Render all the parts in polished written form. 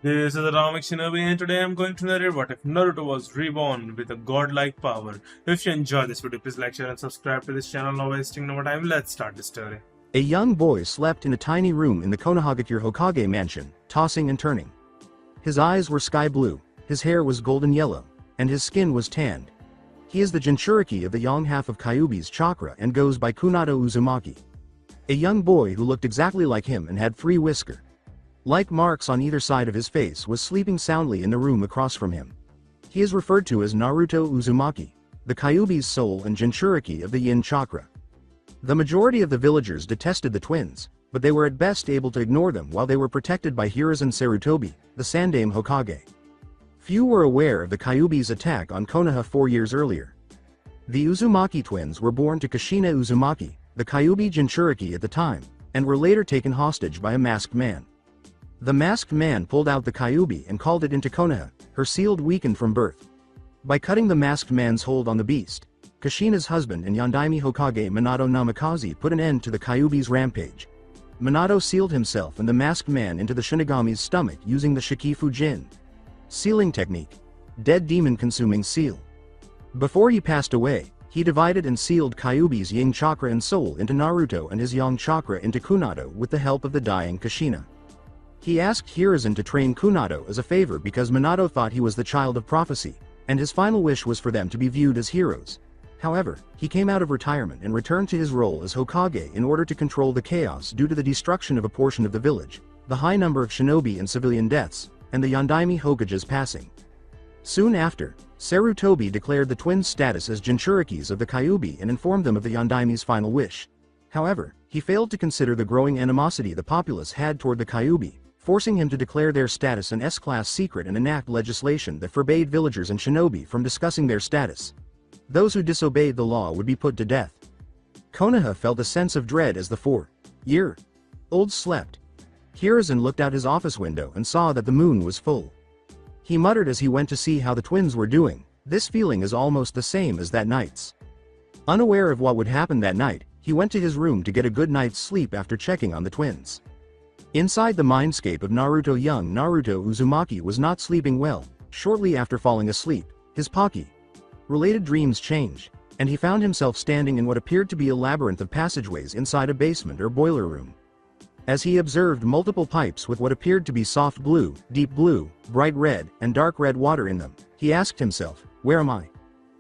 This is Atomic Shinobi, and today I'm going to narrate what if Naruto was reborn with a godlike power. If you enjoy this video, please like, share, and subscribe to this channel. Now wasting no more time, let's start the story. A young boy slept in a tiny room in the Konohagakure Hokage mansion, tossing and turning. His eyes were sky blue, his hair was golden yellow, and his skin was tanned. He is the Jinchuriki of the yang half of Kyuubi's chakra and goes by Kunato Uzumaki. A young boy who looked exactly like him and had 3 whiskers, like marks on either side of his face, was sleeping soundly in the room across from him. He is referred to as Naruto Uzumaki, the Kyuubi's soul and Jinchuriki of the yin chakra. The majority of the villagers detested the twins, but they were at best able to ignore them while they were protected by Hiruzen Sarutobi, the Sandaime Hokage. Few were aware of the Kyuubi's attack on Konoha 4 years earlier. The Uzumaki twins were born to Kushina Uzumaki, the Kyuubi Jinchuriki at the time, and were later taken hostage by a masked man. The masked man pulled out the Kyuubi and called it into Konoha, her sealed weakened from birth. By cutting the masked man's hold on the beast, Kushina's husband and Yondaime Hokage Minato Namikaze put an end to the Kyuubi's rampage. Minato sealed himself and the masked man into the Shinigami's stomach using the Shikifu Jin sealing technique, dead demon consuming seal. Before he passed away, he divided and sealed Kyuubi's yin chakra and soul into Naruto and his yang chakra into Kunato with the help of the dying Kushina. He asked Hiruzen to train Kunato as a favor because Minato thought he was the child of prophecy, and his final wish was for them to be viewed as heroes. However, he came out of retirement and returned to his role as Hokage in order to control the chaos due to the destruction of a portion of the village, the high number of shinobi and civilian deaths, and the Yondaime Hokage's passing. Soon after, Sarutobi declared the twins' status as Jinchurikis of the Kyuubi and informed them of the Yondaime's final wish. However, he failed to consider the growing animosity the populace had toward the Kyuubi, forcing him to declare their status an S-class secret and enact legislation that forbade villagers and shinobi from discussing their status. Those who disobeyed the law would be put to death. Konoha felt a sense of dread as the 4-year-old slept. Hiruzen looked out his office window and saw that the moon was full. He muttered as he went to see how the twins were doing. This feeling is almost the same as that night's. Unaware of what would happen that night, he went to his room to get a good night's sleep after checking on the twins. Inside the mindscape of Naruto, young Naruto Uzumaki was not sleeping well. Shortly after falling asleep, his Paki-related dreams changed, and he found himself standing in what appeared to be a labyrinth of passageways inside a basement or boiler room. As he observed multiple pipes with what appeared to be soft blue, deep blue, bright red, and dark red water in them, he asked himself, "Where am I?"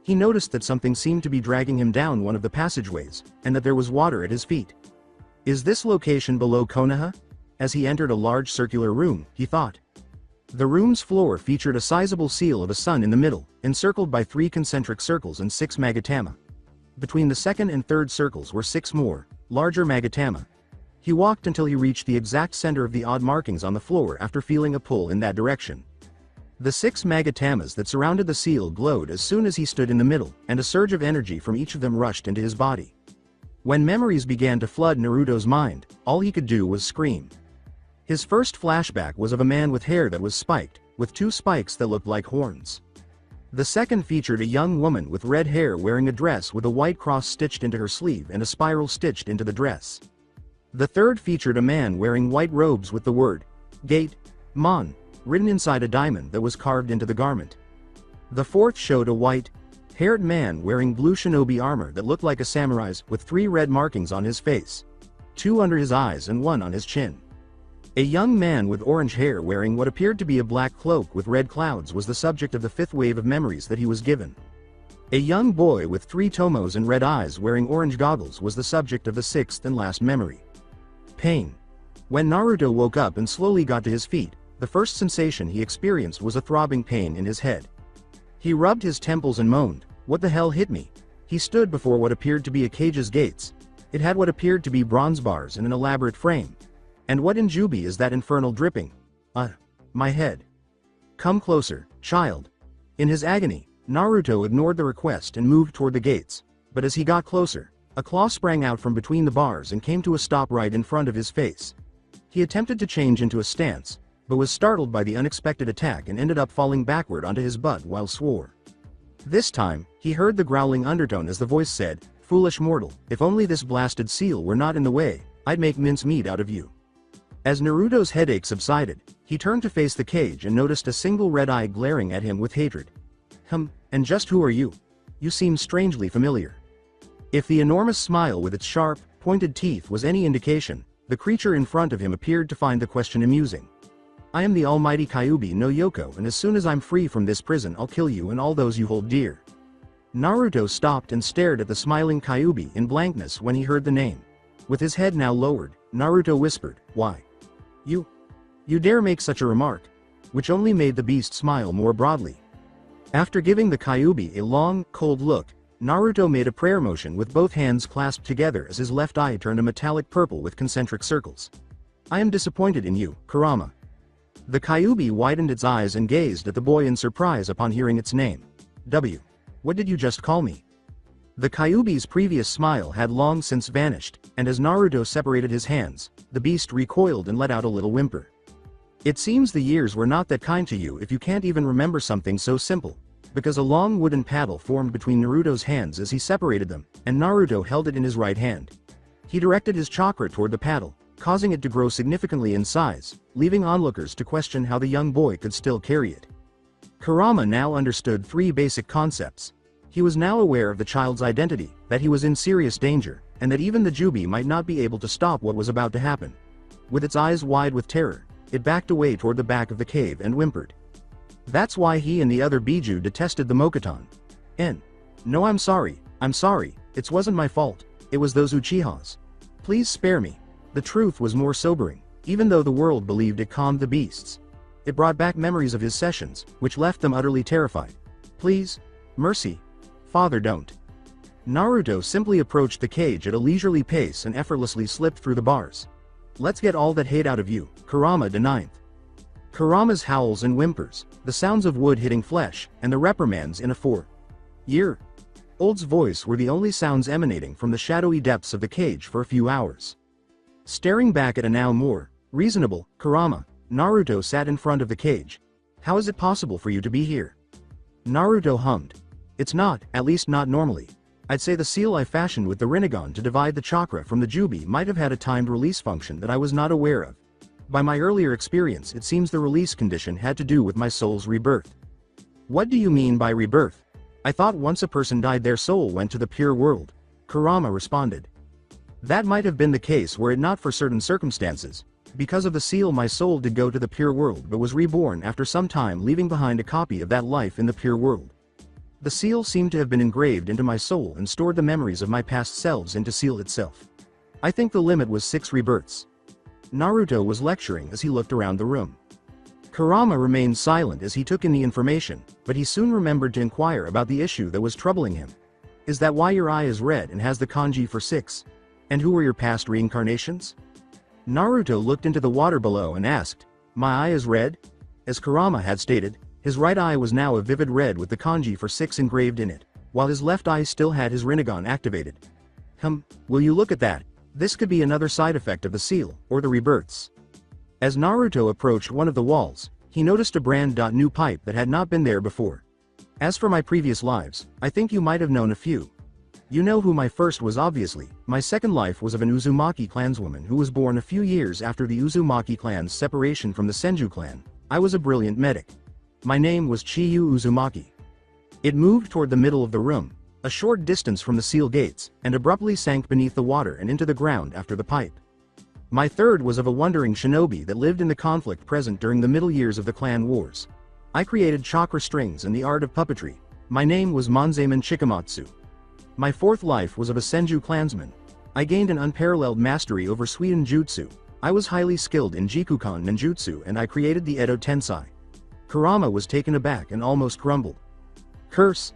He noticed that something seemed to be dragging him down one of the passageways, and that there was water at his feet. Is this location below Konoha? As he entered a large circular room, he thought. The room's floor featured a sizable seal of a sun in the middle, encircled by 3 concentric circles and 6 magatama. Between the second and third circles were 6 more, larger magatama. He walked until he reached the exact center of the odd markings on the floor after feeling a pull in that direction. The 6 magatamas that surrounded the seal glowed as soon as he stood in the middle, and a surge of energy from each of them rushed into his body. When memories began to flood Naruto's mind, all he could do was scream. His first flashback was of a man with hair that was spiked, with 2 spikes that looked like horns. The second featured a young woman with red hair wearing a dress with a white cross stitched into her sleeve and a spiral stitched into the dress. The third featured a man wearing white robes with the word Gate Mon written inside a diamond that was carved into the garment. The fourth showed a white-haired man wearing blue shinobi armor that looked like a samurai's, with 3 red markings on his face, 2 under his eyes and 1 on his chin. A young man with orange hair wearing what appeared to be a black cloak with red clouds was the subject of the 5th wave of memories that he was given. A young boy with 3 tomos and red eyes wearing orange goggles was the subject of the 6th and last memory. Pain. When Naruto woke up and slowly got to his feet, the first sensation he experienced was a throbbing pain in his head. He rubbed his temples and moaned, "What the hell hit me?" He stood before what appeared to be a cage's gates. It had what appeared to be bronze bars in an elaborate frame. And what in Jubi is that infernal dripping? My head. Come closer, child. In his agony, Naruto ignored the request and moved toward the gates, but as he got closer, a claw sprang out from between the bars and came to a stop right in front of his face. He attempted to change into a stance, but was startled by the unexpected attack and ended up falling backward onto his butt while swore. This time, he heard the growling undertone as the voice said, "Foolish mortal, if only this blasted seal were not in the way, I'd make mincemeat out of you." As Naruto's headache subsided, he turned to face the cage and noticed a single red eye glaring at him with hatred. And just who are you? You seem strangely familiar. If the enormous smile with its sharp, pointed teeth was any indication, the creature in front of him appeared to find the question amusing. I am the almighty Kyuubi no Yoko, and as soon as I'm free from this prison I'll kill you and all those you hold dear. Naruto stopped and stared at the smiling Kyuubi in blankness when he heard the name. With his head now lowered, Naruto whispered, "Why? You dare make such a remark?" Which only made the beast smile more broadly. After giving the Kyuubi a long, cold look, Naruto made a prayer motion with both hands clasped together as his left eye turned a metallic purple with concentric circles. I am disappointed in you, Kurama. The Kyuubi widened its eyes and gazed at the boy in surprise upon hearing its name. What did you just call me? The Kyuubi's previous smile had long since vanished, and as Naruto separated his hands, the beast recoiled and let out a little whimper. It seems the years were not that kind to you if you can't even remember something so simple, because a long wooden paddle formed between Naruto's hands as he separated them, and Naruto held it in his right hand. He directed his chakra toward the paddle, causing it to grow significantly in size, leaving onlookers to question how the young boy could still carry it. Kurama now understood three basic concepts. He was now aware of the child's identity, that he was in serious danger, and that even the Jubi might not be able to stop what was about to happen. With its eyes wide with terror, it backed away toward the back of the cave and whimpered. That's why he and the other Biju detested the Mokuton. No, I'm sorry, it wasn't my fault, it was those Uchihas. Please spare me. The truth was more sobering, even though the world believed it calmed the beasts. It brought back memories of his sessions, which left them utterly terrified. Please, mercy. Father, don't. Naruto simply approached the cage at a leisurely pace and effortlessly slipped through the bars. Let's get all that hate out of you, Kurama the Ninth. Kurama's howls and whimpers, the sounds of wood hitting flesh, and the reprimands in a 4-year-old's voice were the only sounds emanating from the shadowy depths of the cage for a few hours. Staring back at a now more reasonable Kurama, Naruto sat in front of the cage. How is it possible for you to be here? Naruto hummed. It's not, at least not normally. I'd say the seal I fashioned with the Rinnegan to divide the chakra from the Jubi might have had a timed release function that I was not aware of. By my earlier experience, it seems the release condition had to do with my soul's rebirth. What do you mean by rebirth? I thought once a person died their soul went to the pure world. Kurama responded. That might have been the case were it not for certain circumstances. Because of the seal my soul did go to the pure world but was reborn after some time, leaving behind a copy of that life in the pure world. The seal seemed to have been engraved into my soul and stored the memories of my past selves into seal itself. I think the limit was 6 rebirths. Naruto was lecturing as he looked around the room. Kurama remained silent as he took in the information, but he soon remembered to inquire about the issue that was troubling him. Is that why your eye is red and has the kanji for 6? And who were your past reincarnations? Naruto looked into the water below and asked, My eye is red? As Kurama had stated, his right eye was now a vivid red with the kanji for 6 engraved in it, while his left eye still had his Rinnegan activated. Will you look at that? This could be another side effect of the seal, or the rebirths. As Naruto approached one of the walls, he noticed a brand new pipe that had not been there before. As for my previous lives, I think you might have known a few. You know who my first was obviously. My second life was of an Uzumaki clanswoman who was born a few years after the Uzumaki clan's separation from the Senju clan. I was a brilliant medic. My name was Chiyu Uzumaki. It moved toward the middle of the room, a short distance from the seal gates, and abruptly sank beneath the water and into the ground after the pipe. My third was of a wandering shinobi that lived in the conflict present during the middle years of the clan wars. I created chakra strings and the art of puppetry. My name was Manzaemon Chikamatsu. My fourth life was of a Senju clansman. I gained an unparalleled mastery over Suidan Jutsu. I was highly skilled in Jikukan Ninjutsu and I created the Edo Tensai. Kurama was taken aback and almost grumbled. Curse!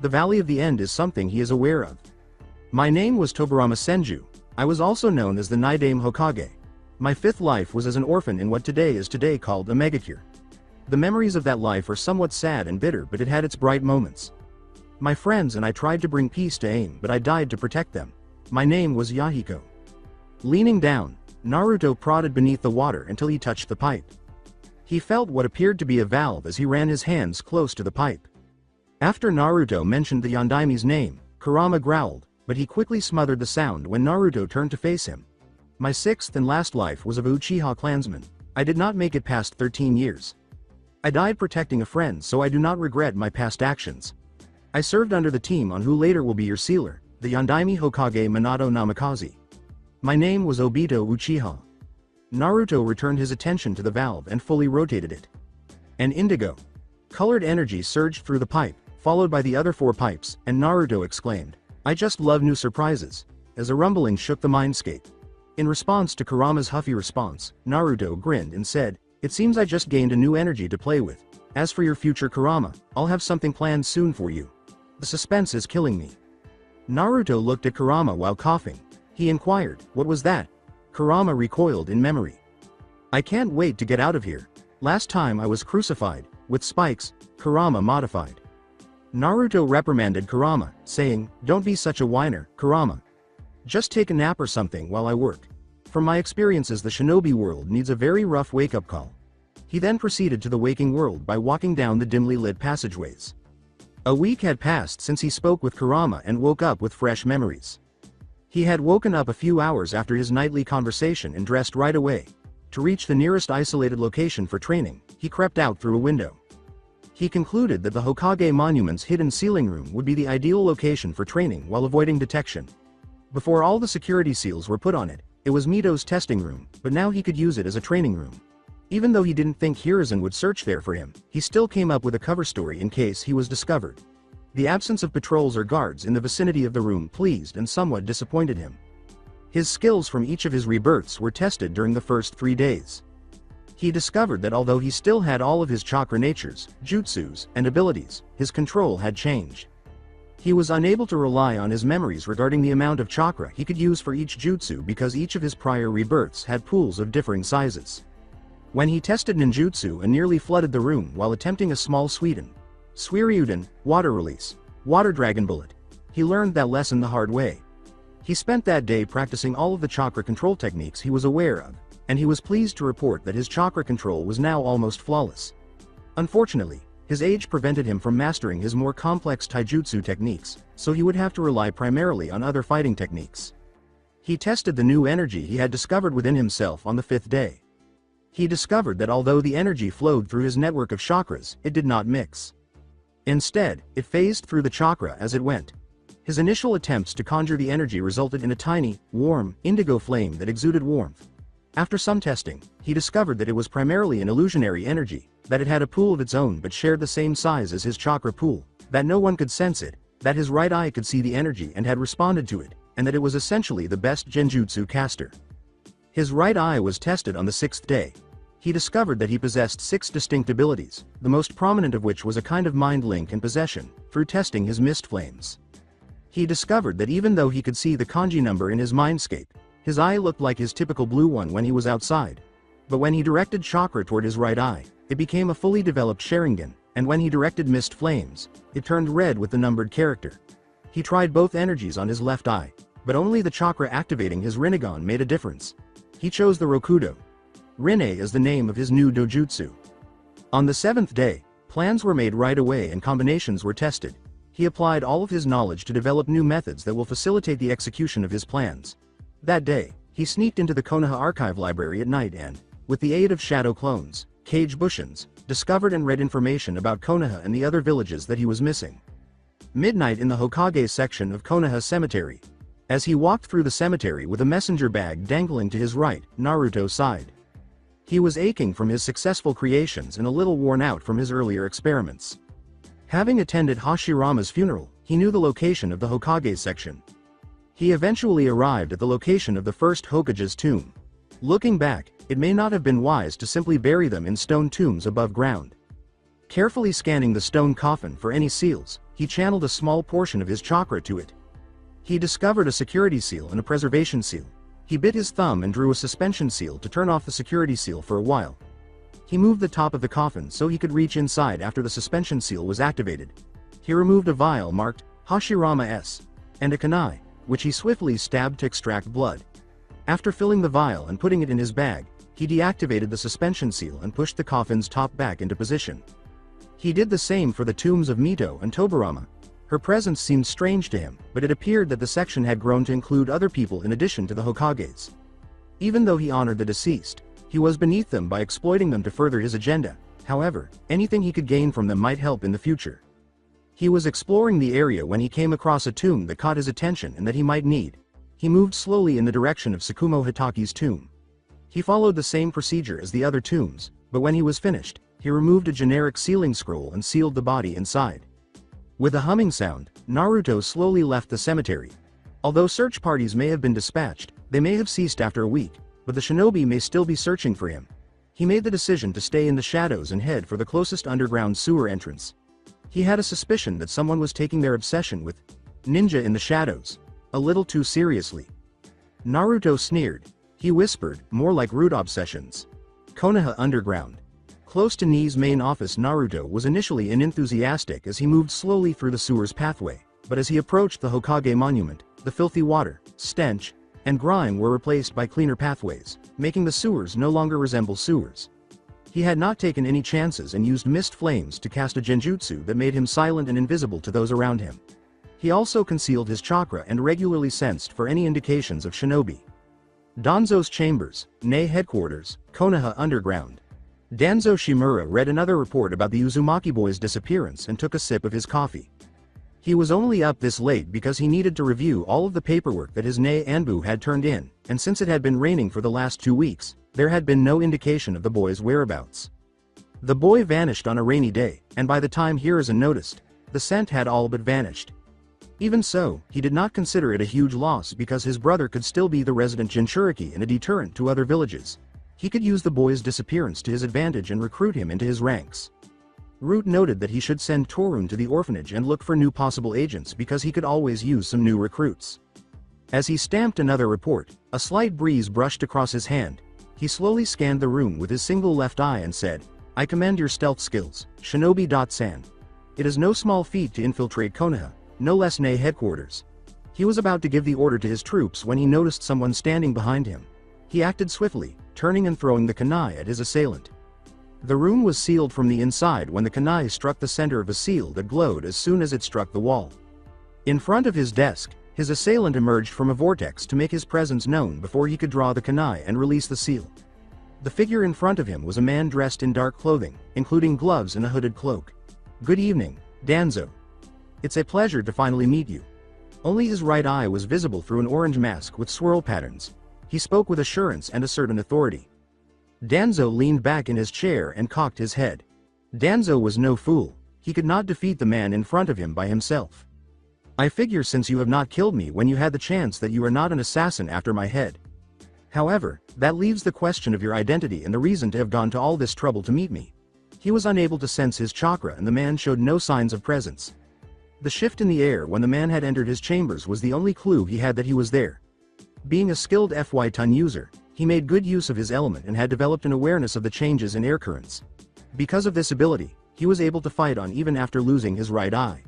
The Valley of the End is something he is aware of. My name was Tobarama Senju. I was also known as the Nidaime Hokage. My fifth life was as an orphan in what today is called a megacure. The memories of that life are somewhat sad and bitter, but it had its bright moments. My friends and I tried to bring peace to AIM, but I died to protect them. My name was Yahiko. Leaning down, Naruto prodded beneath the water until he touched the pipe. He felt what appeared to be a valve as he ran his hands close to the pipe. After Naruto mentioned the Yondaime's name, Kurama growled, but he quickly smothered the sound when Naruto turned to face him. My sixth and last life was of a Uchiha clansman. I did not make it past 13 years. I died protecting a friend, so I do not regret my past actions. I served under the team on who later will be your sealer, the Yondaime Hokage Minato Namikaze. My name was Obito Uchiha. Naruto returned his attention to the valve and fully rotated it. An indigo colored energy surged through the pipe, followed by the other 4 pipes, and Naruto exclaimed, "I just love new surprises," as a rumbling shook the mindscape. In response to Kurama's huffy response, Naruto grinned and said, "It seems I just gained a new energy to play with. As for your future Kurama, I'll have something planned soon for you. The suspense is killing me." Naruto looked at Kurama while coughing. He inquired, "What was that?" Kurama recoiled in memory. "I can't wait to get out of here. Last time I was crucified, with spikes," Kurama modified. Naruto reprimanded Kurama, saying, "Don't be such a whiner, Kurama. Just take a nap or something while I work. From my experiences, the shinobi world needs a very rough wake-up call." He then proceeded to the waking world by walking down the dimly lit passageways. A week had passed since he spoke with Kurama and woke up with fresh memories. He had woken up a few hours after his nightly conversation and dressed right away. To reach the nearest isolated location for training, he crept out through a window. He concluded that the Hokage Monument's hidden ceiling room would be the ideal location for training while avoiding detection. Before all the security seals were put on it, it was Mito's testing room, but now he could use it as a training room. Even though he didn't think Hiruzen would search there for him, he still came up with a cover story in case he was discovered. The absence of patrols or guards in the vicinity of the room pleased and somewhat disappointed him. His skills from each of his rebirths were tested during the first 3 days. He discovered that although he still had all of his chakra natures, jutsus, and abilities, his control had changed. He was unable to rely on his memories regarding the amount of chakra he could use for each jutsu because each of his prior rebirths had pools of differing sizes. When he tested ninjutsu and nearly flooded the room while attempting a small Suiryuden, water release, water dragon bullet, he learned that lesson the hard way. He spent that day practicing all of the chakra control techniques he was aware of, and he was pleased to report that his chakra control was now almost flawless. Unfortunately, his age prevented him from mastering his more complex taijutsu techniques, so he would have to rely primarily on other fighting techniques. He tested the new energy he had discovered within himself on the 5th day. He discovered that although the energy flowed through his network of chakras, it did not mix. Instead, it phased through the chakra as it went. His initial attempts to conjure the energy resulted in a tiny, warm, indigo flame that exuded warmth. After some testing, he discovered that it was primarily an illusionary energy, that it had a pool of its own but shared the same size as his chakra pool, that no one could sense it, that his right eye could see the energy and had responded to it, and that it was essentially the best genjutsu caster. His right eye was tested on the 6th day. He discovered that he possessed 6 distinct abilities, the most prominent of which was a kind of mind link and possession, through testing his mist flames. He discovered that even though he could see the kanji number in his mindscape, his eye looked like his typical blue one when he was outside. But when he directed chakra toward his right eye, it became a fully developed Sharingan, and when he directed mist flames, it turned red with the numbered character. He tried both energies on his left eye, but only the chakra activating his Rinnegan made a difference. He chose the Rokudo. Rinne is the name of his new dojutsu. On the 7th day, plans were made right away and combinations were tested. He applied all of his knowledge to develop new methods that will facilitate the execution of his plans. That day, he sneaked into the Konoha archive library at night and, with the aid of shadow clones, Kage Bushins, discovered and read information about Konoha and the other villages that he was missing. Midnight in the Hokage section of Konoha Cemetery. As he walked through the cemetery with a messenger bag dangling to his right, Naruto sighed. He was aching from his successful creations and a little worn out from his earlier experiments. Having attended Hashirama's funeral, he knew the location of the Hokage section. He eventually arrived at the location of the first Hokage's tomb. Looking back, it may not have been wise to simply bury them in stone tombs above ground. Carefully scanning the stone coffin for any seals, he channeled a small portion of his chakra to it. He discovered a security seal and a preservation seal. He bit his thumb and drew a suspension seal to turn off the security seal for a while. He moved the top of the coffin so he could reach inside after the suspension seal was activated. He removed a vial marked Hashirama S and a kunai, which he swiftly stabbed to extract blood. After filling the vial and putting it in his bag, he deactivated the suspension seal and pushed the coffin's top back into position. He did the same for the tombs of Mito and Tobarama. Her presence seemed strange to him, but it appeared that the section had grown to include other people in addition to the Hokages. Even though he honored the deceased, he was beneath them by exploiting them to further his agenda. However, anything he could gain from them might help in the future. He was exploring the area when he came across a tomb that caught his attention and that he might need. He moved slowly in the direction of Tsukumo Hitaki's tomb. He followed the same procedure as the other tombs, but when he was finished, he removed a generic sealing scroll and sealed the body inside. With a humming sound, Naruto slowly left the cemetery. Although search parties may have been dispatched, they may have ceased after a week, but the shinobi may still be searching for him. He made the decision to stay in the shadows and head for the closest underground sewer entrance. He had a suspicion that someone was taking their obsession with ninja in the shadows a little too seriously. Naruto sneered. He whispered, more like rude obsessions. Konoha Underground. Close to Ni's main office, Naruto was initially unenthusiastic as he moved slowly through the sewer's pathway, but as he approached the Hokage monument, the filthy water, stench, and grime were replaced by cleaner pathways, making the sewers no longer resemble sewers. He had not taken any chances and used mist flames to cast a genjutsu that made him silent and invisible to those around him. He also concealed his chakra and regularly sensed for any indications of shinobi. Danzo's chambers, Ne headquarters, Konoha Underground. Danzo Shimura read another report about the Uzumaki boy's disappearance and took a sip of his coffee. He was only up this late because he needed to review all of the paperwork that his Ne Anbu had turned in, and since it had been raining for the last 2 weeks, there had been no indication of the boy's whereabouts. The boy vanished on a rainy day, and by the time Hiruzen noticed, the scent had all but vanished. Even so, he did not consider it a huge loss because his brother could still be the resident Jinchuriki and a deterrent to other villages. He could use the boy's disappearance to his advantage and recruit him into his ranks. Root noted that he should send Torun to the orphanage and look for new possible agents because he could always use some new recruits. As he stamped another report, a slight breeze brushed across his hand. He slowly scanned the room with his single left eye and said, "I commend your stealth skills, Shinobi.san. It is no small feat to infiltrate Konoha, no less Ne headquarters." He was about to give the order to his troops when he noticed someone standing behind him. He acted swiftly, turning and throwing the kunai at his assailant. The room was sealed from the inside when the kunai struck the center of a seal that glowed as soon as it struck the wall. In front of his desk, his assailant emerged from a vortex to make his presence known before he could draw the kunai and release the seal. The figure in front of him was a man dressed in dark clothing, including gloves and a hooded cloak. "Good evening, Danzo. It's a pleasure to finally meet you." Only his right eye was visible through an orange mask with swirl patterns. He spoke with assurance and a certain authority. Danzo leaned back in his chair and cocked his head. Danzo was no fool. He could not defeat the man in front of him by himself. "I figure since you have not killed me when you had the chance that you are not an assassin after my head. However, that leaves the question of your identity and the reason to have gone to all this trouble to meet me." He was unable to sense his chakra and the man showed no signs of presence. The shift in the air when the man had entered his chambers was the only clue he had that he was there. Being a skilled FY-ton user, he made good use of his element and had developed an awareness of the changes in air currents. Because of this ability, he was able to fight on even after losing his right eye.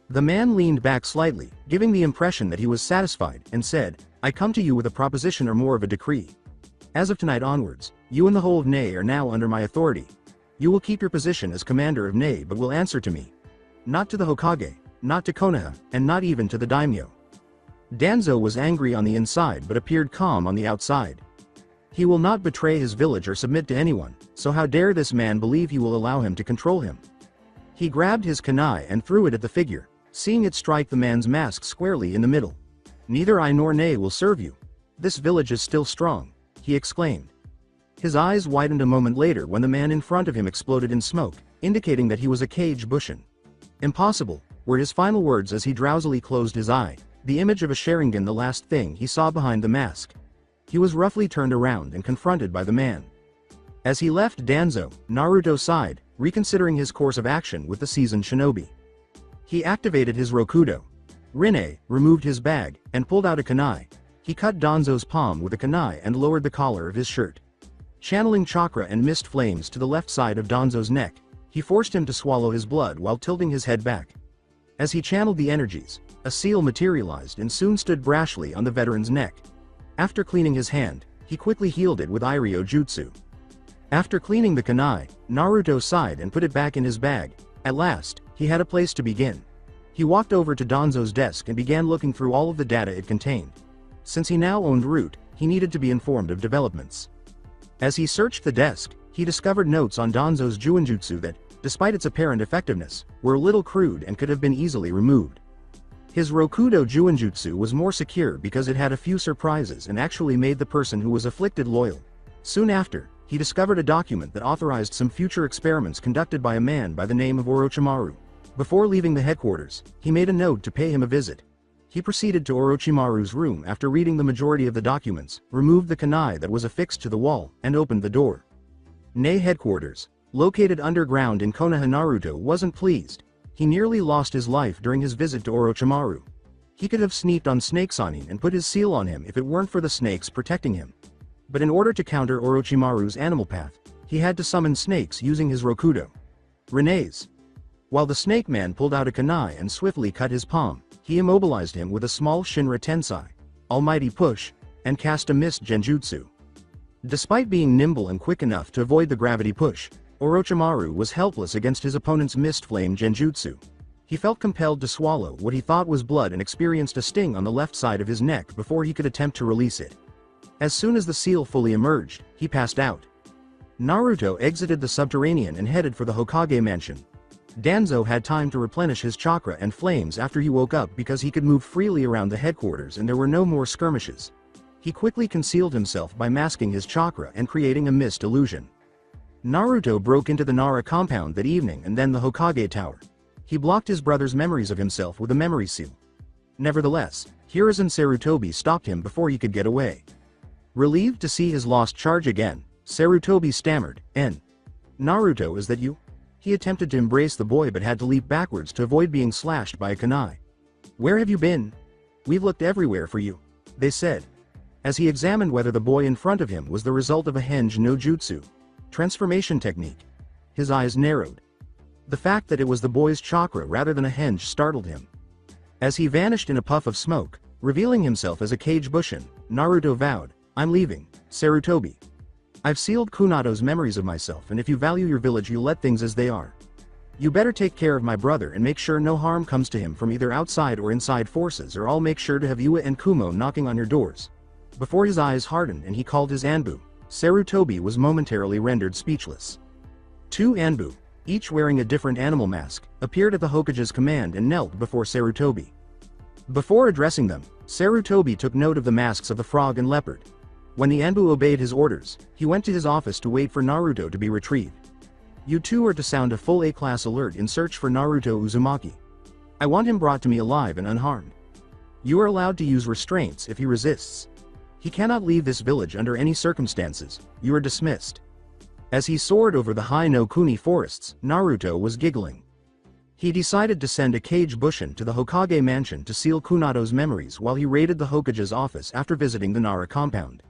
The man leaned back slightly, giving the impression that he was satisfied, and said, "I come to you with a proposition or more of a decree. As of tonight onwards, you and the whole of Ne are now under my authority. You will keep your position as commander of Ne but will answer to me. Not to the Hokage, not to Konoha, and not even to the daimyo." Danzo was angry on the inside but appeared calm on the outside. He will not betray his village or submit to anyone, so how dare this man believe he will allow him to control him? He grabbed his kunai and threw it at the figure, seeing it strike the man's mask squarely in the middle. "Neither I nor Ne will serve you. This village is still strong," he exclaimed. His eyes widened a moment later when the man in front of him exploded in smoke, indicating that he was a Kage Bushin. "Impossible," were his final words as he drowsily closed his eye, the image of a Sharingan the last thing he saw behind the mask. He was roughly turned around and confronted by the man. As he left Danzo, Naruto sighed, reconsidering his course of action with the seasoned shinobi. He activated his Rokudo. Rinne removed his bag and pulled out a kunai. He cut Danzo's palm with a kunai and lowered the collar of his shirt. Channeling chakra and mist flames to the left side of Danzo's neck, he forced him to swallow his blood while tilting his head back. As he channeled the energies, a seal materialized and soon stood brashly on the veteran's neck. After cleaning his hand, he quickly healed it with Iryo Jutsu. After cleaning the kunai, Naruto sighed and put it back in his bag. At last, he had a place to begin. He walked over to Danzo's desk and began looking through all of the data it contained. Since he now owned Root, he needed to be informed of developments. As he searched the desk, he discovered notes on Danzo's Juinjutsu that, despite its apparent effectiveness, were a little crude and could have been easily removed. His Rokudo Juinjutsu was more secure because it had a few surprises and actually made the person who was afflicted loyal. Soon after, he discovered a document that authorized some future experiments conducted by a man by the name of Orochimaru. Before leaving the headquarters, he made a note to pay him a visit. He proceeded to Orochimaru's room after reading the majority of the documents, removed the kunai that was affixed to the wall, and opened the door. Nei headquarters, located underground in Konoha. Naruto wasn't pleased. He nearly lost his life during his visit to Orochimaru. He could have sneaked on Snake Sanin and put his seal on him if it weren't for the snakes protecting him. But in order to counter Orochimaru's animal path, he had to summon snakes using his Rokudo. Rene's. While the snake man pulled out a kunai and swiftly cut his palm, he immobilized him with a small Shinra Tensai, Almighty Push, and cast a mist genjutsu. Despite being nimble and quick enough to avoid the gravity push, Orochimaru was helpless against his opponent's mist flame genjutsu. He felt compelled to swallow what he thought was blood and experienced a sting on the left side of his neck before he could attempt to release it. As soon as the seal fully emerged, he passed out. Naruto exited the subterranean and headed for the Hokage mansion. Danzo had time to replenish his chakra and flames after he woke up because he could move freely around the headquarters and there were no more skirmishes. He quickly concealed himself by masking his chakra and creating a mist illusion. Naruto broke into the Nara compound that evening and then the Hokage tower. He blocked his brother's memories of himself with a memory seal. Nevertheless, Hiruzen Sarutobi stopped him before he could get away. Relieved to see his lost charge again, Sarutobi stammered, Naruto, is that you? He attempted to embrace the boy but had to leap backwards to avoid being slashed by a kunai. Where have you been? We've looked everywhere for you, they said. As he examined whether the boy in front of him was the result of a henge no jutsu transformation technique, his eyes narrowed. The fact that it was the boy's chakra rather than a henge startled him. As he vanished in a puff of smoke, revealing himself as a Kage Bushin, Naruto vowed, I'm leaving, Sarutobi. I've sealed Kunado's memories of myself, and if you value your village you'll let things as they are. You better take care of my brother and make sure no harm comes to him from either outside or inside forces, or I'll make sure to have Yua and Kumo knocking on your doors. Before his eyes hardened and he called his Anbu, Sarutobi was momentarily rendered speechless. Two Anbu, each wearing a different animal mask, appeared at the Hokage's command and knelt before Sarutobi. Before addressing them, Sarutobi took note of the masks of the frog and leopard. When the Anbu obeyed his orders, he went to his office to wait for Naruto to be retrieved. You two are to sound a full A-class alert in search for Naruto Uzumaki. I want him brought to me alive and unharmed. You are allowed to use restraints if he resists. He cannot leave this village under any circumstances. You are dismissed. As he soared over the high no Kuni forests, Naruto was giggling. He decided to send a Kage Bushin to the Hokage mansion to seal Kunado's memories while he raided the Hokage's office after visiting the Nara compound.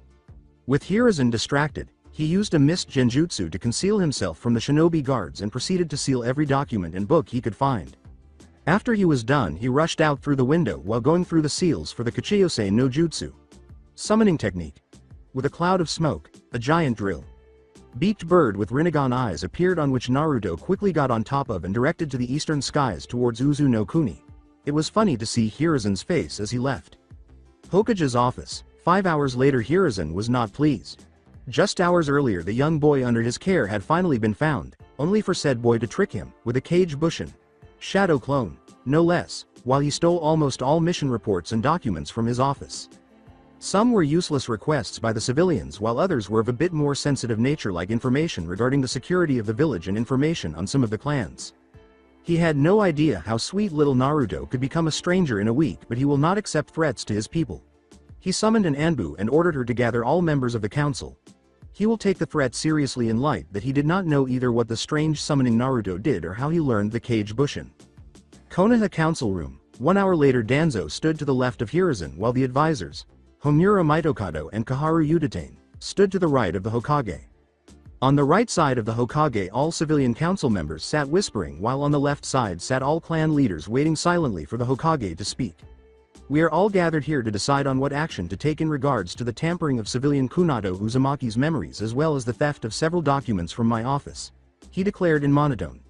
With Hiruzen distracted, he used a mist genjutsu to conceal himself from the shinobi guards and proceeded to seal every document and book he could find. After he was done, he rushed out through the window while going through the seals for the Kachiyose no Jutsu summoning technique. With a cloud of smoke, a giant drill beaked bird with Rinnegan eyes appeared, on which Naruto quickly got on top of and directed to the eastern skies towards Uzu no Kuni. It was funny to see Hiruzen's face as he left Hokage's office. 5 hours later, Hiruzen was not pleased. Just hours earlier, the young boy under his care had finally been found, only for said boy to trick him with a Kage Bushin shadow clone, no less, while he stole almost all mission reports and documents from his office. Some were useless requests by the civilians, while others were of a bit more sensitive nature, like information regarding the security of the village and information on some of the clans. He had no idea how sweet little Naruto could become a stranger in a week, but he will not accept threats to his people. He summoned an Anbu and ordered her to gather all members of the council. He will take the threat seriously in light that he did not know either what the strange summoning Naruto did or how he learned the Kage Bushin. Konoha Council Room. 1 hour later, Danzo stood to the left of Hiruzen while the advisors, Homura Mitokado and Kaharu Udatane, stood to the right of the Hokage. On the right side of the Hokage, all civilian council members sat whispering, while on the left side sat all clan leaders waiting silently for the Hokage to speak. We are all gathered here to decide on what action to take in regards to the tampering of civilian Kunado Uzumaki's memories as well as the theft of several documents from my office, he declared in monotone.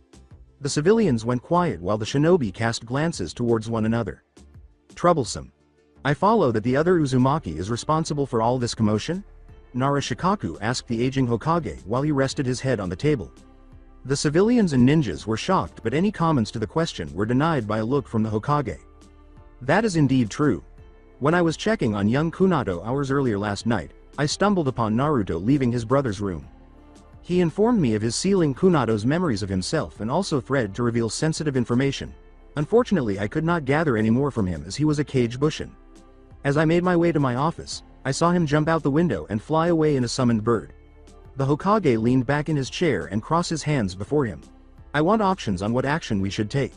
The civilians went quiet while the shinobi cast glances towards one another. Troublesome. I follow that the other Uzumaki is responsible for all this commotion? Narashikaku asked the aging Hokage while he rested his head on the table. The civilians and ninjas were shocked, but any comments to the question were denied by a look from the Hokage. That is indeed true. When I was checking on young Kunato hours earlier last night, I stumbled upon Naruto leaving his brother's room. He informed me of his sealing Kunato's memories of himself and also threatened to reveal sensitive information. Unfortunately, I could not gather any more from him as he was a cage bushin. As I made my way to my office, I saw him jump out the window and fly away in a summoned bird. The Hokage leaned back in his chair and crossed his hands before him. I want options on what action we should take.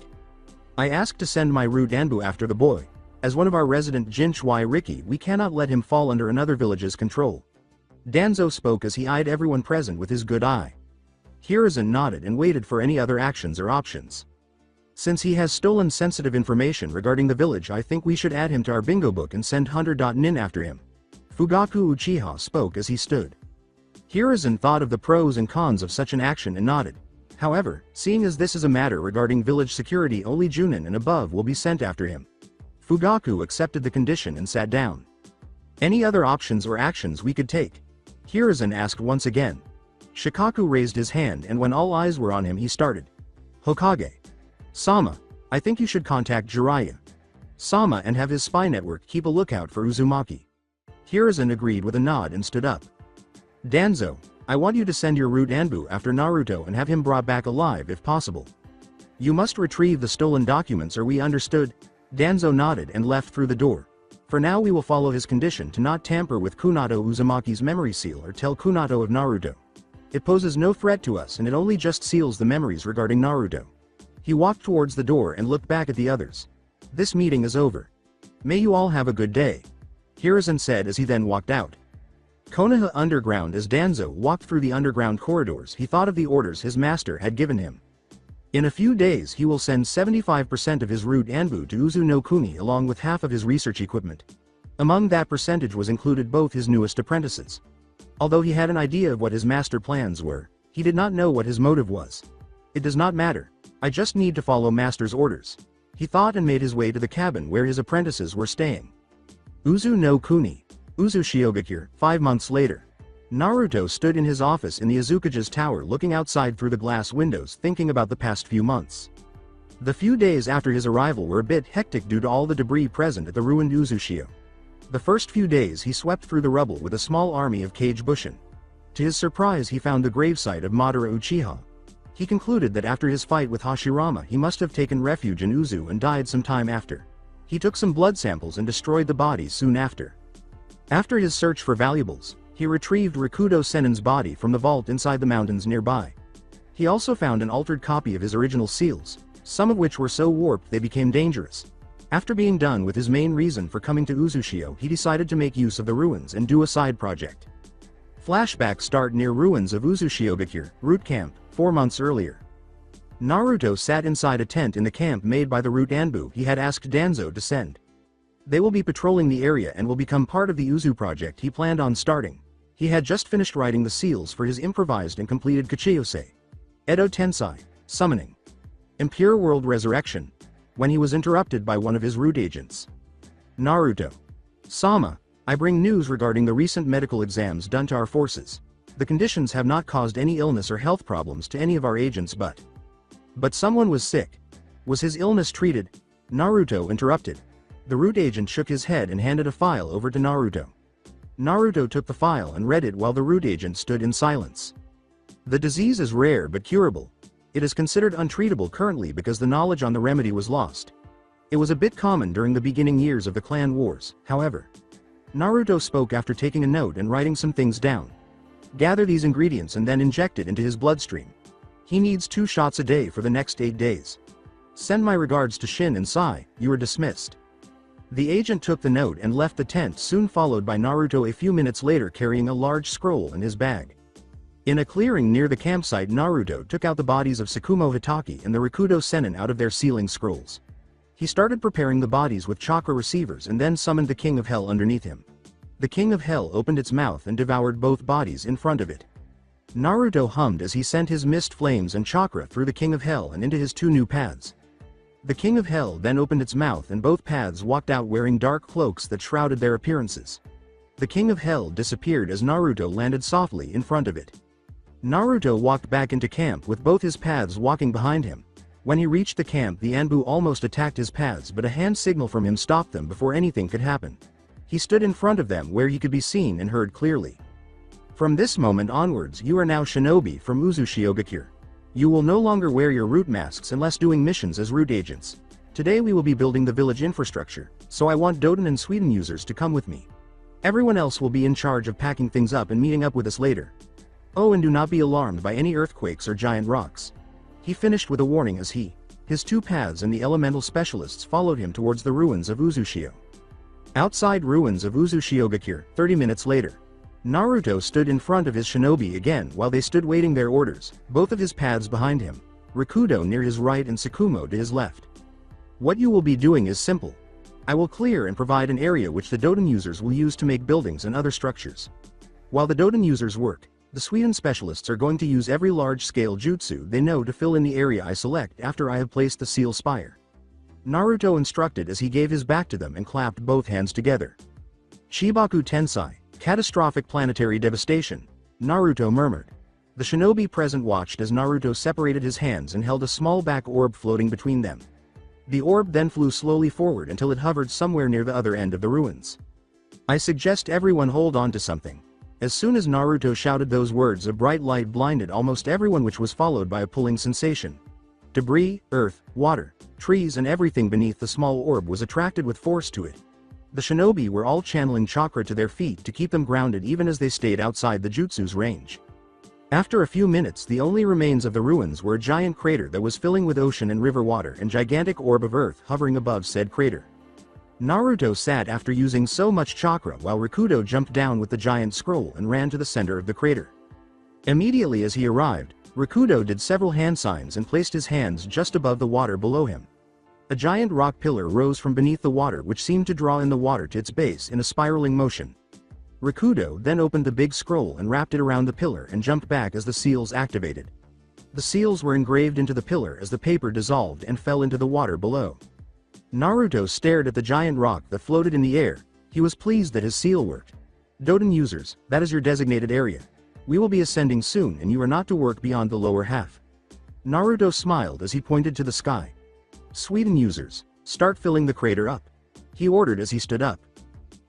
I asked to send my root Anbu after the boy. As one of our resident Jinchwai Riki, we cannot let him fall under another village's control. Danzo spoke as he eyed everyone present with his good eye. Hiruzen nodded and waited for any other actions or options. Since he has stolen sensitive information regarding the village, I think we should add him to our bingo book and send Hunter.nin after him. Fugaku Uchiha spoke as he stood. Hiruzen thought of the pros and cons of such an action and nodded. However, seeing as this is a matter regarding village security, only Junin and above will be sent after him. Fugaku accepted the condition and sat down. Any other options or actions we could take? Hiruzen asked once again. Shikaku raised his hand, and when all eyes were on him he started. Hokage. Sama, I think you should contact Jiraiya Sama and have his spy network keep a lookout for Uzumaki. Hiruzen agreed with a nod and stood up. Danzo, I want you to send your root Anbu after Naruto and have him brought back alive if possible. You must retrieve the stolen documents, are we understood? Danzo nodded and left through the door. For now we will follow his condition to not tamper with Kunato Uzumaki's memory seal or tell Kunato of Naruto. It poses no threat to us and it only just seals the memories regarding Naruto. He walked towards the door and looked back at the others. This meeting is over. May you all have a good day. Hiruzen said as he then walked out. Konoha Underground. As Danzo walked through the underground corridors, he thought of the orders his master had given him. In a few days he will send 75% of his root Anbu to Uzu no Kuni along with half of his research equipment. Among that percentage was included both his newest apprentices. Although he had an idea of what his master plans were, he did not know what his motive was. It does not matter. I just need to follow master's orders. He thought and made his way to the cabin where his apprentices were staying. Uzu no Kuni. Uzu Shiogakure. 5 months later. Naruto stood in his office in the Azukage's tower looking outside through the glass windows, thinking about the past few months. The few days after his arrival were a bit hectic due to all the debris present at the ruined Uzushio. The first few days he swept through the rubble with a small army of cage bushin. To his surprise he found the gravesite of Madara Uchiha. He concluded that after his fight with Hashirama he must have taken refuge in Uzu and died some time after. He took some blood samples and destroyed the bodies soon after. After his search for valuables, he retrieved Rikudo Sennin's body from the vault inside the mountains nearby. He also found an altered copy of his original seals, some of which were so warped they became dangerous. After being done with his main reason for coming to Uzushio, he decided to make use of the ruins and do a side project. Flashbacks start near ruins of Uzushiogakure, root camp, 4 months earlier. Naruto sat inside a tent in the camp made by the root Anbu he had asked Danzo to send. They will be patrolling the area and will become part of the Uzu project he planned on starting. He had just finished writing the seals for his improvised and completed Kuchiyose. Edo Tensai, Summoning. Impure World Resurrection, when he was interrupted by one of his root agents. Naruto. Sama, I bring news regarding the recent medical exams done to our forces. The conditions have not caused any illness or health problems to any of our agents but someone was sick. Was his illness treated? Naruto interrupted. The root agent shook his head and handed a file over to Naruto. Naruto took the file and read it while the root agent stood in silence. The disease is rare but curable. It is considered untreatable currently because the knowledge on the remedy was lost. It was a bit common during the beginning years of the clan wars, however. Naruto spoke after taking a note and writing some things down. Gather these ingredients and then inject it into his bloodstream. He needs 2 shots a day for the next 8 days. Send my regards to Shin and Sai. You are dismissed. The agent took the note and left the tent, soon followed by Naruto a few minutes later carrying a large scroll in his bag. In a clearing near the campsite, Naruto took out the bodies of Tsukumo Hitaki and the Rikudo Sennin out of their sealing scrolls. He started preparing the bodies with chakra receivers and then summoned the King of Hell underneath him. The King of Hell opened its mouth and devoured both bodies in front of it. Naruto hummed as he sent his mist flames and chakra through the King of Hell and into his 2 new paths. The King of Hell then opened its mouth and both paths walked out wearing dark cloaks that shrouded their appearances. The King of Hell disappeared as Naruto landed softly in front of it. Naruto walked back into camp with both his paths walking behind him. When he reached the camp, the Anbu almost attacked his paths, but a hand signal from him stopped them before anything could happen. He stood in front of them where he could be seen and heard clearly. From this moment onwards, you are now shinobi from Uzushiogakure. You will no longer wear your root masks unless doing missions as root agents. Today we will be building the village infrastructure, so I want Doden and Sweden users to come with me. Everyone else will be in charge of packing things up and meeting up with us later. Oh, and do not be alarmed by any earthquakes or giant rocks. He finished with a warning as his two paths and the elemental specialists followed him towards the ruins of Uzushio. Outside ruins of Uzushiogakure, 30 minutes later. Naruto stood in front of his shinobi again while they stood waiting their orders, both of his paths behind him, Rikudo near his right and Tsukumo to his left. What you will be doing is simple. I will clear and provide an area which the Doden users will use to make buildings and other structures. While the Doden users work, the Sweden specialists are going to use every large-scale jutsu they know to fill in the area I select after I have placed the seal spire. Naruto instructed as he gave his back to them and clapped both hands together. Chibaku Tensai, catastrophic planetary devastation, Naruto murmured. The shinobi present watched as Naruto separated his hands and held a small back orb floating between them. The orb then flew slowly forward until it hovered somewhere near the other end of the ruins. I suggest everyone hold on to something. As soon as Naruto shouted those words, a bright light blinded almost everyone, which was followed by a pulling sensation. Debris, earth, water, trees and everything beneath the small orb was attracted with force to it. The shinobi were all channeling chakra to their feet to keep them grounded even as they stayed outside the jutsu's range. After a few minutes, the only remains of the ruins were a giant crater that was filling with ocean and river water and gigantic orb of earth hovering above said crater. Naruto sat after using so much chakra while Rikudo jumped down with the giant scroll and ran to the center of the crater. Immediately as he arrived, Rikudo did several hand signs and placed his hands just above the water below him. A giant rock pillar rose from beneath the water which seemed to draw in the water to its base in a spiraling motion. Rikudo then opened the big scroll and wrapped it around the pillar and jumped back as the seals activated. The seals were engraved into the pillar as the paper dissolved and fell into the water below. Naruto stared at the giant rock that floated in the air. He was pleased that his seal worked. Doden users, that is your designated area. We will be ascending soon and you are not to work beyond the lower half. Naruto smiled as he pointed to the sky. Sweden users, start filling the crater up. He ordered as he stood up.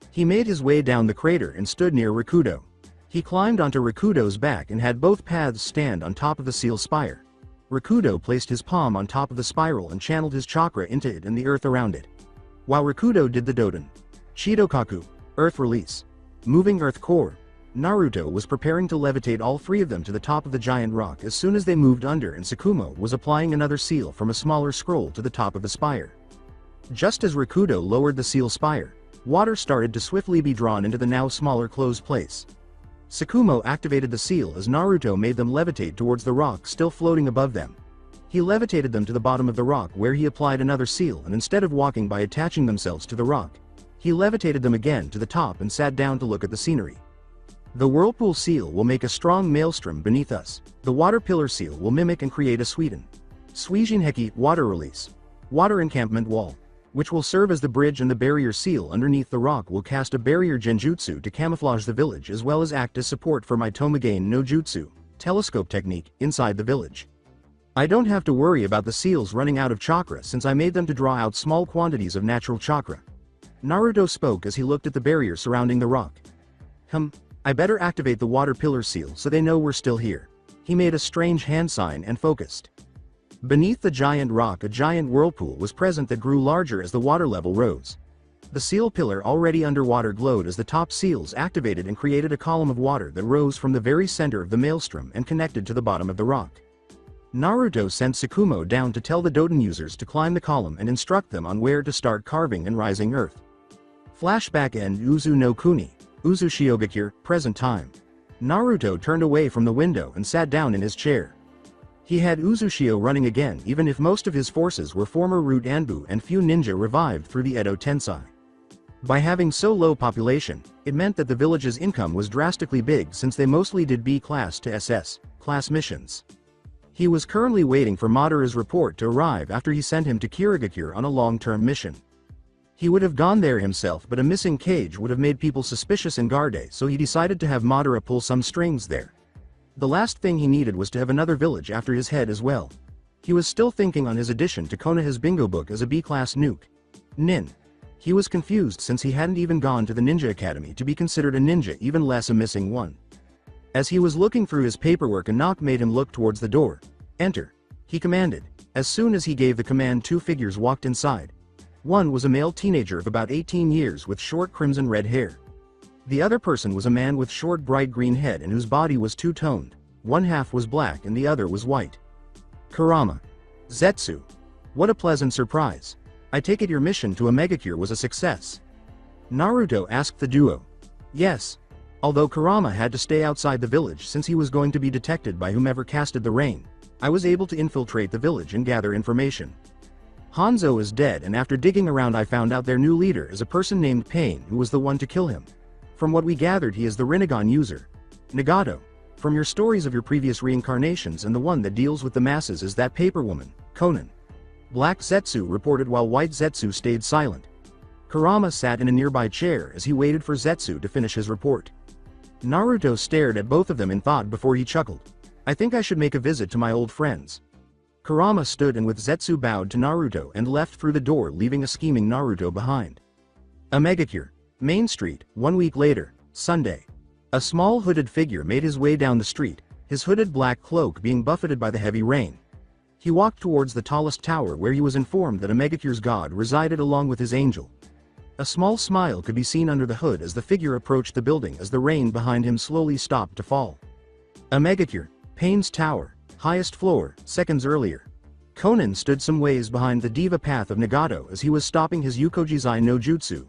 He made his way down the crater and stood near Rikudo. He climbed onto Rikudo's back and had both paths stand on top of the seal spire. Rikudo placed his palm on top of the spiral and channeled his chakra into it and the earth around it. While Rikudo did the Doden Chidokaku, earth release, moving earth core, Naruto was preparing to levitate all three of them to the top of the giant rock as soon as they moved under, and Tsukumo was applying another seal from a smaller scroll to the top of the spire. Just as Rikudo lowered the seal spire, water started to swiftly be drawn into the now smaller closed place. Tsukumo activated the seal as Naruto made them levitate towards the rock still floating above them. He levitated them to the bottom of the rock where he applied another seal, and instead of walking by attaching themselves to the rock, he levitated them again to the top and sat down to look at the scenery. The whirlpool seal will make a strong maelstrom beneath us. The water pillar seal will mimic and create a Suijinheki water release. Water encampment wall, which will serve as the bridge, and the barrier seal underneath the rock will cast a barrier genjutsu to camouflage the village as well as act as support for my Tomagain no Jutsu, telescope technique, inside the village. I don't have to worry about the seals running out of chakra since I made them to draw out small quantities of natural chakra. Naruto spoke as he looked at the barrier surrounding the rock. I better activate the water pillar seal so they know we're still here. He made a strange hand sign and focused. Beneath the giant rock a giant whirlpool was present that grew larger as the water level rose. The seal pillar already underwater glowed as the top seals activated and created a column of water that rose from the very center of the maelstrom and connected to the bottom of the rock. Naruto sent Tsukumo down to tell the Doden users to climb the column and instruct them on where to start carving and rising earth. Flashback end Uzu no Kuni, Uzushiogakure, present time. Naruto turned away from the window and sat down in his chair. He had Uzushio running again even if most of his forces were former root Anbu and few ninja revived through the Edo Tensai. By having so low population, it meant that the village's income was drastically big since they mostly did B class to SS class missions. He was currently waiting for Madara's report to arrive after he sent him to Kirigakure on a long-term mission. He would have gone there himself, but a missing cage would have made people suspicious in Garde, so he decided to have Madara pull some strings there. The last thing he needed was to have another village after his head as well. He was still thinking on his addition to Konoha's bingo book as a B-class nuke. Nin. He was confused since he hadn't even gone to the ninja academy to be considered a ninja, even less a missing one. As he was looking through his paperwork, a knock made him look towards the door. "Enter," he commanded. As soon as he gave the command, two figures walked inside. One was a male teenager of about 18 years with short crimson red hair. The other person was a man with short bright green head and whose body was two-toned. One half was black and the other was white. Kurama. Zetsu. What a pleasant surprise. I take it your mission to Omegacure was a success. Naruto asked the duo. Yes. Although Kurama had to stay outside the village since he was going to be detected by whomever casted the rain, I was able to infiltrate the village and gather information. Hanzo is dead, and after digging around I found out their new leader is a person named Pain who was the one to kill him. From what we gathered, he is the Rinnegan user. Nagato. From your stories of your previous reincarnations, and the one that deals with the masses is that paper woman, Conan. Black Zetsu reported while White Zetsu stayed silent. Kurama sat in a nearby chair as he waited for Zetsu to finish his report. Naruto stared at both of them in thought before he chuckled. I think I should make a visit to my old friends. Kurama stood and with Zetsu bowed to Naruto and left through the door, leaving a scheming Naruto behind. Omegacure. Main Street, 1 week later, Sunday. A small hooded figure made his way down the street, his hooded black cloak being buffeted by the heavy rain. He walked towards the tallest tower where he was informed that Omegacure's god resided along with his angel. A small smile could be seen under the hood as the figure approached the building as the rain behind him slowly stopped to fall. Omegacure. Pain's tower. Highest floor, seconds earlier. Conan stood some ways behind the diva path of Nagato as he was stopping his Yukojizai no Jutsu.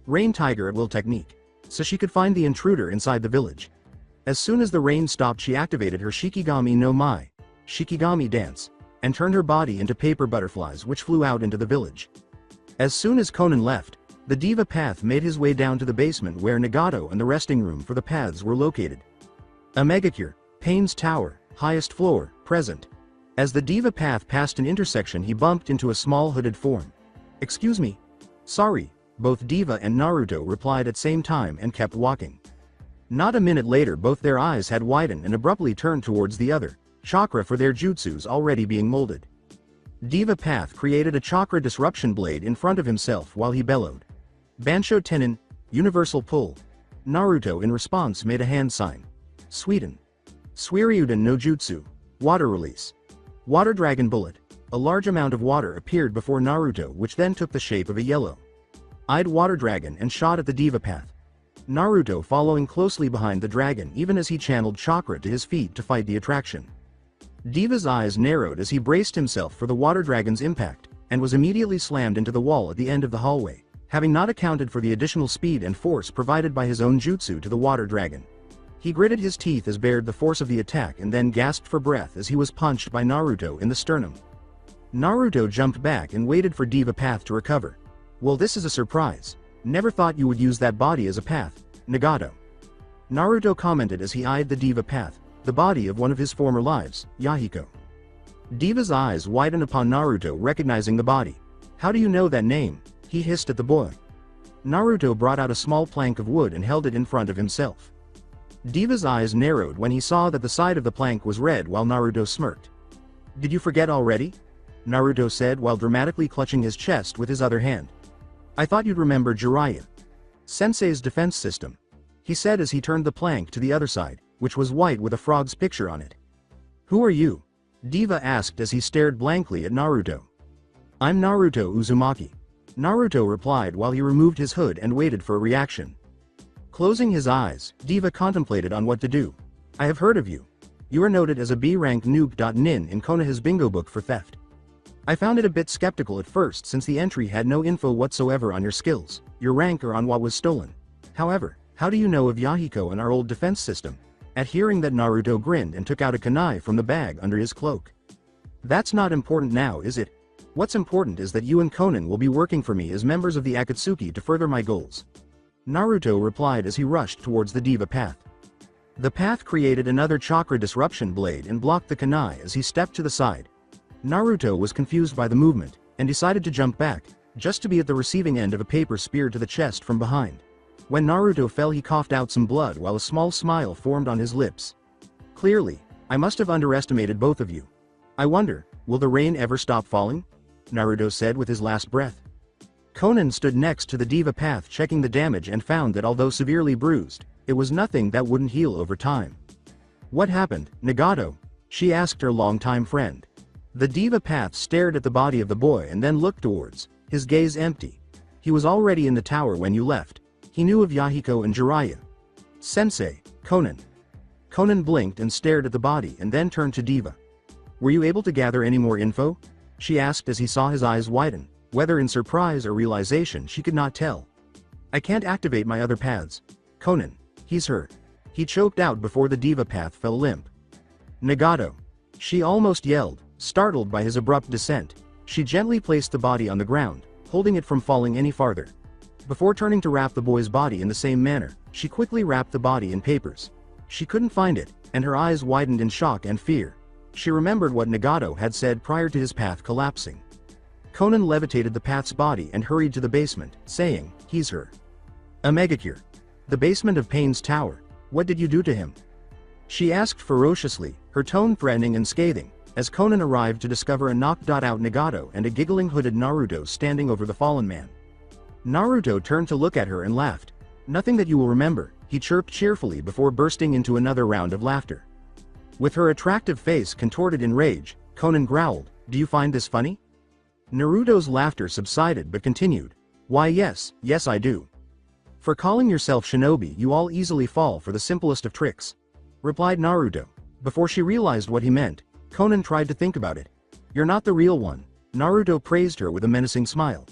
Rain Tiger at will technique. So she could find the intruder inside the village. As soon as the rain stopped, she activated her Shikigami no Mai, Shikigami dance, and turned her body into paper butterflies which flew out into the village. As soon as Conan left, the diva path made his way down to the basement where Nagato and the resting room for the paths were located. Omegacure. Pain's tower. Highest floor, present. As the diva path passed an intersection, he bumped into a small hooded form. Excuse me. Sorry, both Diva and Naruto replied at same time and kept walking. Not a minute later, both their eyes had widened and abruptly turned towards the other, chakra for their jutsus already being molded. Diva path created a chakra disruption blade in front of himself while he bellowed. Bansho Tenin, universal pull. Naruto in response made a hand sign. Sweden. Suiryuden no Jutsu. Water release. Water Dragon Bullet. A large amount of water appeared before Naruto, which then took the shape of a yellow-eyed water dragon and shot at the diva path. Naruto following closely behind the dragon even as he channeled chakra to his feet to fight the attraction. Diva's eyes narrowed as he braced himself for the water dragon's impact, and was immediately slammed into the wall at the end of the hallway, having not accounted for the additional speed and force provided by his own jutsu to the water dragon. He gritted his teeth as bared the force of the attack and then gasped for breath as he was punched by Naruto in the sternum. Naruto jumped back and waited for Diva Path to recover. Well, this is a surprise. Never thought you would use that body as a path, Nagato. Naruto commented as he eyed the Diva Path, the body of one of his former lives, Yahiko. Diva's eyes widened upon Naruto, recognizing the body. How do you know that name? He hissed at the boy. Naruto brought out a small plank of wood and held it in front of himself. Diva's eyes narrowed when he saw that the side of the plank was red while Naruto smirked. Did you forget already? Naruto said while dramatically clutching his chest with his other hand. I thought you'd remember Jiraiya Sensei's defense system, he said as he turned the plank to the other side, which was white with a frog's picture on it. Who are you? Diva asked as he stared blankly at Naruto. I'm Naruto Uzumaki. Naruto replied while he removed his hood and waited for a reaction. Closing his eyes, Diva contemplated on what to do. I have heard of you. You are noted as a B-rank nuke. In Konoha's bingo book for theft. I found it a bit skeptical at first since the entry had no info whatsoever on your skills, your rank or on what was stolen. However, how do you know of Yahiko and our old defense system? At hearing that, Naruto grinned and took out a kunai from the bag under his cloak. That's not important now, is it? What's important is that you and Conan will be working for me as members of the Akatsuki to further my goals. Naruto replied as he rushed towards the Diva Path. The path created another chakra disruption blade and blocked the kunai as he stepped to the side. Naruto was confused by the movement, and decided to jump back, just to be at the receiving end of a paper spear to the chest from behind. When Naruto fell, he coughed out some blood while a small smile formed on his lips. Clearly, I must have underestimated both of you. I wonder, will the rain ever stop falling? Naruto said with his last breath. Conan stood next to the diva path, checking the damage, and found that although severely bruised, it was nothing that wouldn't heal over time. What happened, Nagato? She asked her longtime friend. The diva path stared at the body of the boy and then looked towards, his gaze empty. He was already in the tower when you left. He knew of Yahiko and Jiraiya. Sensei, Conan. Conan blinked and stared at the body and then turned to Diva. Were you able to gather any more info? She asked as he saw his eyes widen, whether in surprise or realization she could not tell. I can't activate my other paths. Conan, he's hurt. He choked out before the diva path fell limp. Nagato. She almost yelled, startled by his abrupt descent. She gently placed the body on the ground, holding it from falling any farther. Before turning to wrap the boy's body in the same manner, she quickly wrapped the body in papers. She couldn't find it, and her eyes widened in shock and fear. She remembered what Nagato had said prior to his path collapsing. Conan levitated the path's body and hurried to the basement, saying, he's her. A megacure. The basement of Pain's tower. What did you do to him? She asked ferociously, her tone threatening and scathing, as Conan arrived to discover a knocked-out Nagato and a giggling hooded Naruto standing over the fallen man. Naruto turned to look at her and laughed. Nothing that you will remember, he chirped cheerfully before bursting into another round of laughter. With her attractive face contorted in rage, Conan growled, do you find this funny? Naruto's laughter subsided but continued. Why yes I do. For calling yourself shinobi you all easily fall for the simplest of tricks, replied Naruto. Before she realized what he meant, Conan tried to think about it. You're not the real one. Naruto praised her with a menacing smile.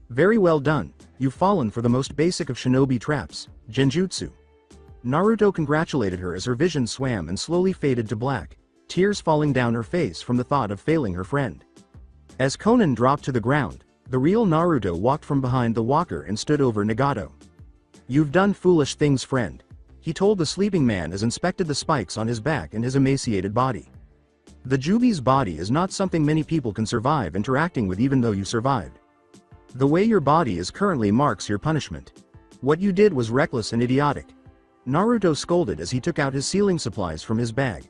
Very well done, you've fallen for the most basic of shinobi traps, genjutsu. Naruto congratulated her as her vision swam and slowly faded to black, tears falling down her face from the thought of failing her friend. As Conan dropped to the ground, the real Naruto walked from behind the walker and stood over Nagato. You've done foolish things, friend, he told the sleeping man as inspected the spikes on his back and his emaciated body. The Jubi's body is not something many people can survive interacting with even though you survived. The way your body is currently marks your punishment. What you did was reckless and idiotic. Naruto scolded as he took out his sealing supplies from his bag.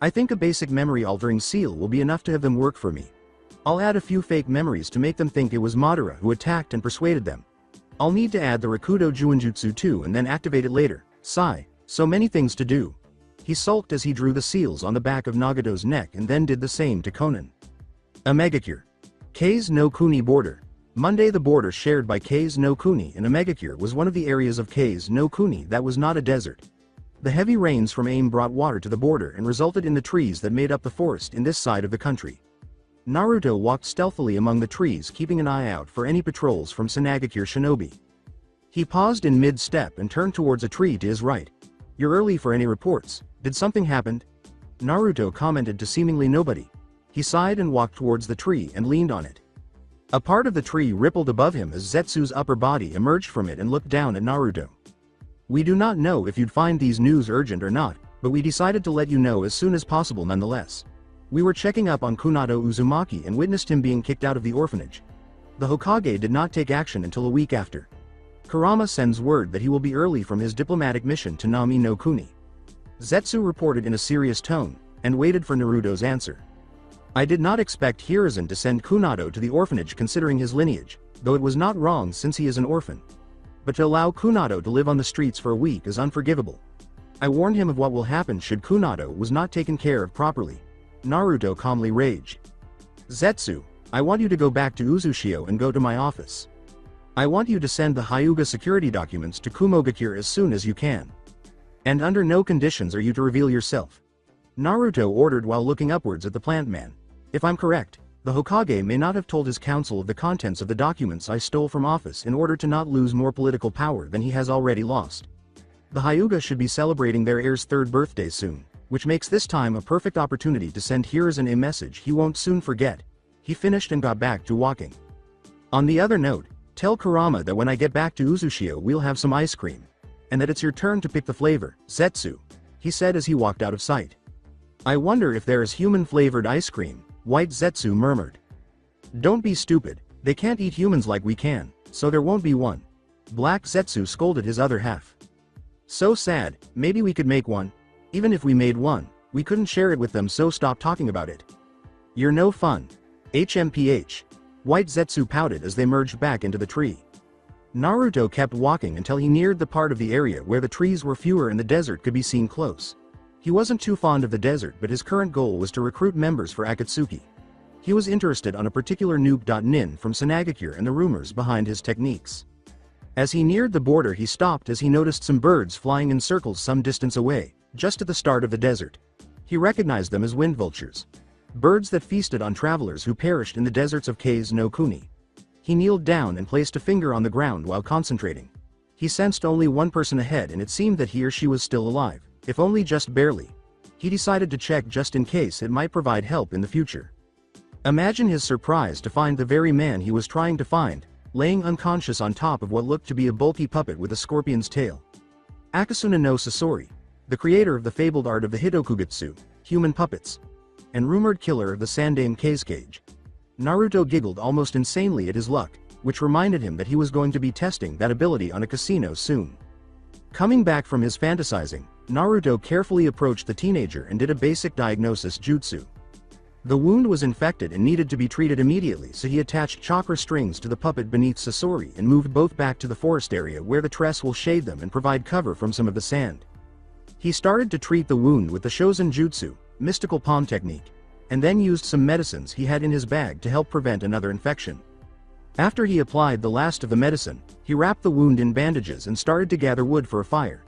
I think a basic memory-altering seal will be enough to have them work for me. I'll add a few fake memories to make them think it was Madara who attacked and persuaded them. I'll need to add the Rakudo Juinjutsu too and then activate it later. Sigh, so many things to do. He sulked as he drew the seals on the back of Nagato's neck and then did the same to Conan. A megacure. Kei's no Kuni border. Monday, the border shared by Kei's no Kuni and a megacure was one of the areas of Kei's no Kuni that was not a desert. The heavy rains from AIM brought water to the border and resulted in the trees that made up the forest in this side of the country. Naruto walked stealthily among the trees, keeping an eye out for any patrols from Sanagakure shinobi. He paused in mid-step and turned towards a tree to his right. You're early for any reports. Did something happen? Naruto commented to seemingly nobody. He sighed and walked towards the tree and leaned on it. A part of the tree rippled above him as Zetsu's upper body emerged from it and looked down at Naruto. We do not know if you'd find these news urgent or not, but we decided to let you know as soon as possible nonetheless. We were checking up on Kunato Uzumaki and witnessed him being kicked out of the orphanage. The Hokage did not take action until a week after. Kurama sends word that he will be early from his diplomatic mission to Nami no Kuni. Zetsu reported in a serious tone, and waited for Naruto's answer. I did not expect Hiruzen to send Kunato to the orphanage considering his lineage, though it was not wrong since he is an orphan. But to allow Kunato to live on the streets for a week is unforgivable. I warned him of what will happen should Kunato was not taken care of properly. Naruto calmly raged. Zetsu, I want you to go back to Uzushio and go to my office. I want you to send the Hyuga security documents to Kumogakure as soon as you can. And under no conditions are you to reveal yourself. Naruto ordered while looking upwards at the plant man. If I'm correct, the Hokage may not have told his council of the contents of the documents I stole from office in order to not lose more political power than he has already lost. The Hyuga should be celebrating their heir's 3rd birthday soon, which makes this time a perfect opportunity to send Hiruzen a message he won't soon forget. He finished and got back to walking. On the other note, tell Kurama that when I get back to Uzushio we'll have some ice cream. And that it's your turn to pick the flavor, Zetsu. he said as he walked out of sight. I wonder if there is human-flavored ice cream, White Zetsu murmured. Don't be stupid, they can't eat humans like we can, so there won't be one. Black Zetsu scolded his other half. So sad, maybe we could make one. Even if we made one, we couldn't share it with them, so stop talking about it. You're no fun. HMPH. White Zetsu pouted as they merged back into the tree. Naruto kept walking until he neared the part of the area where the trees were fewer and the desert could be seen close. He wasn't too fond of the desert, but his current goal was to recruit members for Akatsuki. He was interested on a particular noob.nin from Sanagakure and the rumors behind his techniques. As he neared the border, he stopped as he noticed some birds flying in circles some distance away, just at the start of the desert. He recognized them as wind vultures. Birds that feasted on travelers who perished in the deserts of Kase no Kuni. He kneeled down and placed a finger on the ground while concentrating. He sensed only one person ahead, and it seemed that he or she was still alive, if only just barely. He decided to check just in case it might provide help in the future. Imagine his surprise to find the very man he was trying to find, laying unconscious on top of what looked to be a bulky puppet with a scorpion's tail. Akasuna no Sasori, the creator of the fabled art of the Hitokugitsu, human puppets, and rumored killer of the Sandame Cage. Naruto giggled almost insanely at his luck, which reminded him that he was going to be testing that ability on a casino soon. Coming back from his fantasizing, Naruto carefully approached the teenager and did a basic diagnosis jutsu. The wound was infected and needed to be treated immediately, so he attached chakra strings to the puppet beneath Sasori and moved both back to the forest area where the tress will shade them and provide cover from some of the sand. He started to treat the wound with the Shozen Jutsu, mystical palm technique, and then used some medicines he had in his bag to help prevent another infection. After he applied the last of the medicine, he wrapped the wound in bandages and started to gather wood for a fire.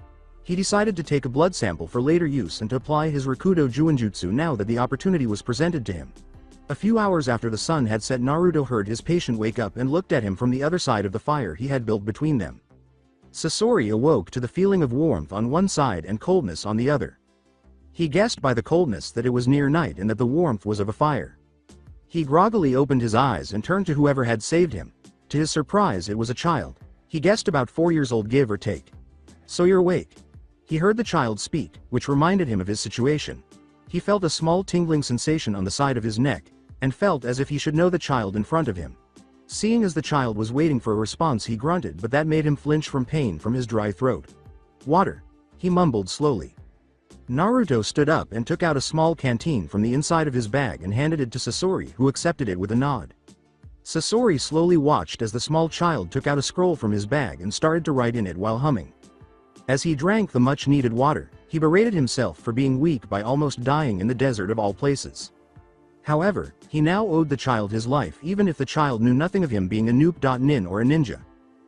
He decided to take a blood sample for later use and to apply his Rakudo Juinjutsu now that the opportunity was presented to him. A few hours after the sun had set, Naruto heard his patient wake up and looked at him from the other side of the fire he had built between them. Sasori awoke to the feeling of warmth on one side and coldness on the other. He guessed by the coldness that it was near night and that the warmth was of a fire. He groggily opened his eyes and turned to whoever had saved him. To his surprise, it was a child. He guessed about 4 years old, give or take. So you're awake. He heard the child speak, which reminded him of his situation. He felt a small tingling sensation on the side of his neck, and felt as if he should know the child in front of him. Seeing as the child was waiting for a response, he grunted, but that made him flinch from pain from his dry throat. Water, he mumbled slowly. Naruto stood up and took out a small canteen from the inside of his bag and handed it to Sasori, who accepted it with a nod. Sasori slowly watched as the small child took out a scroll from his bag and started to write in it while humming. As he drank the much-needed water, he berated himself for being weak by almost dying in the desert of all places. However, he now owed the child his life, even if the child knew nothing of him being a noob.nin or a ninja.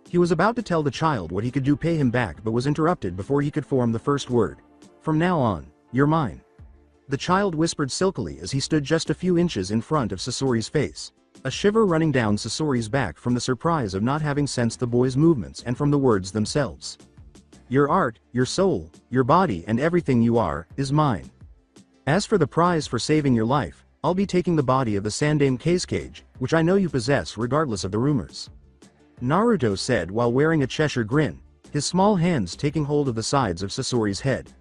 He was about to tell the child what he could do, pay him back, but was interrupted before he could form the first word. From now on, you're mine. The child whispered silkily as he stood just a few inches in front of Sasori's face. A shiver running down Sasori's back from the surprise of not having sensed the boy's movements and from the words themselves. Your art, your soul, your body, and everything you are, is mine. As for the prize for saving your life, I'll be taking the body of the Sandame Cage, which I know you possess regardless of the rumors. Naruto said while wearing a Cheshire grin, his small hands taking hold of the sides of Sasori's head.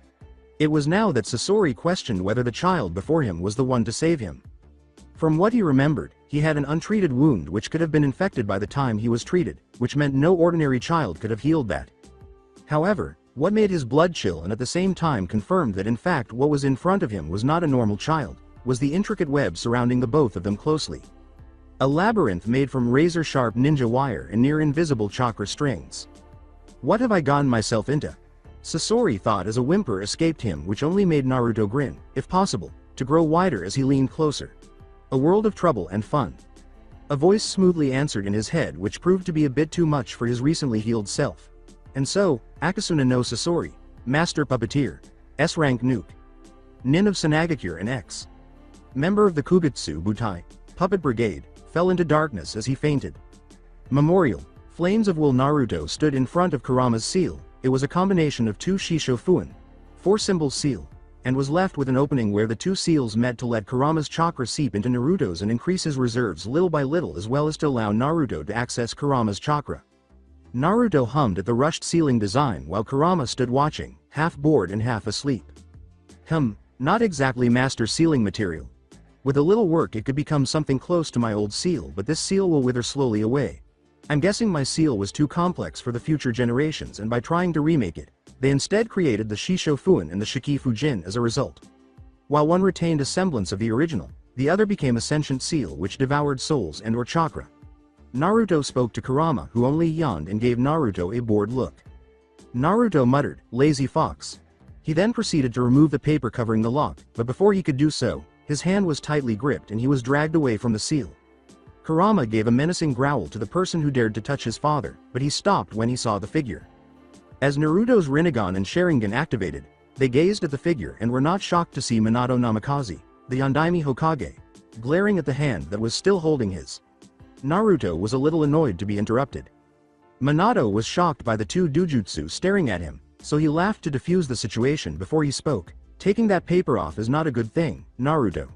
It was now that Sasori questioned whether the child before him was the one to save him. From what he remembered, he had an untreated wound which could have been infected by the time he was treated, which meant no ordinary child could have healed that. However, what made his blood chill and at the same time confirmed that in fact what was in front of him was not a normal child, was the intricate web surrounding the both of them closely. A labyrinth made from razor-sharp ninja wire and near-invisible chakra strings. What have I gotten myself into? Sasori thought as a whimper escaped him, which only made Naruto grin, if possible, to grow wider as he leaned closer. A world of trouble and fun. A voice smoothly answered in his head, which proved to be a bit too much for his recently healed self. And so, Akasuna no Sasori, Master Puppeteer, S-Rank Nuke, Nin of Sanagakure and X, member of the Kugitsu Butai, Puppet Brigade, fell into darkness as he fainted. Memorial, flames of wool. Naruto stood in front of Kurama's seal. It was a combination of two Shishofuan, 4-symbol seal, and was left with an opening where the two seals met to let Kurama's chakra seep into Naruto's and increase his reserves little by little, as well as to allow Naruto to access Kurama's chakra. Naruto hummed at the rushed ceiling design while Kurama stood watching, half bored and half asleep. Not exactly master sealing material. With a little work it could become something close to my old seal, but this seal will wither slowly away. I'm guessing my seal was too complex for the future generations, and by trying to remake it, they instead created the Shisho Fuin and the Shiki Fujin as a result. While one retained a semblance of the original, the other became a sentient seal which devoured souls and or chakra. Naruto spoke to Kurama, who only yawned and gave Naruto a bored look. Naruto muttered, "Lazy fox." He then proceeded to remove the paper covering the lock, but before he could do so, his hand was tightly gripped and he was dragged away from the seal. Kurama gave a menacing growl to the person who dared to touch his father, but he stopped when he saw the figure. As Naruto's Rinnegan and Sharingan activated, they gazed at the figure and were not shocked to see Minato Namikaze, the Yondaime Hokage, glaring at the hand that was still holding his. Naruto was a little annoyed to be interrupted. Minato was shocked by the two Dujutsu staring at him, so he laughed to defuse the situation before he spoke. "Taking that paper off is not a good thing, Naruto."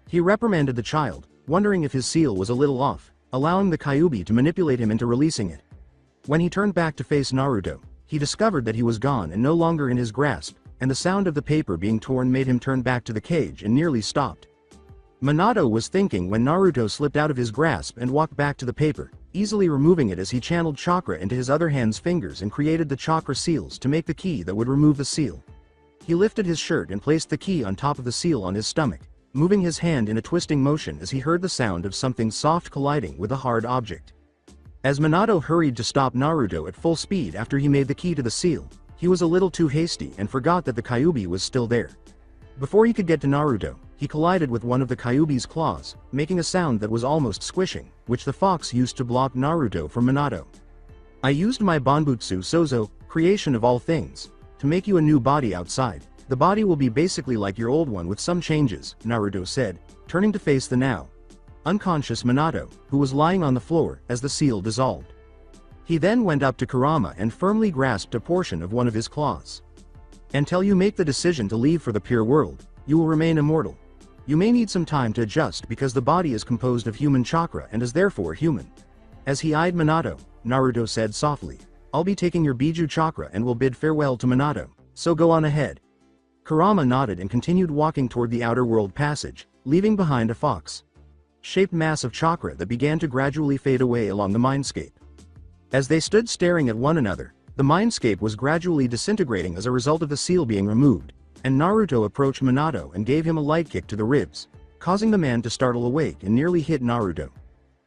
He reprimanded the child, wondering if his seal was a little off, allowing the Kyuubi to manipulate him into releasing it. When he turned back to face Naruto, he discovered that he was gone and no longer in his grasp, and the sound of the paper being torn made him turn back to the cage and nearly stopped. Minato was thinking when Naruto slipped out of his grasp and walked back to the paper, easily removing it as he channeled chakra into his other hand's fingers and created the chakra seals to make the key that would remove the seal. He lifted his shirt and placed the key on top of the seal on his stomach, moving his hand in a twisting motion as he heard the sound of something soft colliding with a hard object. As Minato hurried to stop Naruto at full speed after he made the key to the seal, he was a little too hasty and forgot that the Kyuubi was still there. Before he could get to Naruto, he collided with one of the Kyuubi's claws, making a sound that was almost squishing, which the fox used to block Naruto from Minato. "I used my Banbutsu Sozo, creation of all things, to make you a new body outside. The body will be basically like your old one with some changes," Naruto said, turning to face the now unconscious Minato, who was lying on the floor as the seal dissolved. He then went up to Kurama and firmly grasped a portion of one of his claws. "Until you make the decision to leave for the pure world, you will remain immortal. You may need some time to adjust because the body is composed of human chakra and is therefore human." As he eyed Minato, Naruto said softly, "I'll be taking your Biju chakra and will bid farewell to Minato, so go on ahead." Kurama nodded and continued walking toward the outer world passage, leaving behind a fox-shaped mass of chakra that began to gradually fade away along the mindscape. As they stood staring at one another, the mindscape was gradually disintegrating as a result of the seal being removed, and Naruto approached Minato and gave him a light kick to the ribs, causing the man to startle awake and nearly hit Naruto.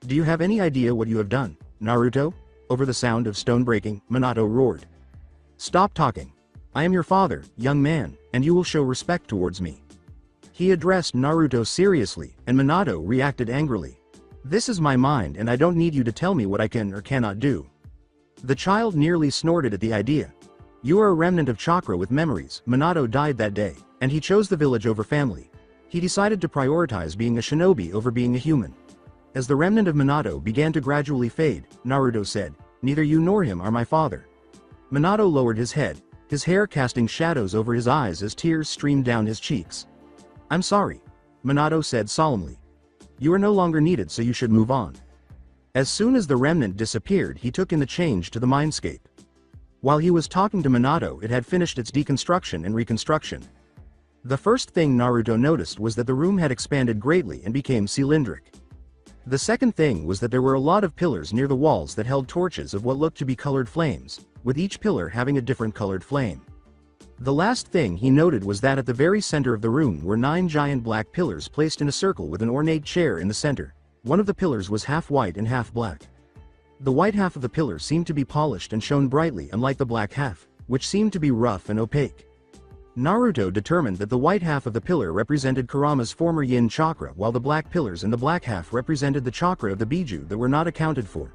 "Do you have any idea what you have done, Naruto?" Over the sound of stone breaking, Minato roared. "Stop talking. I am your father, young man, and you will show respect towards me." He addressed Naruto seriously, and Minato reacted angrily. "This is my mind and I don't need you to tell me what I can or cannot do." The child nearly snorted at the idea. "You are a remnant of chakra with memories." Minato died that day, and he chose the village over family. He decided to prioritize being a shinobi over being a human. As the remnant of Minato began to gradually fade, Naruto said, "Neither you nor him are my father." Minato lowered his head, his hair casting shadows over his eyes as tears streamed down his cheeks. "I'm sorry," Minato said solemnly. "You are no longer needed, so you should move on." As soon as the remnant disappeared, he took in the change to the mindscape. While he was talking to Minato, it had finished its deconstruction and reconstruction. The first thing Naruto noticed was that the room had expanded greatly and became cylindric. The second thing was that there were a lot of pillars near the walls that held torches of what looked to be colored flames, with each pillar having a different colored flame. The last thing he noted was that at the very center of the room were 9 giant black pillars placed in a circle with an ornate chair in the center. One of the pillars was half white and half black. The white half of the pillar seemed to be polished and shone brightly, unlike the black half, which seemed to be rough and opaque. Naruto determined that the white half of the pillar represented Kurama's former yin chakra, while the black pillars in the black half represented the chakra of the Biju that were not accounted for.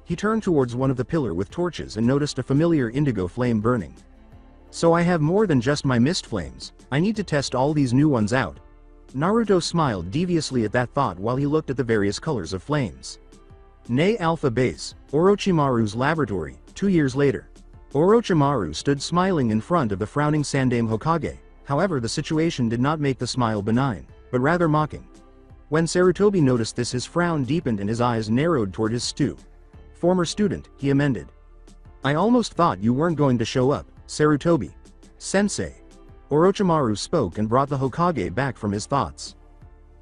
He turned towards one of the pillar with torches and noticed a familiar indigo flame burning. "So I have more than just my mist flames. I need to test all these new ones out." Naruto smiled deviously at that thought while he looked at the various colors of flames. Ne Alpha Base, Orochimaru's laboratory, 2 years later. Orochimaru stood smiling in front of the frowning Sandaime Hokage. However, the situation did not make the smile benign, but rather mocking. When Sarutobi noticed this, his frown deepened and his eyes narrowed toward his former student, he amended. "I almost thought you weren't going to show up, Sarutobi. Sensei." Orochimaru spoke and brought the Hokage back from his thoughts.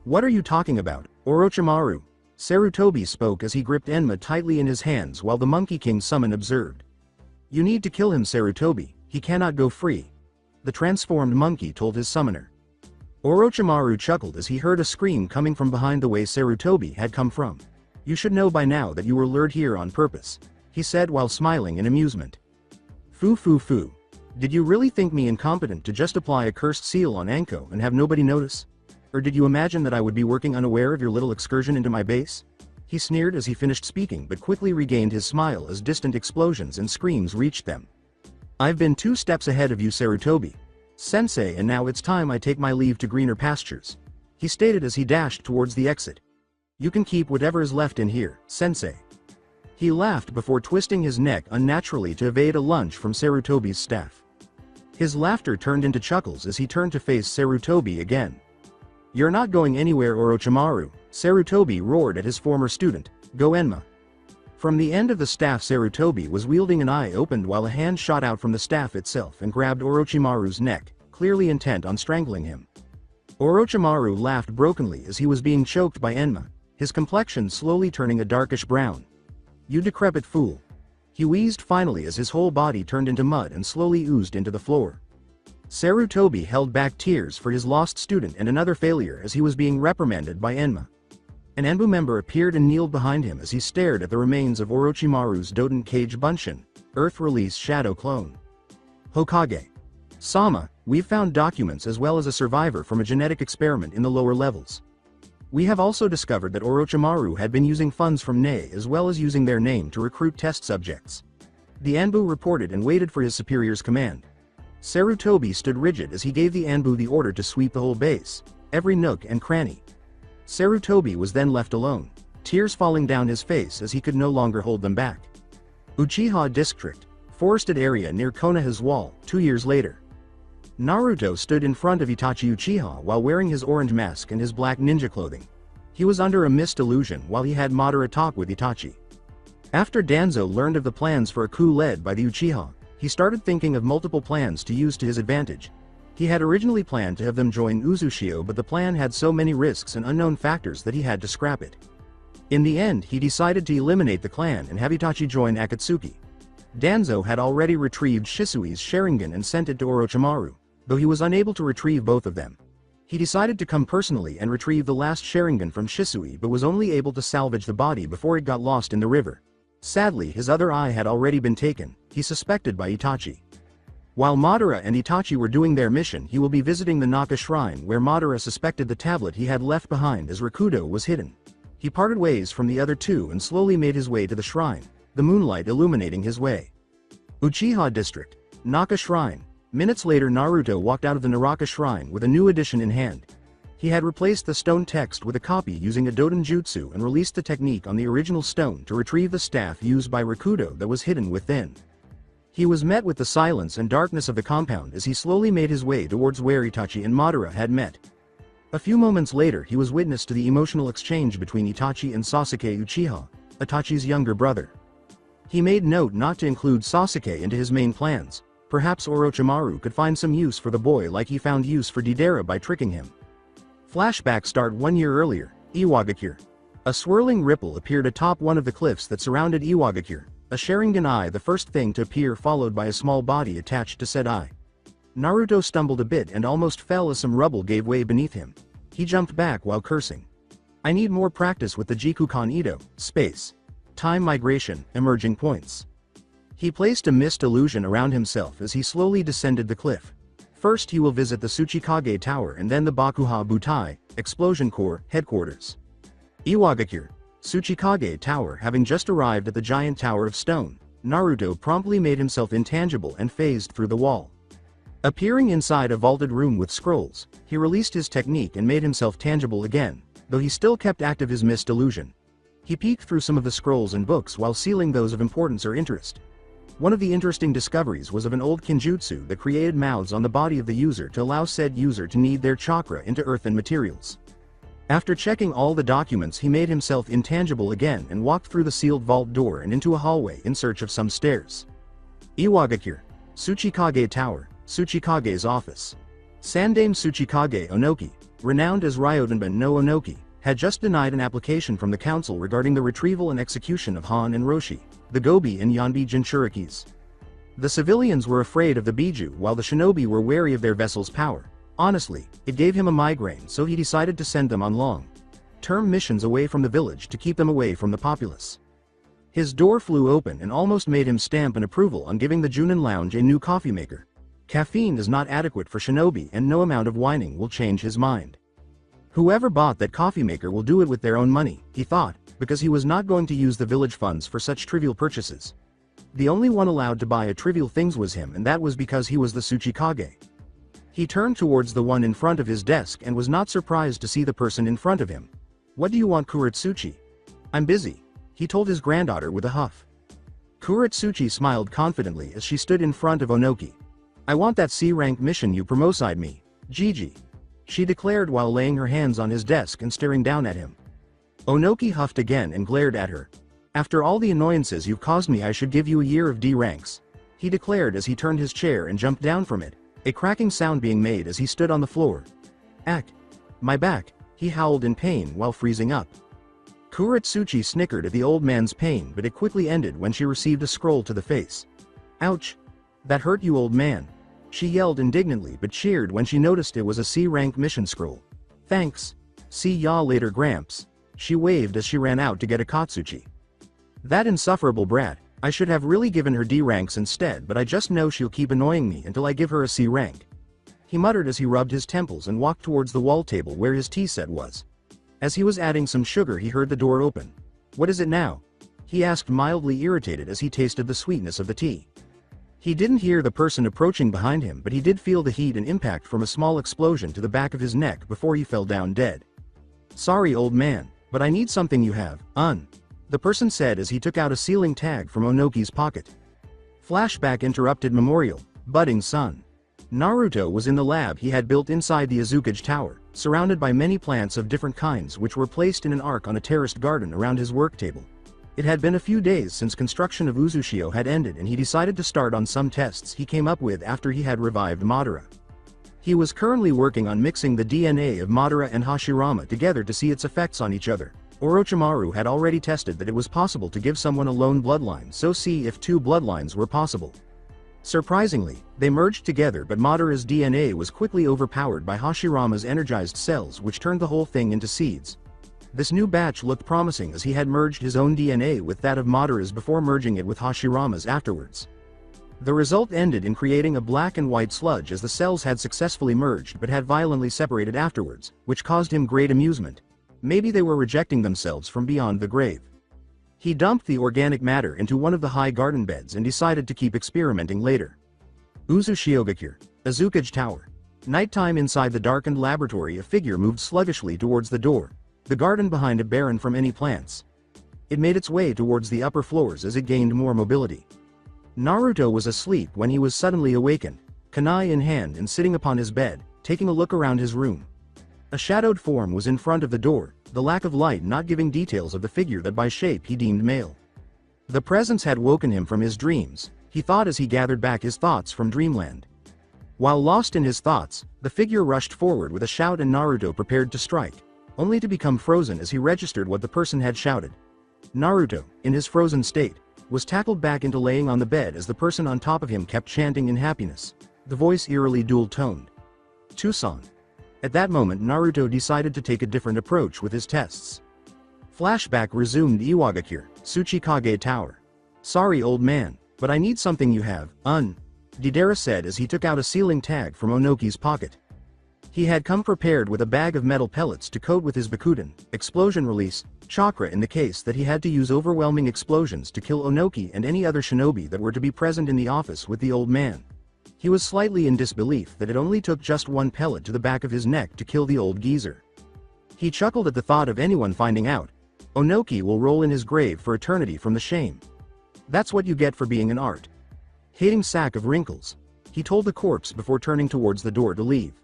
What are you talking about, Orochimaru? Sarutobi spoke as he gripped Enma tightly in his hands while the Monkey King summon observed. You need to kill him, Sarutobi, he cannot go free. The transformed monkey told his summoner. Orochimaru chuckled as he heard a scream coming from behind the way Sarutobi had come from. You should know by now that you were lured here on purpose, he said while smiling in amusement. Foo foo foo. Did you really think me incompetent to just apply a cursed seal on Anko and have nobody notice? Or did you imagine that I would be working unaware of your little excursion into my base? He sneered as he finished speaking but quickly regained his smile as distant explosions and screams reached them. I've been 2 steps ahead of you, Sarutobi Sensei, and now it's time I take my leave to greener pastures, he stated as he dashed towards the exit. You can keep whatever is left in here, Sensei. He laughed before twisting his neck unnaturally to evade a lunge from Sarutobi's staff. His laughter turned into chuckles as he turned to face Sarutobi again. You're not going anywhere, Orochimaru, Sarutobi roared at his former student, Go Enma. From the end of the staff, Sarutobi was wielding an eye opened while a hand shot out from the staff itself and grabbed Orochimaru's neck, clearly intent on strangling him. Orochimaru laughed brokenly as he was being choked by Enma, his complexion slowly turning a darkish brown. You decrepit fool. He wheezed finally as his whole body turned into mud and slowly oozed into the floor. Sarutobi held back tears for his lost student and another failure as he was being reprimanded by Enma. An Enbu member appeared and kneeled behind him as he stared at the remains of Orochimaru's Doden Cage Bunshin, Earth Release Shadow Clone. Hokage. Sama, we've found documents as well as a survivor from a genetic experiment in the lower levels. We have also discovered that Orochimaru had been using funds from Ne as well as using their name to recruit test subjects. The Anbu reported and waited for his superior's command. Sarutobi stood rigid as he gave the Anbu the order to sweep the whole base, every nook and cranny. Sarutobi was then left alone, tears falling down his face as he could no longer hold them back. Uchiha District, forested area near Konoha's wall, 2 years later. Naruto stood in front of Itachi Uchiha while wearing his orange mask and his black ninja clothing. He was under a mist illusion while he had moderate talk with Itachi. After Danzo learned of the plans for a coup led by the Uchiha, he started thinking of multiple plans to use to his advantage. He had originally planned to have them join Uzushio, but the plan had so many risks and unknown factors that he had to scrap it. In the end, he decided to eliminate the clan and have Itachi join Akatsuki. Danzo had already retrieved Shisui's Sharingan and sent it to Orochimaru, though he was unable to retrieve both of them. He decided to come personally and retrieve the last Sharingan from Shisui but was only able to salvage the body before it got lost in the river. Sadly, his other eye had already been taken, he suspected by Itachi. While Madara and Itachi were doing their mission, he will be visiting the Naka Shrine where Madara suspected the tablet he had left behind as Rakudo was hidden. He parted ways from the other two and slowly made his way to the shrine, the moonlight illuminating his way. Uchiha District, Naka Shrine. Minutes later, Naruto walked out of the Naraka Shrine with a new edition in hand. He had replaced the stone text with a copy using a Doden Jutsu and released the technique on the original stone to retrieve the staff used by Rakudo that was hidden within. He was met with the silence and darkness of the compound as he slowly made his way towards where Itachi and Madara had met. A few moments later, he was witness to the emotional exchange between Itachi and Sasuke Uchiha, Itachi's younger brother. He made note not to include Sasuke into his main plans. Perhaps Orochimaru could find some use for the boy like he found use for Deidara by tricking him. Flashback start 1 year earlier, Iwagakure. A swirling ripple appeared atop one of the cliffs that surrounded Iwagakure, a Sharingan eye the first thing to appear followed by a small body attached to said eye. Naruto stumbled a bit and almost fell as some rubble gave way beneath him. He jumped back while cursing. I need more practice with the Jikukan Ito, space. Time migration, emerging points. He placed a mist illusion around himself as he slowly descended the cliff. First he will visit the Tsuchikage Tower and then the Bakuha Butai, Explosion Corps, headquarters. Iwagakure, Tsuchikage Tower. Having just arrived at the giant tower of stone, Naruto promptly made himself intangible and phased through the wall. Appearing inside a vaulted room with scrolls, he released his technique and made himself tangible again, though he still kept active his mist illusion. He peeked through some of the scrolls and books while sealing those of importance or interest. One of the interesting discoveries was of an old kinjutsu that created mouths on the body of the user to allow said user to knead their chakra into earth and materials. After checking all the documents, he made himself intangible again and walked through the sealed vault door and into a hallway in search of some stairs. Iwagakure, Tsuchikage Tower, Tsuchikage's office. Sandame Tsuchikage Onoki, renowned as Ryodanban no Onoki, had just denied an application from the council regarding the retrieval and execution of Han and Roshi, the Gobi and Yanbi Jinchurikis. The civilians were afraid of the Biju while the shinobi were wary of their vessel's power. Honestly, it gave him a migraine, so he decided to send them on long-term missions away from the village to keep them away from the populace. His door flew open and almost made him stamp an approval on giving the Junin Lounge a new coffee maker. Caffeine is not adequate for shinobi and no amount of whining will change his mind. Whoever bought that coffee maker will do it with their own money, he thought, because he was not going to use the village funds for such trivial purchases. The only one allowed to buy trivial things was him, and that was because he was the Tsuchikage. He turned towards the one in front of his desk and was not surprised to see the person in front of him. "What do you want, Kuratsuchi?" "I'm busy," he told his granddaughter with a huff. Kuratsuchi smiled confidently as she stood in front of Onoki. "I want that C-rank mission you promosied me, Gigi," she declared while laying her hands on his desk and staring down at him. Onoki huffed again and glared at her. "After all the annoyances you've caused me, I should give you a year of D ranks," he declared as he turned his chair and jumped down from it, a cracking sound being made as he stood on the floor. "Ack! My back," he howled in pain while freezing up. Kuratsuchi snickered at the old man's pain, but it quickly ended when she received a scroll to the face. "Ouch! That hurt you, old man," she yelled indignantly but cheered when she noticed it was a C-rank mission scroll. "Thanks. See ya later, Gramps," she waved as she ran out to get Akatsuchi. "That insufferable brat, I should have really given her D ranks instead, but I just know she'll keep annoying me until I give her a C rank," he muttered as he rubbed his temples and walked towards the wall table where his tea set was. As he was adding some sugar, he heard the door open. "What is it now?" he asked, mildly irritated as he tasted the sweetness of the tea. He didn't hear the person approaching behind him, but he did feel the heat and impact from a small explosion to the back of his neck before he fell down dead. "Sorry, old man, but I need something you have, the person said as he took out a ceiling tag from Onoki's pocket. Flashback interrupted memorial, budding sun. Naruto was in the lab he had built inside the Azukage Tower, surrounded by many plants of different kinds which were placed in an arc on a terraced garden around his work table. It had been a few days since construction of Uzushio had ended, and he decided to start on some tests he came up with after he had revived Madara. He was currently working on mixing the DNA of Madara and Hashirama together to see its effects on each other. Orochimaru had already tested that it was possible to give someone a lone bloodline, so see if two bloodlines were possible. Surprisingly, they merged together, but Madara's DNA was quickly overpowered by Hashirama's energized cells, which turned the whole thing into seeds. This new batch looked promising as he had merged his own DNA with that of Madara's before merging it with Hashirama's afterwards. The result ended in creating a black and white sludge as the cells had successfully merged but had violently separated afterwards, which caused him great amusement. Maybe they were rejecting themselves from beyond the grave. He dumped the organic matter into one of the high garden beds and decided to keep experimenting later. Uzushiogakure, Azukage Tower. Nighttime. Inside the darkened laboratory, a figure moved sluggishly towards the door, the garden behind it barren from any plants. It made its way towards the upper floors as it gained more mobility. Naruto was asleep when he was suddenly awakened, kunai in hand and sitting upon his bed, taking a look around his room. A shadowed form was in front of the door, the lack of light not giving details of the figure that by shape he deemed male. The presence had woken him from his dreams, he thought as he gathered back his thoughts from dreamland. While lost in his thoughts, the figure rushed forward with a shout and Naruto prepared to strike, only to become frozen as he registered what the person had shouted. Naruto, in his frozen state, was tackled back into laying on the bed as the person on top of him kept chanting in happiness, the voice eerily dual-toned. Tucson. At that moment Naruto decided to take a different approach with his tests. Flashback resumed. Iwagakure, Tsuchikage Tower. "Sorry, old man, but I need something you have, Deidara said as he took out a ceiling tag from Onoki's pocket. He had come prepared with a bag of metal pellets to coat with his Bakuden, explosion release, chakra in the case that he had to use overwhelming explosions to kill Onoki and any other shinobi that were to be present in the office with the old man. He was slightly in disbelief that it only took just one pellet to the back of his neck to kill the old geezer. He chuckled at the thought of anyone finding out. Onoki will roll in his grave for eternity from the shame. That's what you get for being an art-hating sack of wrinkles, he told the corpse before turning towards the door to leave.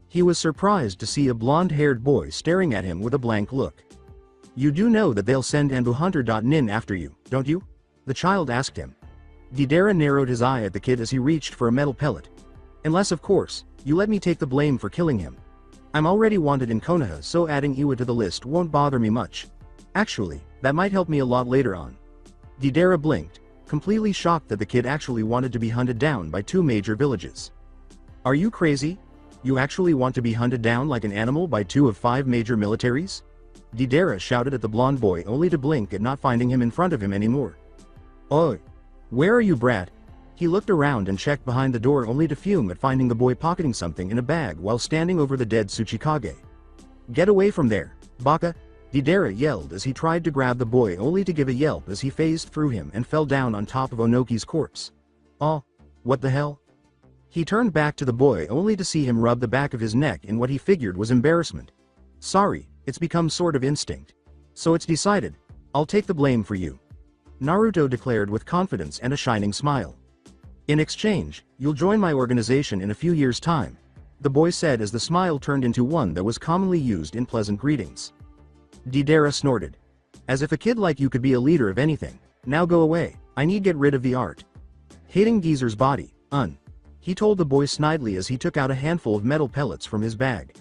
He was surprised to see a blonde-haired boy staring at him with a blank look. "You do know that they'll send Anbuhunter.nin after you, don't you?" the child asked him. Deidara narrowed his eye at the kid as he reached for a metal pellet. "Unless, of course, You let me take the blame for killing him. I'm already wanted in Konoha, so adding Iwa to the list won't bother me much. Actually, that might help me a lot later on. Deidara blinked, completely shocked that the kid actually wanted to be hunted down by 2 major villages. Are you crazy? You actually want to be hunted down like an animal by 2 of 5 major militaries? Deidara shouted at the blonde boy, only to blink at not finding him in front of him anymore. Oi! Where are you, brat? He looked around and checked behind the door, only to fume at finding the boy pocketing something in a bag while standing over the dead Tsuchikage. Get away from there, Baka! Deidara yelled as he tried to grab the boy, only to give a yelp as he phased through him and fell down on top of Onoki's corpse. Oh, what the hell? He turned back to the boy, only to see him rub the back of his neck in what he figured was embarrassment. Sorry, it's become sort of instinct. So it's decided. I'll take the blame for you. Naruto declared with confidence and a shining smile. In exchange, you'll join my organization in a few years' time, the boy said as the smile turned into one that was commonly used in pleasant greetings. Deidara snorted. As if a kid like you could be a leader of anything. Now go away, I need get rid of the art. Hating geezer's body, he told the boy snidely as he took out a handful of metal pellets from his bag.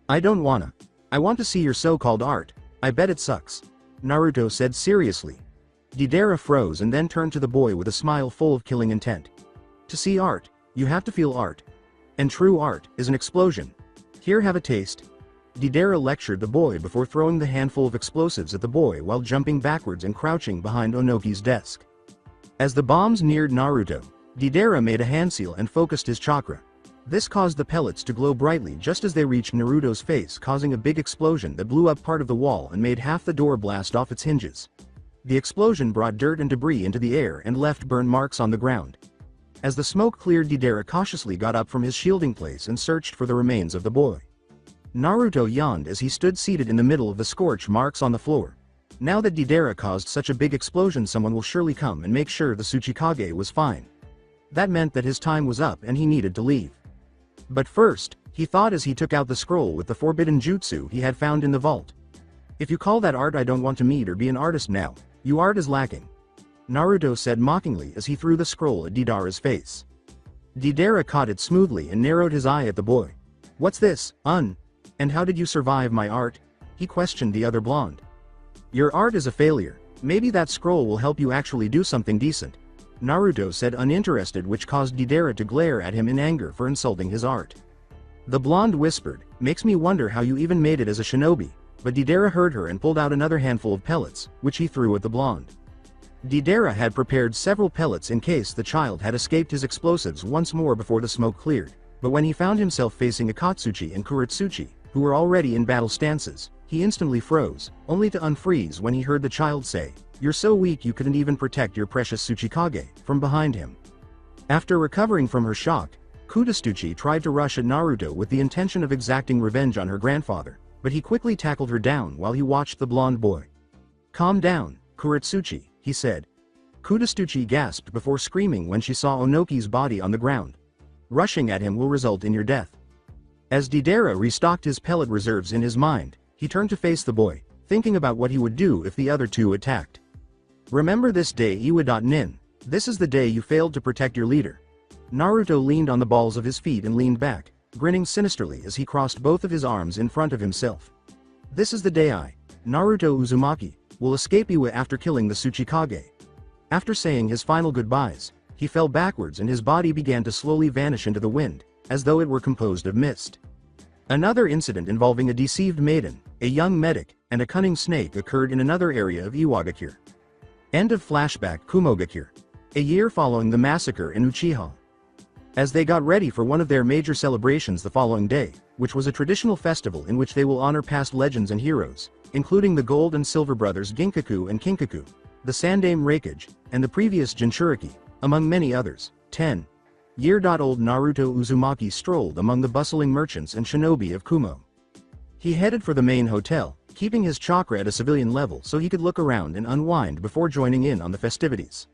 I don't wanna. I want to see your so-called art, I bet it sucks. Naruto said seriously. Deidara froze and then turned to the boy with a smile full of killing intent. To see art, you have to feel art. And true art is an explosion. Here, have a taste. Deidara lectured the boy before throwing the handful of explosives at the boy while jumping backwards and crouching behind Onoki's desk. As the bombs neared Naruto, Deidara made a hand seal and focused his chakra. This caused the pellets to glow brightly just as they reached Naruto's face, causing a big explosion that blew up part of the wall and made half the door blast off its hinges. The explosion brought dirt and debris into the air and left burn marks on the ground. As the smoke cleared, Deidara cautiously got up from his shielding place and searched for the remains of the boy. Naruto yawned as he stood seated in the middle of the scorch marks on the floor. Now that Deidara caused such a big explosion, someone will surely come and make sure the Tsuchikage was fine. That meant that his time was up and he needed to leave. But first, he thought as he took out the scroll with the forbidden jutsu he had found in the vault. If you call that art, I don't want to meet or be an artist now. Your art is lacking. Naruto said mockingly as he threw the scroll at Deidara's face. Deidara caught it smoothly and narrowed his eye at the boy. What's this, And how did you survive my art? He questioned the other blonde. Your art is a failure. Maybe that scroll will help you actually do something decent. Naruto said, uninterested, which caused Deidara to glare at him in anger for insulting his art. The blonde whispered, makes me wonder how you even made it as a shinobi, but Deidara heard her and pulled out another handful of pellets, which he threw at the blonde. Deidara had prepared several pellets in case the child had escaped his explosives once more before the smoke cleared, but when he found himself facing Akatsuchi and Kuretsuchi, who were already in battle stances, he instantly froze, only to unfreeze when he heard the child say, "You're so weak you couldn't even protect your precious Tsuchikage," from behind him. After recovering from her shock, Kuretsuchi tried to rush at Naruto with the intention of exacting revenge on her grandfather, but he quickly tackled her down while he watched the blonde boy. Calm down, Kuretsuchi, he said. Kuretsuchi gasped before screaming when she saw Onoki's body on the ground. Rushing at him will result in your death. As Deidara restocked his pellet reserves in his mind, he turned to face the boy, thinking about what he would do if the other two attacked. Remember this day, Iwa.nin. This is the day you failed to protect your leader. Naruto leaned on the balls of his feet and leaned back, grinning sinisterly as he crossed both of his arms in front of himself. This is the day Naruto Uzumaki, will escape Iwa after killing the Tsuchikage. After saying his final goodbyes, he fell backwards and his body began to slowly vanish into the wind, as though it were composed of mist. Another incident involving a deceived maiden, a young medic, and a cunning snake occurred in another area of Iwagakure. End of flashback. Kumogakure. A year following the massacre in Uchiha. As they got ready for one of their major celebrations the following day, which was a traditional festival in which they will honor past legends and heroes, including the Gold and Silver brothers Ginkaku and Kinkaku, the Sandaime Raikage, and the previous Jinchuriki, among many others. 10-year-old Naruto Uzumaki strolled among the bustling merchants and shinobi of Kumo. He headed for the main hotel, keeping his chakra at a civilian level so he could look around and unwind before joining in on the festivities.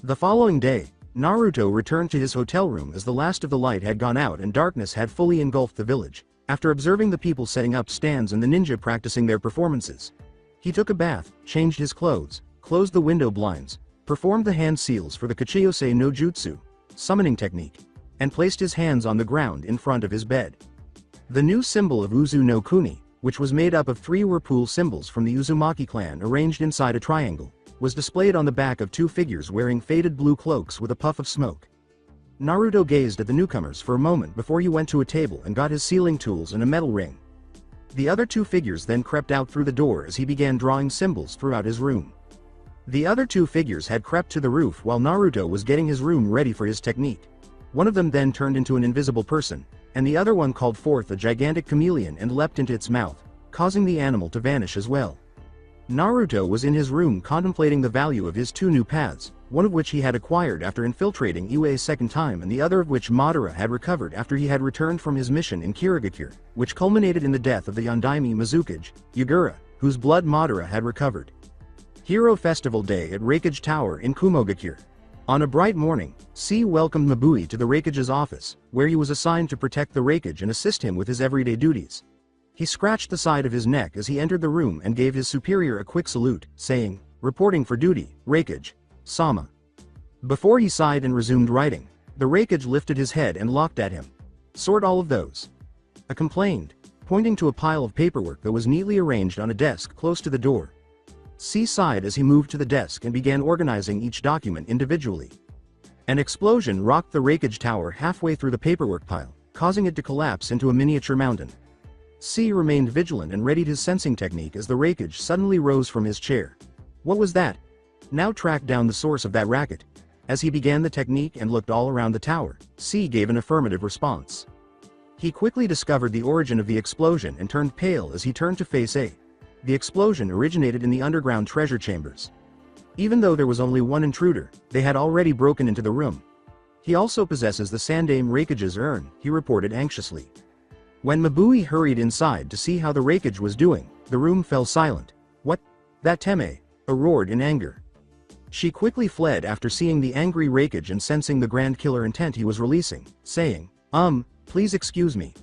The following day, Naruto returned to his hotel room as the last of the light had gone out and darkness had fully engulfed the village. After observing the people setting up stands and the ninja practicing their performances, he took a bath, changed his clothes, closed the window blinds, performed the hand seals for the Kachiyose no Jutsu, summoning technique, and placed his hands on the ground in front of his bed. The new symbol of Uzu no Kuni, which was made up of 3 whirlpool symbols from the Uzumaki clan arranged inside a triangle, was displayed on the back of 2 figures wearing faded blue cloaks with a puff of smoke. Naruto gazed at the newcomers for a moment before he went to a table and got his sealing tools and a metal ring. The other 2 figures then crept out through the door as he began drawing symbols throughout his room. The other 2 figures had crept to the roof while Naruto was getting his room ready for his technique. One of them then turned into an invisible person, and the other one called forth a gigantic chameleon and leapt into its mouth, causing the animal to vanish as well. Naruto was in his room contemplating the value of his 2 new paths, one of which he had acquired after infiltrating Iue a second time and the other of which Madara had recovered after he had returned from his mission in Kirigakure, which culminated in the death of the Yondaime Mizukage, Yagura, whose blood Madara had recovered. Hero Festival Day at Reikage Tower in Kumogakure. On a bright morning, C welcomed Mabui to the Reikage's office, where he was assigned to protect the Reikage and assist him with his everyday duties. He scratched the side of his neck as he entered the room and gave his superior a quick salute, saying, "Reporting for duty, Reikage. Sama." Before he sighed and resumed writing, the Reikage lifted his head and looked at him. "Sort all of those." I complained, pointing to a pile of paperwork that was neatly arranged on a desk close to the door. C sighed as he moved to the desk and began organizing each document individually. An explosion rocked the Reikage Tower halfway through the paperwork pile, causing it to collapse into a miniature mountain. C remained vigilant and readied his sensing technique as the Reikage suddenly rose from his chair. What was that? Now track down the source of that racket. As he began the technique and looked all around the tower, C gave an affirmative response. He quickly discovered the origin of the explosion and turned pale as he turned to face A. The explosion originated in the underground treasure chambers. Even though there was only one intruder, they had already broken into the room. He also possesses the Sandaime Reikage's urn, he reported anxiously. When Mabui hurried inside to see how the Reikage was doing, the room fell silent. "What? That Teme!" A roared in anger. She quickly fled after seeing the angry Reikage and sensing the grand killer intent he was releasing, saying, Please excuse me."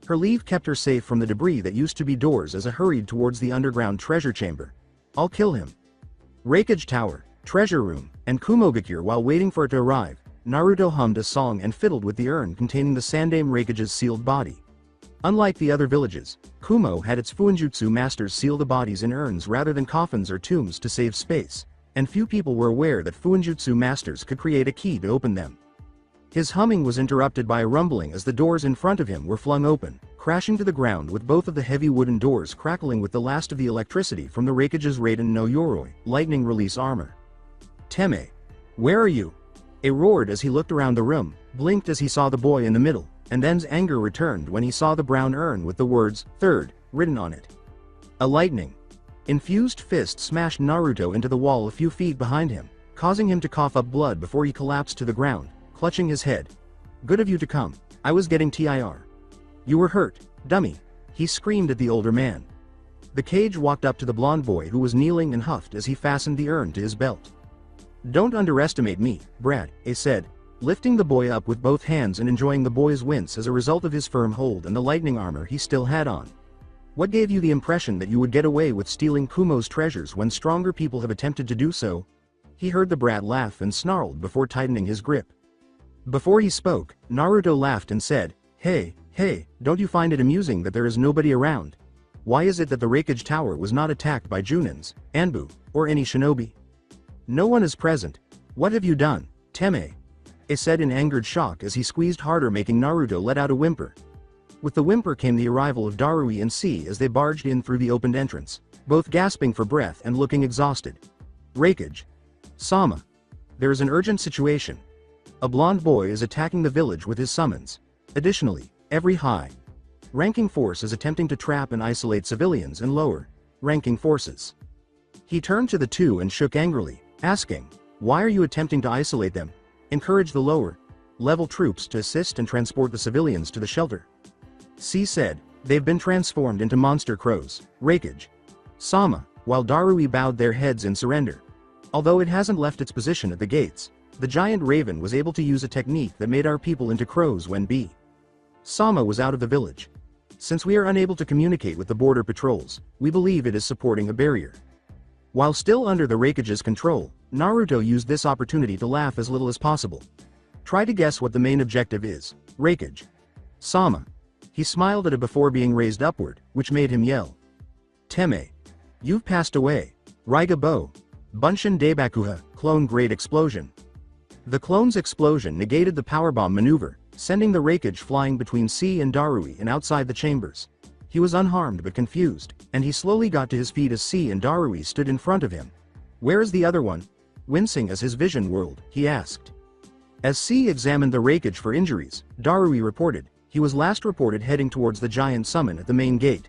Her leave kept her safe from the debris that used to be doors as I hurried towards the underground treasure chamber. "I'll kill him." Reikage Tower, Treasure Room, and Kumogakure. While waiting for it to arrive, Naruto hummed a song and fiddled with the urn containing the Sandaime Reikage's sealed body. Unlike the other villages, Kumo had its Fuinjutsu masters seal the bodies in urns rather than coffins or tombs to save space, and few people were aware that Fuinjutsu masters could create a key to open them. His humming was interrupted by a rumbling as the doors in front of him were flung open, crashing to the ground with both of the heavy wooden doors crackling with the last of the electricity from the Reikage's Raiden no Yoroi, lightning release armor. "Teme! Where are you?" A roared as he looked around the room, blinked as he saw the boy in the middle, and then's anger returned when he saw the brown urn with the words, "Third," written on it. A lightning infused fist smashed Naruto into the wall a few feet behind him, causing him to cough up blood before he collapsed to the ground, clutching his head. "Good of you to come. I was getting TIR. You were hurt, dummy," he screamed at the older man. The Cage walked up to the blonde boy who was kneeling and huffed as he fastened the urn to his belt. "Don't underestimate me, Brad," A said, lifting the boy up with both hands and enjoying the boy's wince as a result of his firm hold and the lightning armor he still had on. "What gave you the impression that you would get away with stealing Kumo's treasures when stronger people have attempted to do so?" He heard the brat laugh and snarled before tightening his grip. Before he spoke, Naruto laughed and said, Hey, don't you find it amusing that there is nobody around? Why is it that the Reikage Tower was not attacked by Junins, Anbu, or any shinobi? No one is present. What have you done, Teme?" A said in angered shock as he squeezed harder, making Naruto let out a whimper. With the whimper came the arrival of Darui and C as they barged in through the opened entrance, both gasping for breath and looking exhausted. "Reikage. Sama. There is an urgent situation. A blonde boy is attacking the village with his summons. Additionally, every high-ranking force is attempting to trap and isolate civilians and lower-ranking forces." He turned to the two and shook angrily, asking, "Why are you attempting to isolate them? Encourage the lower-level troops to assist and transport the civilians to the shelter." C said, "They've been transformed into monster crows, Reikage. Sama," while Darui bowed their heads in surrender. "Although it hasn't left its position at the gates, the giant raven was able to use a technique that made our people into crows when Sama was out of the village. Since we are unable to communicate with the border patrols, we believe it is supporting a barrier." While still under the Reikage's control, Naruto used this opportunity to laugh as little as possible. Try to guess what the main objective is. Raikage. Sama. He smiled at it before being raised upward, which made him yell. Teme. You've passed away. Raiga Bo. Bunshin Debakuha, clone grade explosion. The clone's explosion negated the powerbomb maneuver, sending the Raikage flying between C and Darui and outside the chambers. He was unharmed but confused, and he slowly got to his feet as C and Darui stood in front of him. Where is the other one? Wincing as his vision whirled, he asked. As C examined the Raikage for injuries, Darui reported, he was last reported heading towards the giant summon at the main gate.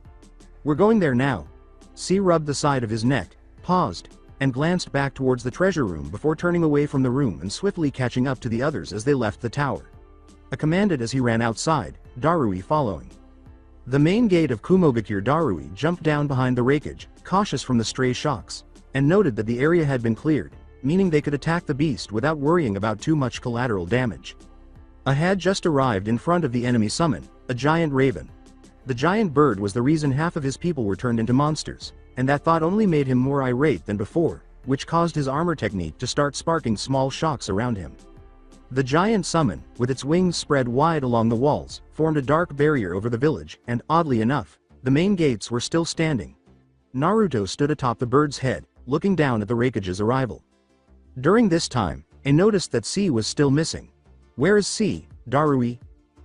We're going there now. C rubbed the side of his neck, paused, and glanced back towards the treasure room before turning away from the room and swiftly catching up to the others as they left the tower. Commanded as he ran outside, Darui following. The main gate of Kumogakure. Darui jumped down behind the Raikage, cautious from the stray shocks, and noted that the area had been cleared, meaning they could attack the beast without worrying about too much collateral damage. A had just arrived in front of the enemy summon, a giant raven. The giant bird was the reason half of his people were turned into monsters, and that thought only made him more irate than before, which caused his armor technique to start sparking small shocks around him. The giant summon, with its wings spread wide along the walls, formed a dark barrier over the village, and, oddly enough, the main gates were still standing. Naruto stood atop the bird's head, looking down at the Raikage's arrival. During this time, I noticed that C was still missing. Where is C, Darui?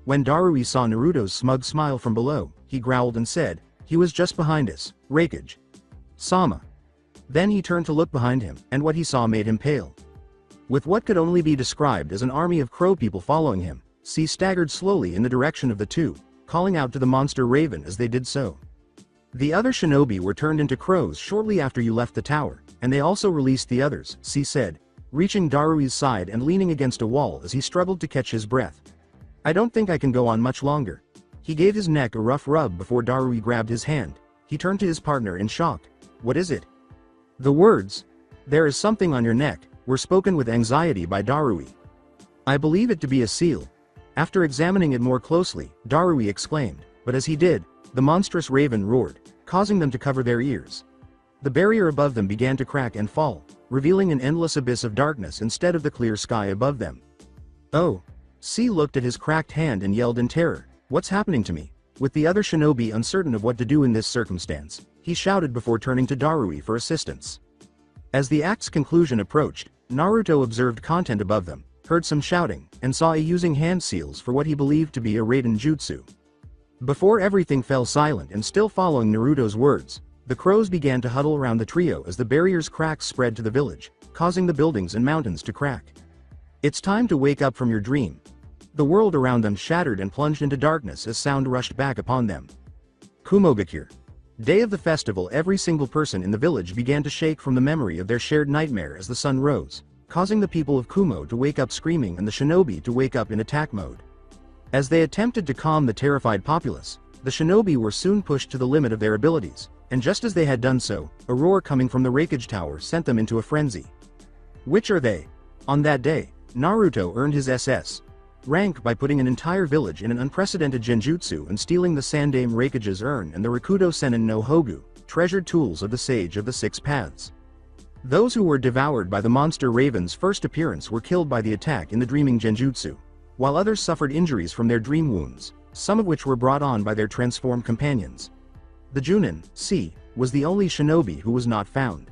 When Darui saw Naruto's smug smile from below, he growled and said, he was just behind us, Raikage. Sama. Then he turned to look behind him, and what he saw made him pale. With what could only be described as an army of crow people following him, C staggered slowly in the direction of the two, calling out to the monster raven as they did so. The other shinobi were turned into crows shortly after you left the tower, and they also released the others, C said, reaching Darui's side and leaning against a wall as he struggled to catch his breath. I don't think I can go on much longer. He gave his neck a rough rub before Darui grabbed his hand. He turned to his partner in shock. What is it? The words, "There is something on your neck," were spoken with anxiety by Darui. I believe it to be a seal. After examining it more closely, Darui exclaimed, but as he did, the monstrous raven roared, causing them to cover their ears. The barrier above them began to crack and fall, revealing an endless abyss of darkness instead of the clear sky above them. Oh! C looked at his cracked hand and yelled in terror, what's happening to me? With the other shinobi uncertain of what to do in this circumstance, he shouted before turning to Darui for assistance. As the act's conclusion approached, Naruto observed content above them, heard some shouting, and saw a using hand seals for what he believed to be a Raiden jutsu. Before everything fell silent and still following Naruto's words, the crows began to huddle around the trio as the barrier's cracks spread to the village, causing the buildings and mountains to crack. It's time to wake up from your dream. The world around them shattered and plunged into darkness as sound rushed back upon them. Kumogakure. Day of the festival. Every single person in the village began to shake from the memory of their shared nightmare as the sun rose, causing the people of Kumo to wake up screaming and the shinobi to wake up in attack mode. As they attempted to calm the terrified populace, the shinobi were soon pushed to the limit of their abilities, and just as they had done so, a roar coming from the Raikage Tower sent them into a frenzy. Which are they? On that day, Naruto earned his SS rank by putting an entire village in an unprecedented genjutsu and stealing the Sandame Raikage's urn and the Rakudo Senin no Hogu, treasured tools of the Sage of the Six Paths. Those who were devoured by the monster raven's first appearance were killed by the attack in the dreaming genjutsu, while others suffered injuries from their dream wounds, some of which were brought on by their transformed companions. The Junin, C, was the only shinobi who was not found.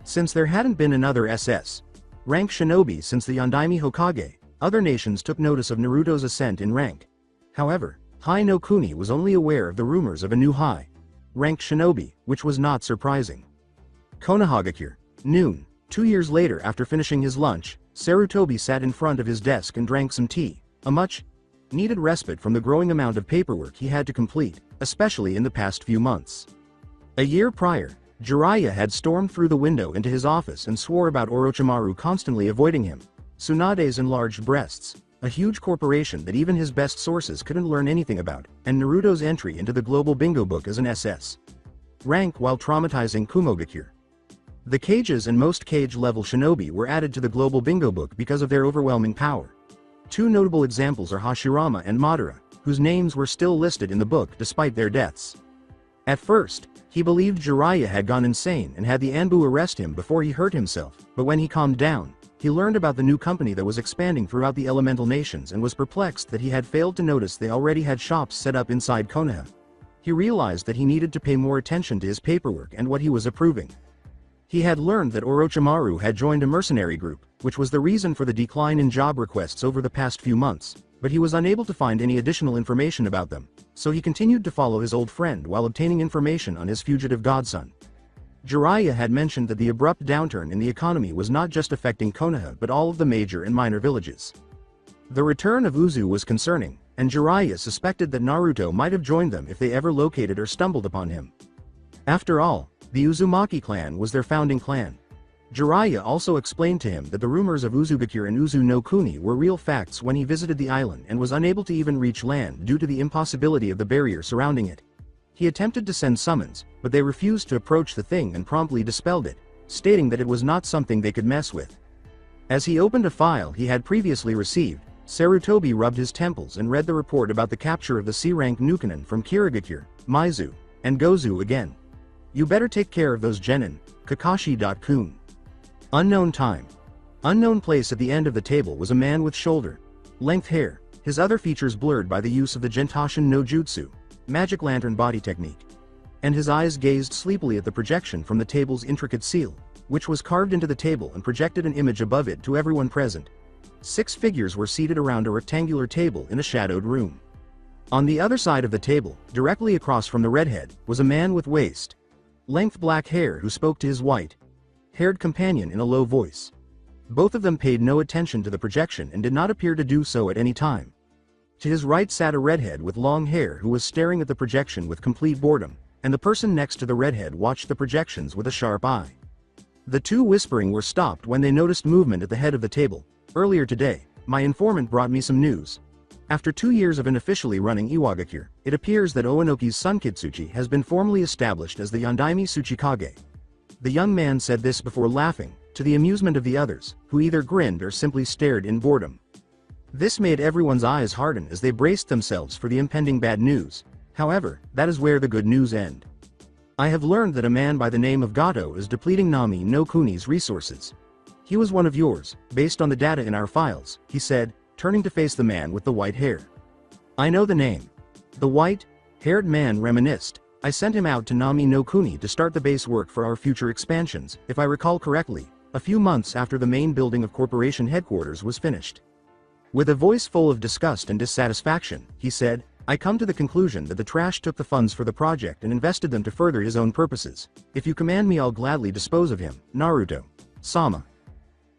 Since there hadn't been another SS rank shinobi since the Yondaime Hokage, other nations took notice of Naruto's ascent in rank. However, Hai no Kuni was only aware of the rumors of a new high rank shinobi, which was not surprising. Konohagakure. Noon. 2 years later, after finishing his lunch, Sarutobi sat in front of his desk and drank some tea, a much-needed respite from the growing amount of paperwork he had to complete, especially in the past few months. A year prior, Jiraiya had stormed through the window into his office and swore about Orochimaru constantly avoiding him, Tsunade's enlarged breasts, a huge corporation that even his best sources couldn't learn anything about, and Naruto's entry into the global bingo book as an SS rank while traumatizing Kumogakure. The cages and most cage-level shinobi were added to the global bingo book because of their overwhelming power. Two notable examples are Hashirama and Madara, whose names were still listed in the book despite their deaths. At first, he believed Jiraiya had gone insane and had the Anbu arrest him before he hurt himself, but when he calmed down, He learned about the new company that was expanding throughout the elemental nations and was perplexed that he had failed to notice they already had shops set up inside Konoha. He realized that he needed to pay more attention to his paperwork and what he was approving. He had learned that Orochimaru had joined a mercenary group, which was the reason for the decline in job requests over the past few months, but he was unable to find any additional information about them, so he continued to follow his old friend while obtaining information on his fugitive godson. Jiraiya had mentioned that the abrupt downturn in the economy was not just affecting Konoha but all of the major and minor villages. The return of Uzu was concerning, and Jiraiya suspected that Naruto might have joined them if they ever located or stumbled upon him. After all, the Uzumaki clan was their founding clan. Jiraiya also explained to him that the rumors of Uzubakure and Uzu no Kuni were real facts when he visited the island and was unable to even reach land due to the impossibility of the barrier surrounding it. He attempted to send summons, but they refused to approach the thing and promptly dispelled it, stating that it was not something they could mess with. As he opened a file he had previously received, Sarutobi rubbed his temples and read the report about the capture of the C-rank Nukenin from Kirigakure, Maizu, and Gozu again. You better take care of those genin, Kakashi.kun. Unknown time. Unknown place. At the end of the table was a man with shoulder-length hair, his other features blurred by the use of the Gentashin no Jutsu, magic lantern body technique. And his eyes gazed sleepily at the projection from the table's intricate seal, which was carved into the table and projected an image above it to everyone present. 6 figures were seated around a rectangular table in a shadowed room. On the other side of the table, directly across from the redhead, was a man with waist-length black hair who spoke to his white-haired companion in a low voice. Both of them paid no attention to the projection and did not appear to do so at any time. To his right sat a redhead with long hair who was staring at the projection with complete boredom, and the person next to the redhead watched the projections with a sharp eye. The two whispering were stopped when they noticed movement at the head of the table. Earlier today, my informant brought me some news. After 2 years of unofficially running Iwagakure, it appears that Owanoki's son Kitsuchi has been formally established as the Yondaime Tsuchikage. The young man said this before laughing, to the amusement of the others, who either grinned or simply stared in boredom. This made everyone's eyes harden as they braced themselves for the impending bad news. However, that is where the good news end. I have learned that a man by the name of Gato is depleting Nami no Kuni's resources. He was one of yours, based on the data in our files, he said, turning to face the man with the white hair. I know the name. The white-haired man reminisced. I sent him out to Nami no Kuni to start the base work for our future expansions, if I recall correctly, a few months after the main building of corporation headquarters was finished. With a voice full of disgust and dissatisfaction, he said, I come to the conclusion that the trash took the funds for the project and invested them to further his own purposes. If you command me, I'll gladly dispose of him, Naruto-sama.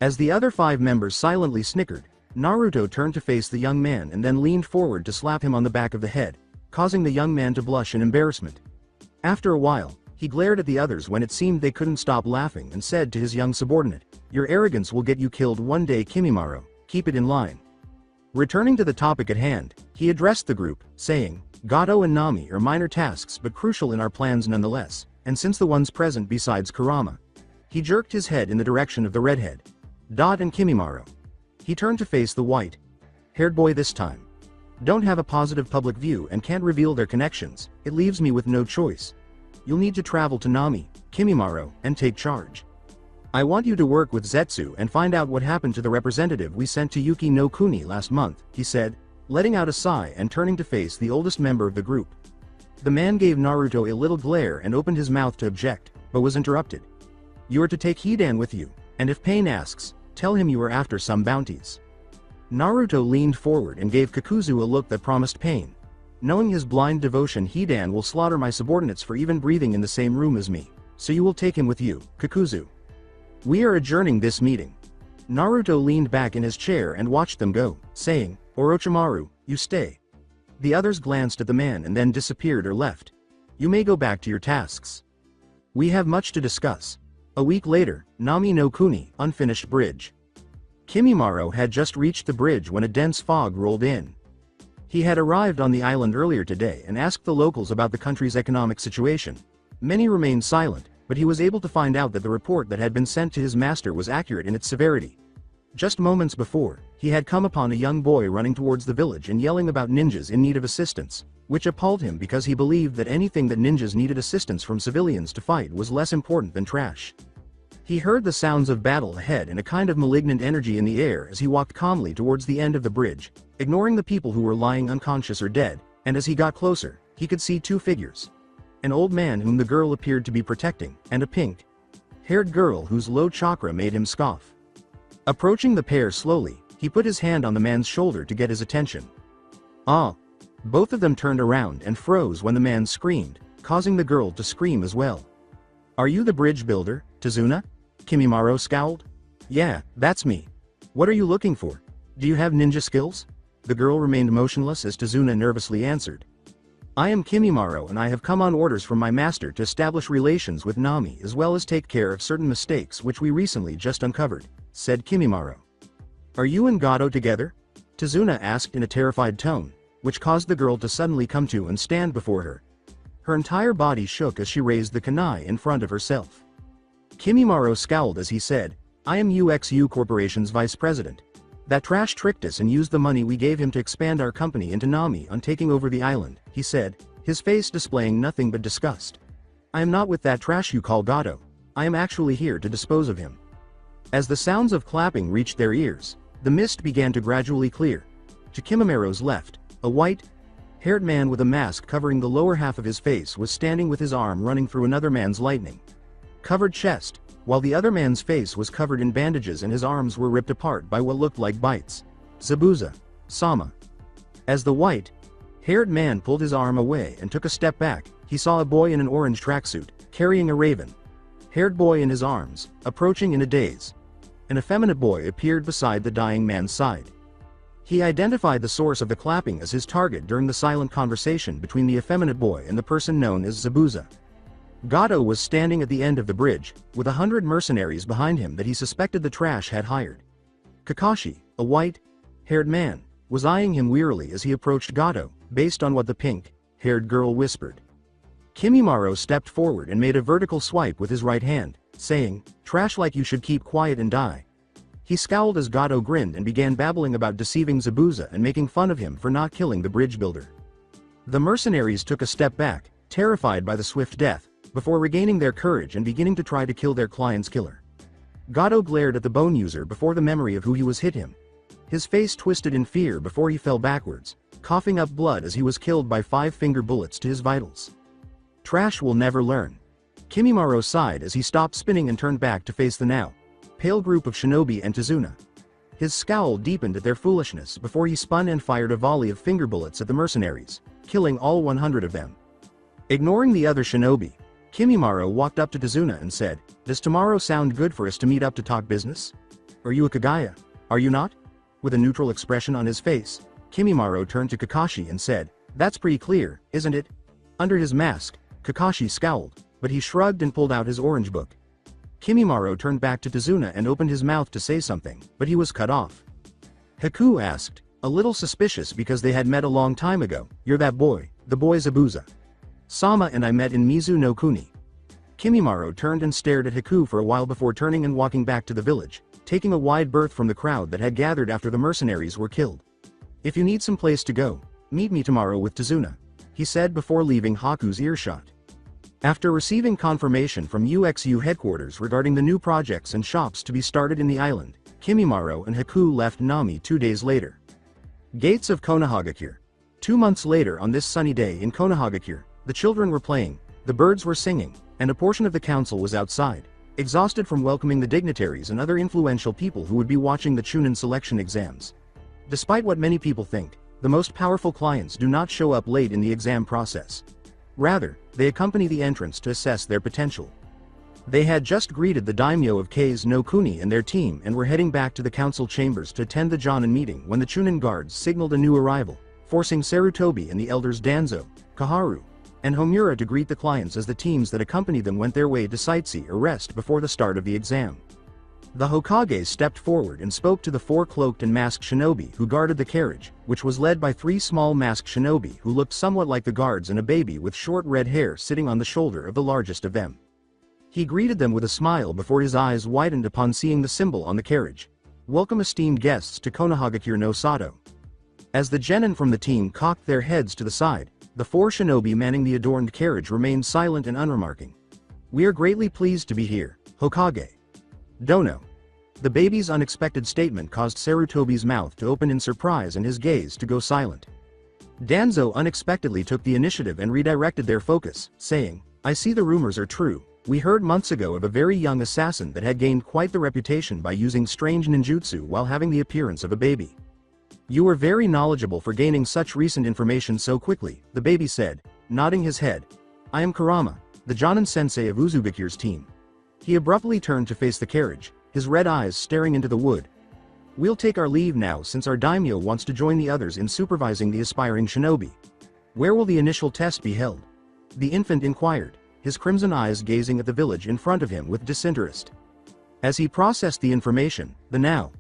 As the other 5 members silently snickered, Naruto turned to face the young man and then leaned forward to slap him on the back of the head, causing the young man to blush in embarrassment. After a while, he glared at the others when it seemed they couldn't stop laughing and said to his young subordinate, Your arrogance will get you killed one day, Kimimaro, keep it in line. Returning to the topic at hand, he addressed the group, saying, Gato and Nami are minor tasks but crucial in our plans nonetheless, and since the ones present besides Kurama. He jerked his head in the direction of the redhead. Dot and Kimimaro. He turned to face the white-haired boy this time. Don't have a positive public view and can't reveal their connections, it leaves me with no choice. You'll need to travel to Nami, Kimimaro, and take charge. I want you to work with Zetsu and find out what happened to the representative we sent to Yuki no Kuni last month, he said, letting out a sigh and turning to face the oldest member of the group. The man gave Naruto a little glare and opened his mouth to object, but was interrupted. You are to take Hidan with you, and if Pain asks, tell him you are after some bounties. Naruto leaned forward and gave Kakuzu a look that promised pain. Knowing his blind devotion, Hidan will slaughter my subordinates for even breathing in the same room as me, so you will take him with you, Kakuzu. We are adjourning this meeting. Naruto leaned back in his chair and watched them go, saying, Orochimaru, you stay. The others glanced at the man and then disappeared or left. You may go back to your tasks. We have much to discuss. A week later, Nami no Kuni, unfinished bridge. Kimimaro had just reached the bridge when a dense fog rolled in. He had arrived on the island earlier today and asked the locals about the country's economic situation. Many remained silent, but he was able to find out that the report that had been sent to his master was accurate in its severity. Just moments before, he had come upon a young boy running towards the village and yelling about ninjas in need of assistance, which appalled him because he believed that anything that ninjas needed assistance from civilians to fight was less important than trash. He heard the sounds of battle ahead and a kind of malignant energy in the air as he walked calmly towards the end of the bridge, ignoring the people who were lying unconscious or dead, and as he got closer, he could see two figures. An old man whom the girl appeared to be protecting, and a pink-haired girl whose low chakra made him scoff. Approaching the pair slowly, he put his hand on the man's shoulder to get his attention. Ah! Both of them turned around and froze when the man screamed, causing the girl to scream as well. Are you the bridge builder, Tazuna? Kimimaro scowled. Yeah, that's me. What are you looking for? Do you have ninja skills? The girl remained motionless as Tazuna nervously answered. I am Kimimaro and I have come on orders from my master to establish relations with Nami as well as take care of certain mistakes which we recently just uncovered, said Kimimaro. Are you and Gato together? Tazuna asked in a terrified tone, which caused the girl to suddenly come to and stand before her. Her entire body shook as she raised the kunai in front of herself. Kimimaro scowled as he said, I am UXU Corporation's vice president. That trash tricked us and used the money we gave him to expand our company into Nami on taking over the island, he said, his face displaying nothing but disgust. I am not with that trash you call Gato. I am actually here to dispose of him. As the sounds of clapping reached their ears, the mist began to gradually clear. To Kimimaro's left, a white-haired man with a mask covering the lower half of his face was standing with his arm running through another man's lightning-covered chest, while the other man's face was covered in bandages and his arms were ripped apart by what looked like bites. Zabuza. Sama. As the white-haired man pulled his arm away and took a step back, he saw a boy in an orange tracksuit, carrying a raven-haired boy in his arms, approaching in a daze. An effeminate boy appeared beside the dying man's side. He identified the source of the clapping as his target during the silent conversation between the effeminate boy and the person known as Zabuza. Gato was standing at the end of the bridge, with 100 mercenaries behind him that he suspected the trash had hired. Kakashi, a white-haired man, was eyeing him wearily as he approached Gato, based on what the pink-haired girl whispered. Kimimaro stepped forward and made a vertical swipe with his right hand, saying, trash like you should keep quiet and die. He scowled as Gato grinned and began babbling about deceiving Zabuza and making fun of him for not killing the bridge builder. The mercenaries took a step back, terrified by the swift death, before regaining their courage and beginning to try to kill their client's killer. Gato glared at the bone user before the memory of who he was hit him. His face twisted in fear before he fell backwards, coughing up blood as he was killed by 5-finger bullets to his vitals. Trash will never learn. Kimimaro sighed as he stopped spinning and turned back to face the now pale group of shinobi and Tazuna. His scowl deepened at their foolishness before he spun and fired a volley of finger bullets at the mercenaries, killing all 100 of them. Ignoring the other shinobi, Kimimaro walked up to Tazuna and said, does tomorrow sound good for us to meet up to talk business? Are you a Kagaya? Are you not? With a neutral expression on his face, Kimimaro turned to Kakashi and said, that's pretty clear, isn't it? Under his mask, Kakashi scowled, but he shrugged and pulled out his orange book. Kimimaro turned back to Tazuna and opened his mouth to say something, but he was cut off. Haku asked, a little suspicious because they had met a long time ago, you're that boy, the boy Zabuza. Sama and I met in Mizu no Kuni. Kimimaro turned and stared at Haku for a while before turning and walking back to the village, taking a wide berth from the crowd that had gathered after the mercenaries were killed. If you need some place to go, meet me tomorrow with Tazuna, he said before leaving Haku's earshot. After receiving confirmation from UXU headquarters regarding the new projects and shops to be started in the island, Kimimaro and Haku left Nami 2 days later. Gates of Konohagakure. 2 months later on this sunny day in Konohagakure, the children were playing, the birds were singing, and a portion of the council was outside, exhausted from welcoming the dignitaries and other influential people who would be watching the Chunin selection exams. Despite what many people think, the most powerful clients do not show up late in the exam process. Rather, they accompany the entrants to assess their potential. They had just greeted the daimyo of Kei's no Kuni and their team and were heading back to the council chambers to attend the Jonin meeting when the Chunin guards signaled a new arrival, forcing Sarutobi and the elders Danzo, Kaharu, and Homura to greet the clients as the teams that accompanied them went their way to sightsee or rest before the start of the exam. The Hokage stepped forward and spoke to the 4 cloaked and masked shinobi who guarded the carriage, which was led by 3 small masked shinobi who looked somewhat like the guards and a baby with short red hair sitting on the shoulder of the largest of them. He greeted them with a smile before his eyes widened upon seeing the symbol on the carriage. Welcome esteemed guests to Konohagakure no Sato. As the genin from the team cocked their heads to the side, the 4 shinobi manning the adorned carriage remained silent and unremarking. We are greatly pleased to be here, Hokage. Dono. The baby's unexpected statement caused Sarutobi's mouth to open in surprise and his gaze to go silent. Danzo unexpectedly took the initiative and redirected their focus, saying, I see the rumors are true. We heard months ago of a very young assassin that had gained quite the reputation by using strange ninjutsu while having the appearance of a baby. You were very knowledgeable for gaining such recent information so quickly, the baby said, nodding his head. I am Kurama, the Jonin sensei of Uzubikir's team. He abruptly turned to face the carriage, his red eyes staring into the wood. We'll take our leave now since our daimyo wants to join the others in supervising the aspiring shinobi. Where will the initial test be held? The infant inquired, his crimson eyes gazing at the village in front of him with disinterest. As he processed the information, the now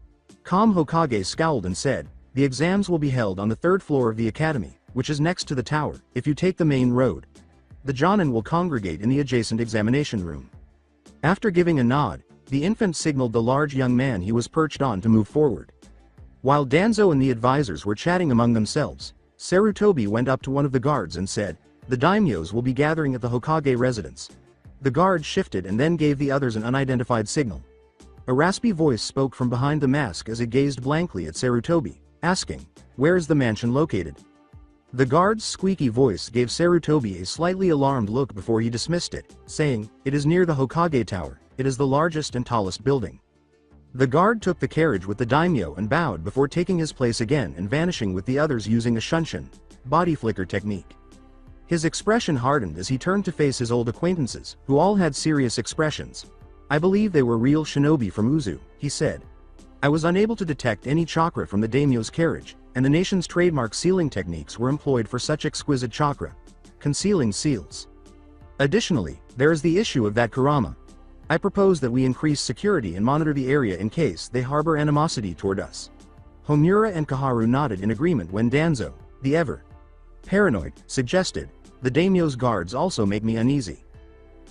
calm Hokage scowled and said, the exams will be held on the third floor of the academy, which is next to the tower, if you take the main road. The Jonin will congregate in the adjacent examination room. After giving a nod, the infant signaled the large young man he was perched on to move forward. While Danzo and the advisors were chatting among themselves, Sarutobi went up to one of the guards and said, the daimyos will be gathering at the Hokage residence. The guard shifted and then gave the others an unidentified signal. A raspy voice spoke from behind the mask as it gazed blankly at Sarutobi, asking, where is the mansion located? The guard's squeaky voice gave Sarutobi a slightly alarmed look before he dismissed it, saying, it is near the Hokage Tower, it is the largest and tallest building. The guard took the carriage with the daimyo and bowed before taking his place again and vanishing with the others using a shunshin, body flicker technique. His expression hardened as he turned to face his old acquaintances, who all had serious expressions. I believe they were real shinobi from Uzu, he said. I was unable to detect any chakra from the daimyo's carriage, and the nation's trademark sealing techniques were employed for such exquisite chakra, concealing seals. Additionally, there is the issue of that Kurama. I propose that we increase security and monitor the area in case they harbor animosity toward us. Homura and Kaharu nodded in agreement when Danzo, the ever paranoid, suggested, the daimyo's guards also make me uneasy.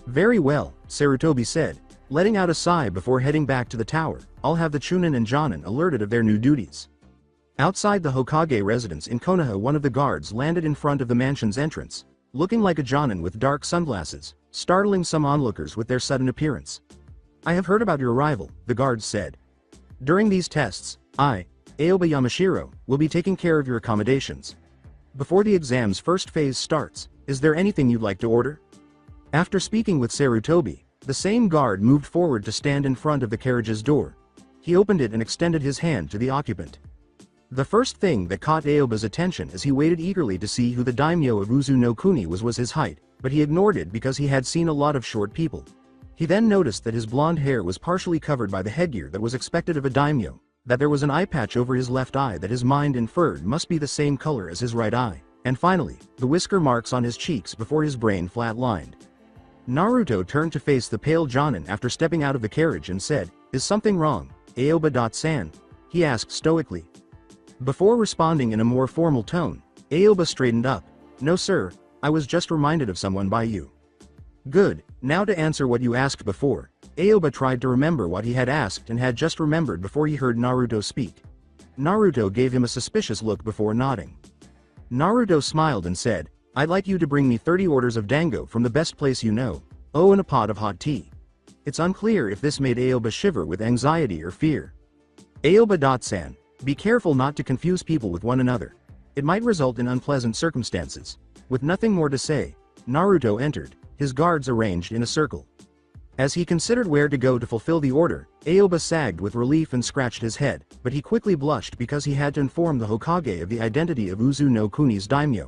Very well, Sarutobi said, letting out a sigh before heading back to the tower. I'll have the Chunin and Jonin alerted of their new duties. Outside the Hokage residence in Konoha, one of the guards landed in front of the mansion's entrance, looking like a Jonin with dark sunglasses, startling some onlookers with their sudden appearance. I have heard about your arrival, the guards said. During these tests, I, Aoba Yamashiro, will be taking care of your accommodations. Before the exam's first phase starts, is there anything you'd like to order? After speaking with Sarutobi, the same guard moved forward to stand in front of the carriage's door. He opened it and extended his hand to the occupant. The first thing that caught Aoba's attention as he waited eagerly to see who the daimyo of Uzu no Kuni was his height, but he ignored it because he had seen a lot of short people. He then noticed that his blonde hair was partially covered by the headgear that was expected of a daimyo, that there was an eye patch over his left eye that his mind inferred must be the same color as his right eye, and finally, the whisker marks on his cheeks before his brain flat-lined. Naruto turned to face the pale Jonin after stepping out of the carriage and said, is something wrong, Aoba-san? He asked stoically. Before responding in a more formal tone, Aoba straightened up. No sir, I was just reminded of someone by you. Good, now to answer what you asked before. Aoba tried to remember what he had asked and had just remembered before he heard Naruto speak. Naruto gave him a suspicious look before nodding. Naruto smiled and said, I'd like you to bring me 30 orders of dango from the best place you know. Oh, and a pot of hot tea. It's unclear if this made Aoba shiver with anxiety or fear. Aoba-san, be careful not to confuse people with one another. It might result in unpleasant circumstances. With nothing more to say, Naruto entered, his guards arranged in a circle. As he considered where to go to fulfill the order, Aoba sagged with relief and scratched his head, but he quickly blushed because he had to inform the Hokage of the identity of Uzu no Kuni's daimyo.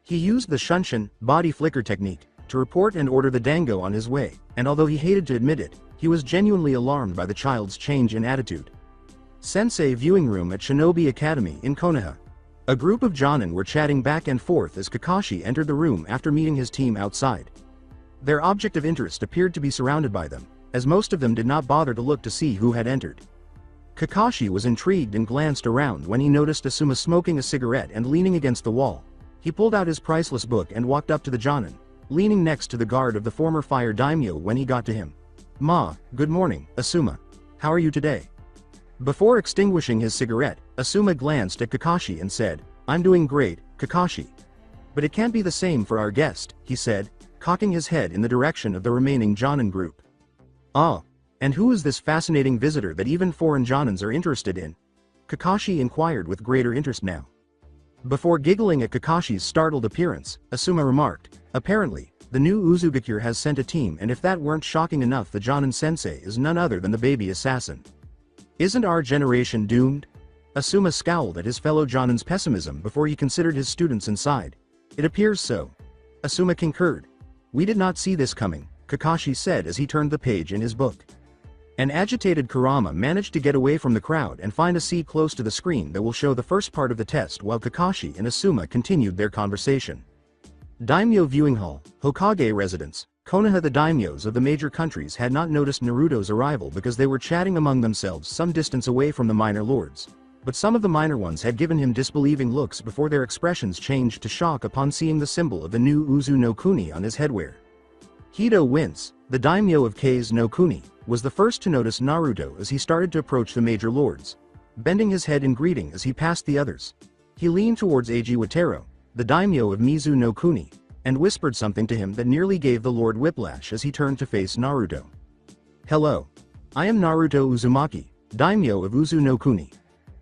He used the shunshin, body flicker technique, to report and order the dango on his way, and although he hated to admit it, he was genuinely alarmed by the child's change in attitude. Sensei viewing room at Shinobi Academy in Konoha. A group of Jonin were chatting back and forth as Kakashi entered the room after meeting his team outside. Their object of interest appeared to be surrounded by them, as most of them did not bother to look to see who had entered. Kakashi was intrigued and glanced around when he noticed Asuma smoking a cigarette and leaning against the wall. He pulled out his priceless book and walked up to the Jonin, leaning next to the guard of the former fire daimyo when he got to him. Good morning, Asuma. How are you today? Before extinguishing his cigarette, Asuma glanced at Kakashi and said, I'm doing great, Kakashi. But it can't be the same for our guest, he said, cocking his head in the direction of the remaining Jonin group. And who is this fascinating visitor that even foreign Jonins are interested in? Kakashi inquired with greater interest now. Before giggling at Kakashi's startled appearance, Asuma remarked, apparently, the new Uzumaki has sent a team, and if that weren't shocking enough, the Jonin-sensei is none other than the baby assassin. Isn't our generation doomed? Asuma scowled at his fellow Jonin's pessimism before he considered his students inside. It appears so. Asuma concurred. We did not see this coming, Kakashi said as he turned the page in his book. An agitated Kurama managed to get away from the crowd and find a seat close to the screen that will show the first part of the test while Kakashi and Asuma continued their conversation. Daimyo Viewing Hall, Hokage residence. Konoha. The daimyos of the major countries had not noticed Naruto's arrival because they were chatting among themselves some distance away from the minor lords. But some of the minor ones had given him disbelieving looks before their expressions changed to shock upon seeing the symbol of the new Uzu no Kuni on his headwear. Hito Wince, the daimyo of Kei's no Kuni, was the first to notice Naruto as he started to approach the major lords, bending his head in greeting as he passed the others. He leaned towards Eiji Watero, the daimyo of Mizu no Kuni, and whispered something to him that nearly gave the Lord whiplash as he turned to face Naruto. Hello. I am Naruto Uzumaki, daimyo of Uzu no Kuni.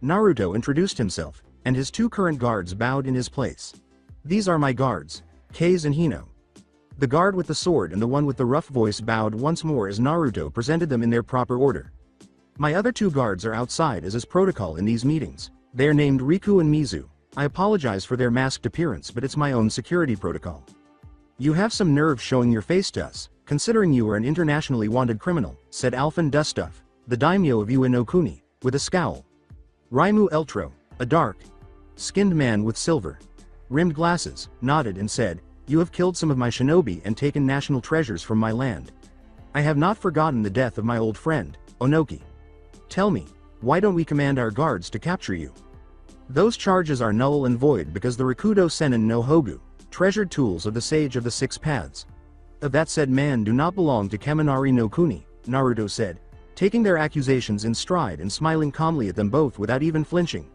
Naruto introduced himself, and his two current guards bowed in his place. These are my guards, Kei's and Hino. The guard with the sword and the one with the rough voice bowed once more as Naruto presented them in their proper order. My other two guards are outside as is protocol in these meetings. They are named Riku and Mizu. I apologize for their masked appearance, but it's my own security protocol. You have some nerve showing your face to us, considering you are an internationally wanted criminal, said Alphen Dustuff, the daimyo of Ua no Kuni, with a scowl. Raimu Eltro, a dark-skinned man with silver-rimmed glasses, nodded and said, You have killed some of my shinobi and taken national treasures from my land. I have not forgotten the death of my old friend, Onoki. Tell me, why don't we command our guards to capture you? Those charges are null and void because the Rikudo Sennin no Hogu, treasured tools of the Sage of the Six Paths, of that said man do not belong to Kaminari no Kuni, Naruto said, taking their accusations in stride and smiling calmly at them both without even flinching.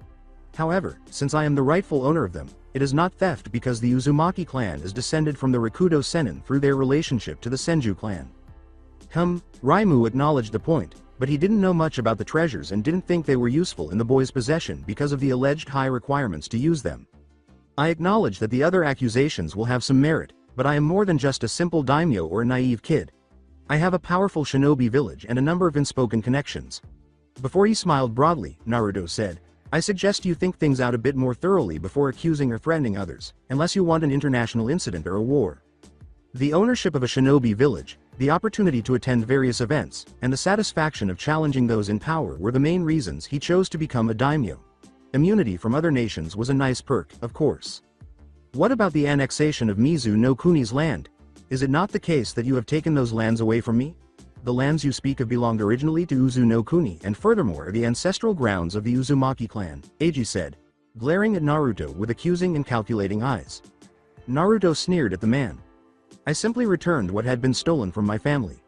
However, since I am the rightful owner of them, it is not theft because the Uzumaki clan is descended from the Rikudo Sennin through their relationship to the Senju clan. Raimu acknowledged the point, but he didn't know much about the treasures and didn't think they were useful in the boy's possession because of the alleged high requirements to use them. I acknowledge that the other accusations will have some merit, but I am more than just a simple daimyo or a naive kid. I have a powerful shinobi village and a number of unspoken connections. Before he smiled broadly, Naruto said, I suggest you think things out a bit more thoroughly before accusing or threatening others, unless you want an international incident or a war. The ownership of a shinobi village, the opportunity to attend various events, and the satisfaction of challenging those in power were the main reasons he chose to become a daimyo. Immunity from other nations was a nice perk, of course. What about the annexation of Mizu no Kuni's land? Is it not the case that you have taken those lands away from me? The lands you speak of belonged originally to Uzu no Kuni and furthermore are the ancestral grounds of the Uzumaki clan, Eiji said, glaring at Naruto with accusing and calculating eyes. Naruto sneered at the man. I simply returned what had been stolen from my family.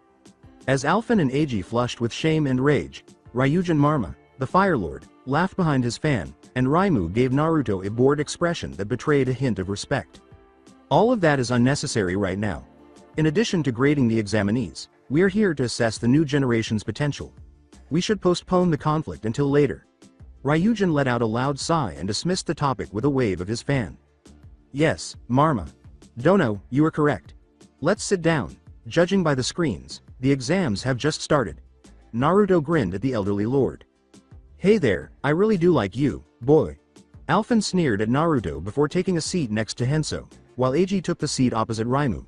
As Alphen and Eiji flushed with shame and rage, Ryujin Marma, the Fire Lord, laughed behind his fan, and Raimu gave Naruto a bored expression that betrayed a hint of respect. All of that is unnecessary right now. In addition to grading the examinees, we are here to assess the new generation's potential. We should postpone the conflict until later. Ryujin let out a loud sigh and dismissed the topic with a wave of his fan. Yes, Marma. Dono, you are correct. Let's sit down. Judging by the screens, the exams have just started. Naruto grinned at the elderly lord. Hey there, I really do like you, boy. Alphen sneered at Naruto before taking a seat next to Henso, while Eiji took the seat opposite Raimu.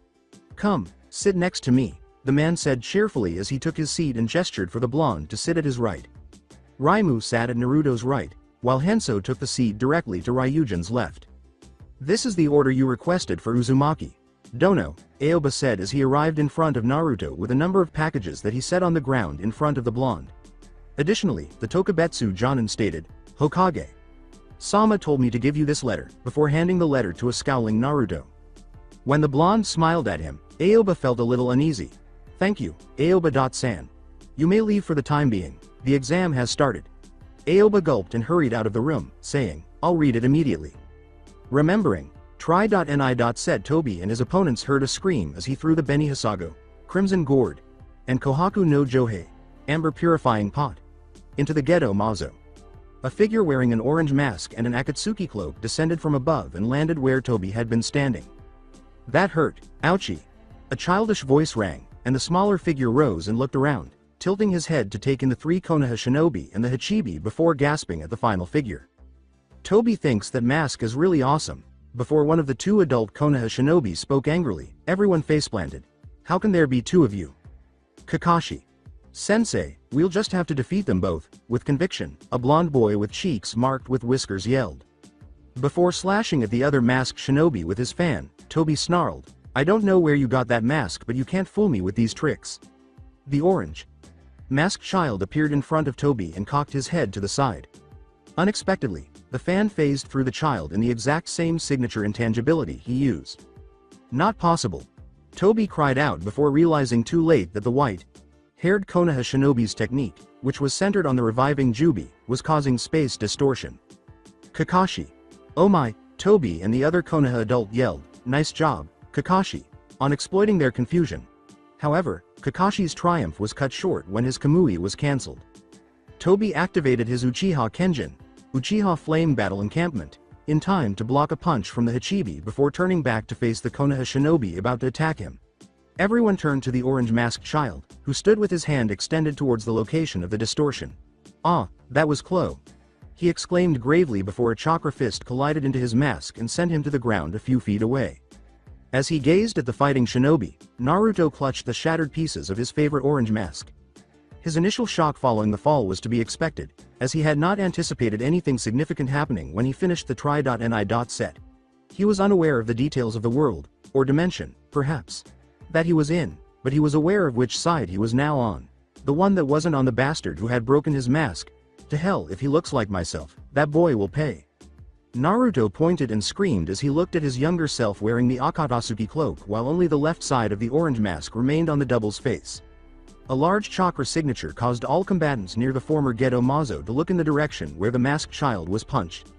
Come, sit next to me, the man said cheerfully as he took his seat and gestured for the blonde to sit at his right. Raimu sat at Naruto's right, while Henso took the seat directly to Ryujin's left. This is the order you requested for Uzumaki. Dono, Aoba said as he arrived in front of Naruto with a number of packages that he set on the ground in front of the blonde. Additionally, the Tokubetsu Jonin stated, Hokage. Sama told me to give you this letter, before handing the letter to a scowling Naruto. When the blonde smiled at him, Aoba felt a little uneasy. Thank you, Aoba.san. You may leave for the time being, the exam has started. Aoba gulped and hurried out of the room, saying, I'll read it immediately. Remembering, try.ni. said Toby and his opponents heard a scream as he threw the Beni Hisago, Crimson Gourd, and Kohaku no Johei, amber purifying pot. Into the ghetto mazo. A figure wearing an orange mask and an Akatsuki cloak descended from above and landed where Toby had been standing. That hurt, ouchie. A childish voice rang, and the smaller figure rose and looked around, tilting his head to take in the 3 Konoha shinobi and the Hachibi before gasping at the final figure. Toby thinks that mask is really awesome. Before one of the 2 adult Konoha shinobi spoke angrily, everyone faceplanted. How can there be 2 of you? Kakashi. Sensei, we'll just have to defeat them both, with conviction, a blond boy with cheeks marked with whiskers yelled. Before slashing at the other masked shinobi with his fan, Toby snarled, I don't know where you got that mask, but you can't fool me with these tricks. The orange masked child appeared in front of Toby and cocked his head to the side. Unexpectedly, the fan phased through the child in the exact same signature intangibility he used. Not possible. Toby cried out before realizing too late that the white-haired Konoha shinobi's technique, which was centered on the reviving Jubi, was causing space distortion. Kakashi. Oh my, Toby and the other Konoha adult yelled, nice job, Kakashi, on exploiting their confusion. However, Kakashi's triumph was cut short when his Kamui was cancelled. Toby activated his Uchiha Kenjin, Uchiha Flame Battle Encampment, in time to block a punch from the Hachibi before turning back to face the Konoha shinobi about to attack him. Everyone turned to the orange-masked child, who stood with his hand extended towards the location of the distortion. Ah, that was Klo. He exclaimed gravely before a chakra fist collided into his mask and sent him to the ground a few feet away. As he gazed at the fighting shinobi, Naruto clutched the shattered pieces of his favorite orange mask. His initial shock following the fall was to be expected, as he had not anticipated anything significant happening when he finished the Tri.Ni. Set. He was unaware of the details of the world, or dimension, perhaps, that he was in, but he was aware of which side he was now on. The one that wasn't on the bastard who had broken his mask. To hell if he looks like myself, that boy will pay. Naruto pointed and screamed as he looked at his younger self wearing the Akatsuki cloak while only the left side of the orange mask remained on the double's face. A large chakra signature caused all combatants near the former ghetto mazo to look in the direction where the masked child was punched.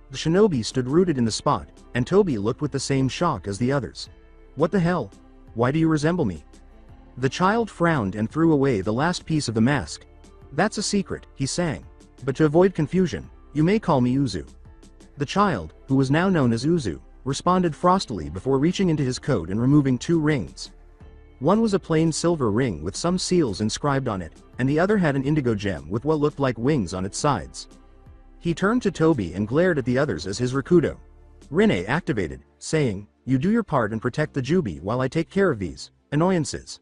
The shinobi stood rooted in the spot, and Toby looked with the same shock as the others. What the hell? Why do you resemble me? The child frowned and threw away the last piece of the mask. That's a secret, he sang. But to avoid confusion, you may call me Uzu. The child, who was now known as Uzu, responded frostily before reaching into his coat and removing 2 rings. One was a plain silver ring with some seals inscribed on it, and the other had an indigo gem with what looked like wings on its sides. He turned to Toby and glared at the others as his Rakudo Rinne activated, saying, you do your part and protect the Jubi while I take care of these annoyances.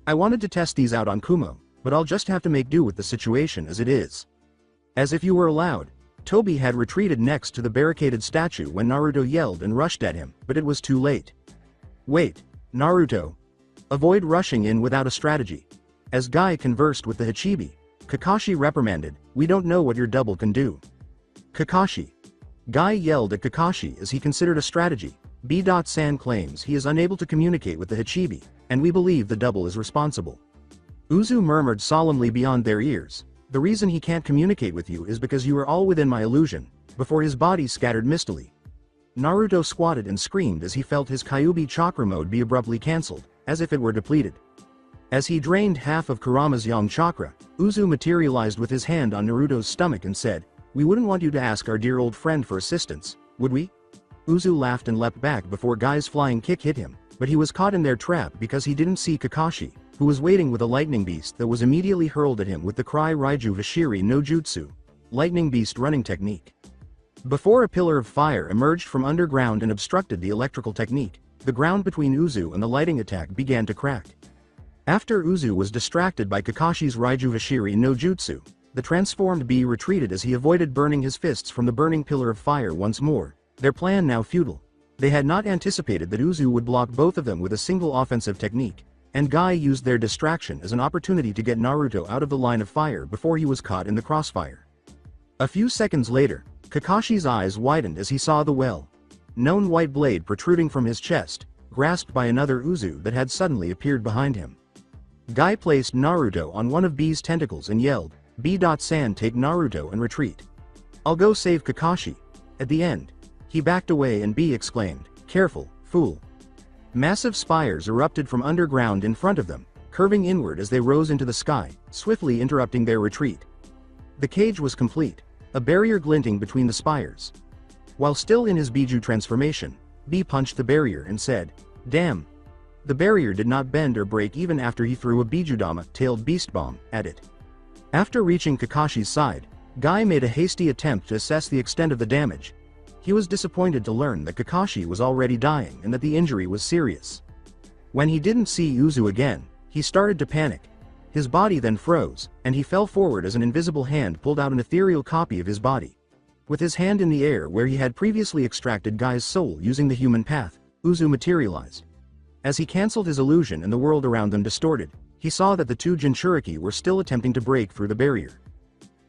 I wanted to test these out on Kumo, but I'll just have to make do with the situation as it is. As if you were allowed, Toby had retreated next to the barricaded statue when Naruto yelled and rushed at him, but it was too late. Wait, Naruto. Avoid rushing in without a strategy. As Guy conversed with the Hachibi, Kakashi reprimanded, we don't know what your double can do. Kakashi. Guy yelled at Kakashi as he considered a strategy. B.San claims he is unable to communicate with the Hachibi, and we believe the double is responsible. Uzu murmured solemnly beyond their ears, the reason he can't communicate with you is because you are all within my illusion, before his body scattered mistily. Naruto squatted and screamed as he felt his Kyuubi chakra mode be abruptly cancelled, as if it were depleted. As he drained half of Kurama's yang chakra, Uzu materialized with his hand on Naruto's stomach and said, we wouldn't want you to ask our dear old friend for assistance, would we? Uzu laughed and leapt back before Guy's flying kick hit him, but he was caught in their trap because he didn't see Kakashi, who was waiting with a lightning beast that was immediately hurled at him with the Cry Raiju Vashiri no Jutsu, lightning beast running technique. Before a pillar of fire emerged from underground and obstructed the electrical technique, the ground between Uzu and the lighting attack began to crack. After Uzu was distracted by Kakashi's Raiju Vashiri no Jutsu, the transformed bee retreated as he avoided burning his fists from the burning pillar of fire once more, their plan now futile. They had not anticipated that Uzu would block both of them with a single offensive technique, and Guy used their distraction as an opportunity to get Naruto out of the line of fire before he was caught in the crossfire. A few seconds later, Kakashi's eyes widened as he saw the well-known white blade protruding from his chest, grasped by another Uzu that had suddenly appeared behind him. Guy placed Naruto on one of B's tentacles and yelled, B.San take Naruto and retreat. I'll go save Kakashi. At the end, he backed away and B exclaimed, careful, fool. Massive spires erupted from underground in front of them, curving inward as they rose into the sky, swiftly interrupting their retreat. The cage was complete, a barrier glinting between the spires. While still in his Biju transformation, B punched the barrier and said, "Damn." The barrier did not bend or break even after he threw a Bijudama-tailed beast bomb at it. After reaching Kakashi's side, Guy made a hasty attempt to assess the extent of the damage. He was disappointed to learn that Kakashi was already dying and that the injury was serious. When he didn't see Uzu again, he started to panic. His body then froze, and he fell forward as an invisible hand pulled out an ethereal copy of his body. With his hand in the air where he had previously extracted Guy's soul using the human path, Uzu materialized. As he cancelled his illusion and the world around them distorted, he saw that the two Jinchuriki were still attempting to break through the barrier.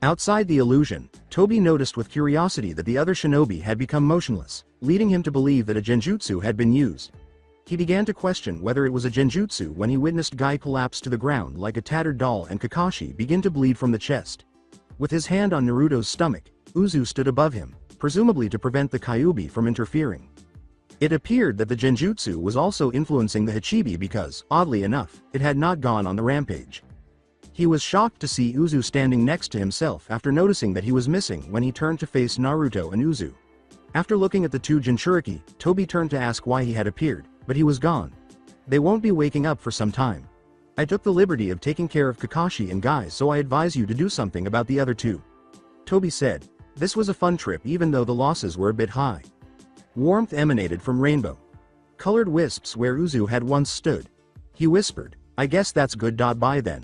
Outside the illusion, Toby noticed with curiosity that the other shinobi had become motionless, leading him to believe that a genjutsu had been used. He began to question whether it was a genjutsu when he witnessed Guy collapse to the ground like a tattered doll and Kakashi begin to bleed from the chest. With his hand on Naruto's stomach, Uzu stood above him, presumably to prevent the Kyuubi from interfering. It appeared that the genjutsu was also influencing the Hachibi because, oddly enough, it had not gone on the rampage. He was shocked to see Uzu standing next to himself after noticing that he was missing when he turned to face Naruto and Uzu. After looking at the two Jinchuriki, Toby turned to ask why he had appeared, but he was gone. They won't be waking up for some time. I took the liberty of taking care of Kakashi and Guy, so I advise you to do something about the other two. Toby said. This was a fun trip even though the losses were a bit high. Warmth emanated from Rainbow. Colored wisps where Uzu had once stood. He whispered, "I guess that's good. Bye then."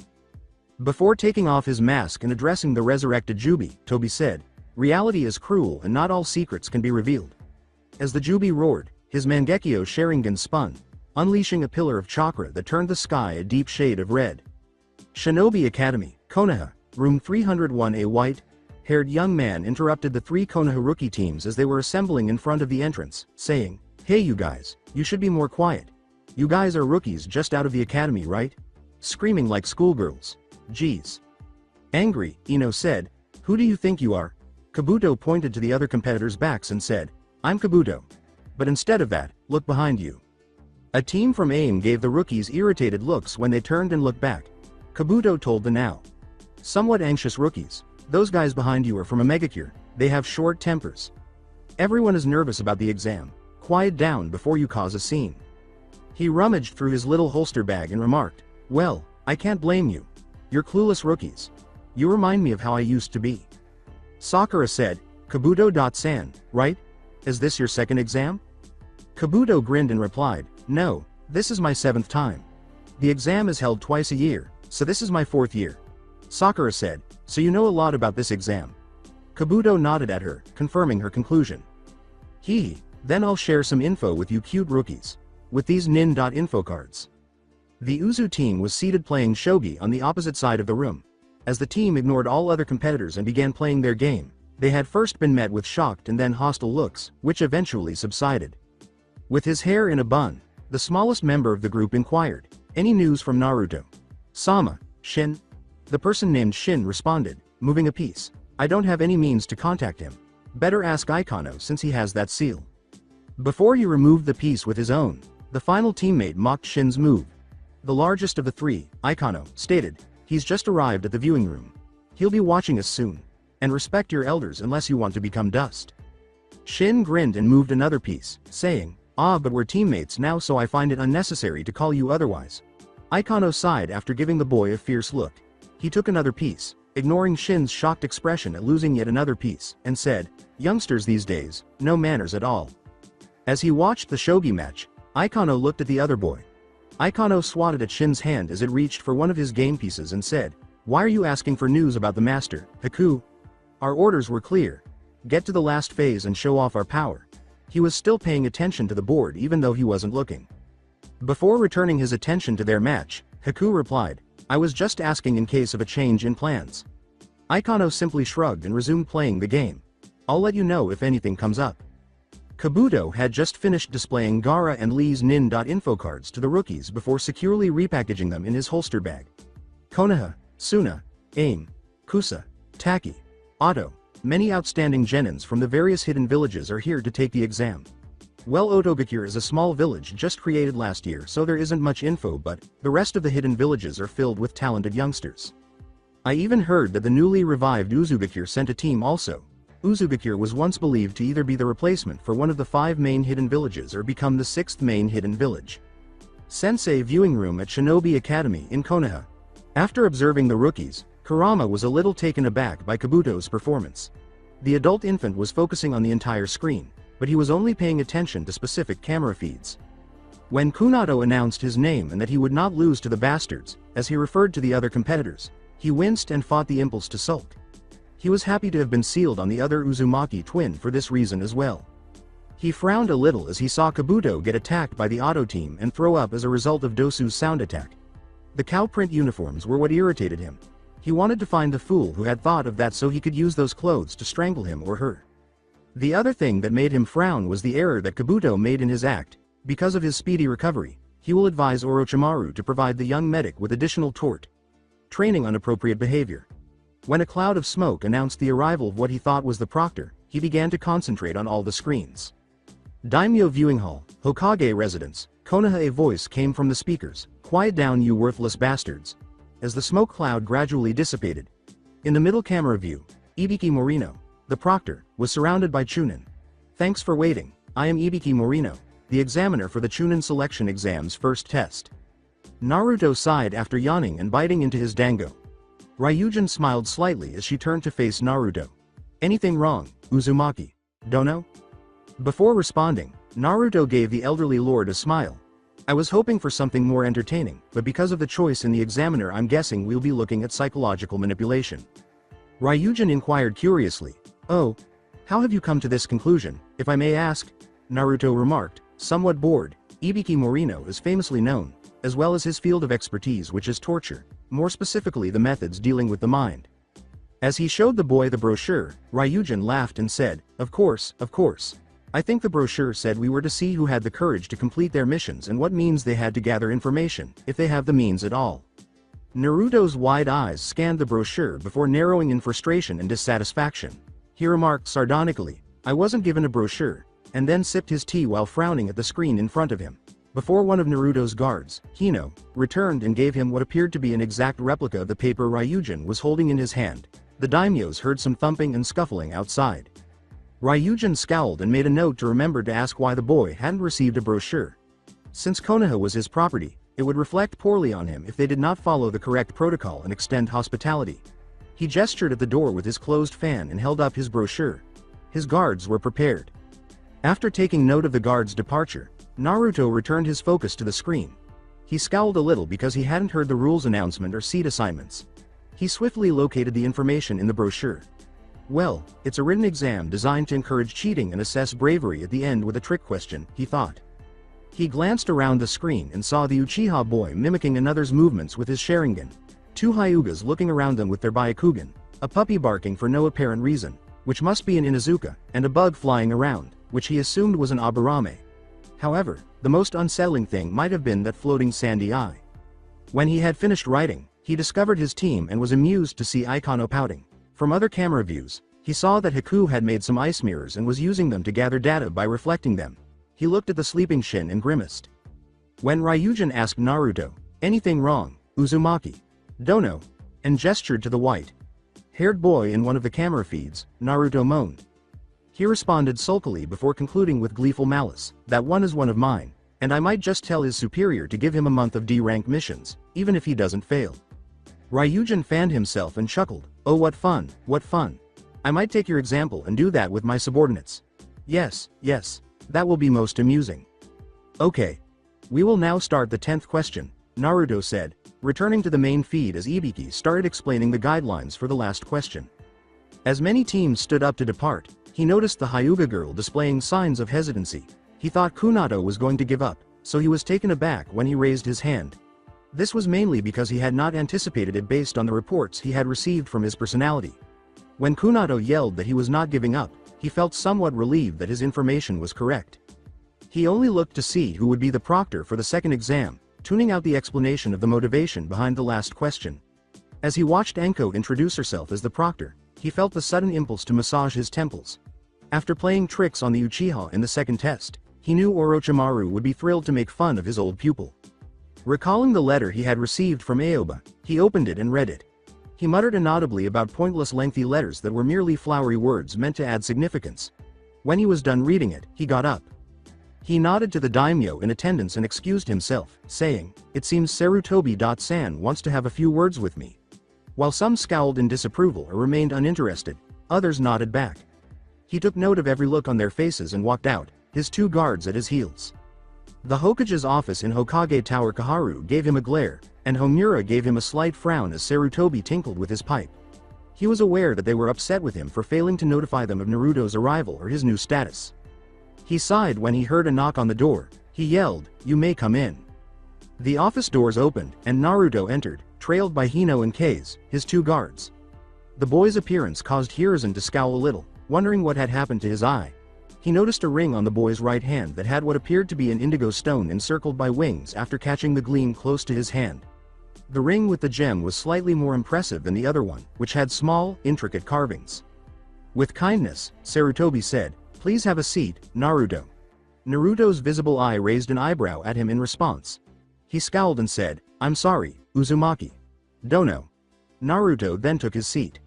Before taking off his mask and addressing the resurrected Jubi, Toby said, "Reality is cruel and not all secrets can be revealed." As the Jubi roared, his Mangekyo Sharingan spun, unleashing a pillar of chakra that turned the sky a deep shade of red. Shinobi Academy, Konoha, Room 301. A white-haired young man interrupted the three Konoha rookie teams as they were assembling in front of the entrance, saying, "Hey you guys, you should be more quiet. You guys are rookies just out of the academy, right? Screaming like schoolgirls. Geez." Angry, Ino said, "Who do you think you are?" Kabuto pointed to the other competitors' backs and said, "I'm Kabuto. But instead of that, look behind you." A team from AIM gave the rookies irritated looks when they turned and looked back. Kabuto told the now somewhat anxious rookies, "Those guys behind you are from a megacure, they have short tempers. Everyone is nervous about the exam. Quiet down before you cause a scene." He rummaged through his little holster bag and remarked, "Well, I can't blame you. You're clueless rookies. You remind me of how I used to be." Sakura said, "Kabuto-san, right? Is this your second exam?" Kabuto grinned and replied, "No, this is my 7th time. The exam is held twice a year, so this is my 4th year." Sakura said, "So you know a lot about this exam." Kabuto nodded at her, confirming her conclusion. "Hee, then I'll share some info with you cute rookies. With these nin.info cards." The Uzu team was seated playing shogi on the opposite side of the room. As the team ignored all other competitors and began playing their game, they had first been met with shocked and then hostile looks, which eventually subsided. With his hair in a bun, the smallest member of the group inquired, "Any news from Naruto?" "Sama, Shin?" The person named Shin responded, moving a piece. "I don't have any means to contact him. Better ask Ikono since he has that seal." Before he removed the piece with his own, the final teammate mocked Shin's move. The largest of the three, Ikono, stated, "He's just arrived at the viewing room. He'll be watching us soon. And respect your elders unless you want to become dust." Shin grinned and moved another piece, saying, "Ah, but we're teammates now, so I find it unnecessary to call you otherwise." Ikono sighed after giving the boy a fierce look. He took another piece, ignoring Shin's shocked expression at losing yet another piece, and said, "Youngsters these days, no manners at all." As he watched the shogi match, Ikono looked at the other boy. Ikono swatted at Shin's hand as it reached for one of his game pieces and said, "Why are you asking for news about the master, Haku? Our orders were clear. Get to the last phase and show off our power." He was still paying attention to the board even though he wasn't looking. Before returning his attention to their match, Haku replied, "I was just asking in case of a change in plans." Ikono simply shrugged and resumed playing the game. "I'll let you know if anything comes up." Kabuto had just finished displaying Gaara and Lee's nin.info cards to the rookies before securely repackaging them in his holster bag. Konoha, Suna, AIM, Kusa, Taki, Otto, many outstanding genins from the various hidden villages are here to take the exam. Well, Otogakure is a small village just created last year, so there isn't much info, but the rest of the hidden villages are filled with talented youngsters. I even heard that the newly revived Uzugakure sent a team also. Uzugakure was once believed to either be the replacement for one of the 5 main hidden villages or become the 6th main hidden village. Sensei viewing room at Shinobi Academy in Konoha. After observing the rookies, Kurama was a little taken aback by Kabuto's performance. The adult infant was focusing on the entire screen, but he was only paying attention to specific camera feeds. When Kunato announced his name and that he would not lose to the bastards, as he referred to the other competitors, he winced and fought the impulse to sulk. He was happy to have been sealed on the other Uzumaki twin for this reason as well. He frowned a little as he saw Kabuto get attacked by the auto team and throw up as a result of Dosu's sound attack. The cow print uniforms were what irritated him. He wanted to find the fool who had thought of that so he could use those clothes to strangle him or her. The other thing that made him frown was the error that Kabuto made in his act. Because of his speedy recovery, he will advise Orochimaru to provide the young medic with additional training on appropriate behavior. When a cloud of smoke announced the arrival of what he thought was the proctor, he began to concentrate on all the screens. Daimyo Viewing Hall, Hokage Residence, Konoha. A voice came from the speakers, "Quiet down, you worthless bastards." As the smoke cloud gradually dissipated. In the middle camera view, Ibiki Morino, the proctor, was surrounded by Chunin. "Thanks for waiting, I am Ibiki Morino, the examiner for the Chunin selection exam's first test." Naruto sighed after yawning and biting into his dango. Ryujin smiled slightly as she turned to face Naruto. "Anything wrong, Uzumaki? Dono?" Before responding, Naruto gave the elderly lord a smile. "I was hoping for something more entertaining, but because of the choice in the examiner I'm guessing we'll be looking at psychological manipulation." Ryujin inquired curiously. "Oh? How have you come to this conclusion, if I may ask?" Naruto remarked, somewhat bored. Ibiki Morino is famously known, as well as his field of expertise, which is torture, more specifically the methods dealing with the mind. As he showed the boy the brochure, Ryujin laughed and said, Of course. I think the brochure said we were to see who had the courage to complete their missions and what means they had to gather information, if they have the means at all." Naruto's wide eyes scanned the brochure before narrowing in frustration and dissatisfaction. He remarked sardonically, "I wasn't given a brochure," and then sipped his tea while frowning at the screen in front of him. Before one of Naruto's guards, Hino, returned and gave him what appeared to be an exact replica of the paper Ryujin was holding in his hand. The daimyos heard some thumping and scuffling outside. Ryujin scowled and made a note to remember to ask why the boy hadn't received a brochure. Since Konoha was his property, it would reflect poorly on him if they did not follow the correct protocol and extend hospitality. He gestured at the door with his closed fan and held up his brochure. His guards were prepared. After taking note of the guard's departure, Naruto returned his focus to the screen. He scowled a little because he hadn't heard the rules announcement or seat assignments. He swiftly located the information in the brochure. Well, it's a written exam designed to encourage cheating and assess bravery at the end with a trick question, he thought. He glanced around the screen and saw the Uchiha boy mimicking another's movements with his Sharingan. 2 Hyugas looking around them with their Byakugan, a puppy barking for no apparent reason, which must be an Inuzuka, and a bug flying around, which he assumed was an Aburame. However, the most unsettling thing might have been that floating sandy eye. When he had finished writing, he discovered his team and was amused to see Ikono pouting. From other camera views, he saw that Haku had made some ice mirrors and was using them to gather data by reflecting them. He looked at the sleeping Shin and grimaced. When Ryujin asked Naruto, "Anything wrong, Uzumaki? Dono?" and gestured to the white-haired boy in one of the camera feeds, Naruto moaned. He responded sulkily before concluding with gleeful malice, "That one is one of mine, and I might just tell his superior to give him a month of D-rank missions, even if he doesn't fail." Ryujin fanned himself and chuckled, "Oh, what fun, what fun. I might take your example and do that with my subordinates. Yes, that will be most amusing." "Okay. We will now start the 10th question," Naruto said, returning to the main feed as Ibiki started explaining the guidelines for the last question. As many teams stood up to depart, he noticed the Hyuga girl displaying signs of hesitancy. He thought Kunato was going to give up, so he was taken aback when he raised his hand. This was mainly because he had not anticipated it based on the reports he had received from his personality. When Kunato yelled that he was not giving up, he felt somewhat relieved that his information was correct. He only looked to see who would be the proctor for the second exam, tuning out the explanation of the motivation behind the last question. As he watched Enko introduce herself as the proctor, he felt the sudden impulse to massage his temples. After playing tricks on the Uchiha in the second test, he knew Orochimaru would be thrilled to make fun of his old pupil. Recalling the letter he had received from Aoba, he opened it and read it. He muttered inaudibly about pointless lengthy letters that were merely flowery words meant to add significance. When he was done reading it, he got up. He nodded to the daimyo in attendance and excused himself, saying, "It seems Sarutobi-san wants to have a few words with me." While some scowled in disapproval or remained uninterested, others nodded back. He took note of every look on their faces and walked out, his 2 guards at his heels. The Hokage's office in Hokage Tower. Kaharu gave him a glare, and Homura gave him a slight frown as Sarutobi tinkled with his pipe. He was aware that they were upset with him for failing to notify them of Naruto's arrival or his new status. He sighed when he heard a knock on the door. He yelled, "You may come in." The office doors opened, and Naruto entered, trailed by Hino and Kase, his 2 guards. The boy's appearance caused Hiruzen to scowl a little, wondering what had happened to his eye. He noticed a ring on the boy's right hand that had what appeared to be an indigo stone encircled by wings after catching the gleam close to his hand. The ring with the gem was slightly more impressive than the other one, which had small, intricate carvings. With kindness, Sarutobi said, "Please have a seat, Naruto." Naruto's visible eye raised an eyebrow at him in response. He scowled and said, "I'm sorry, Uzumaki. Dono." Naruto then took his seat.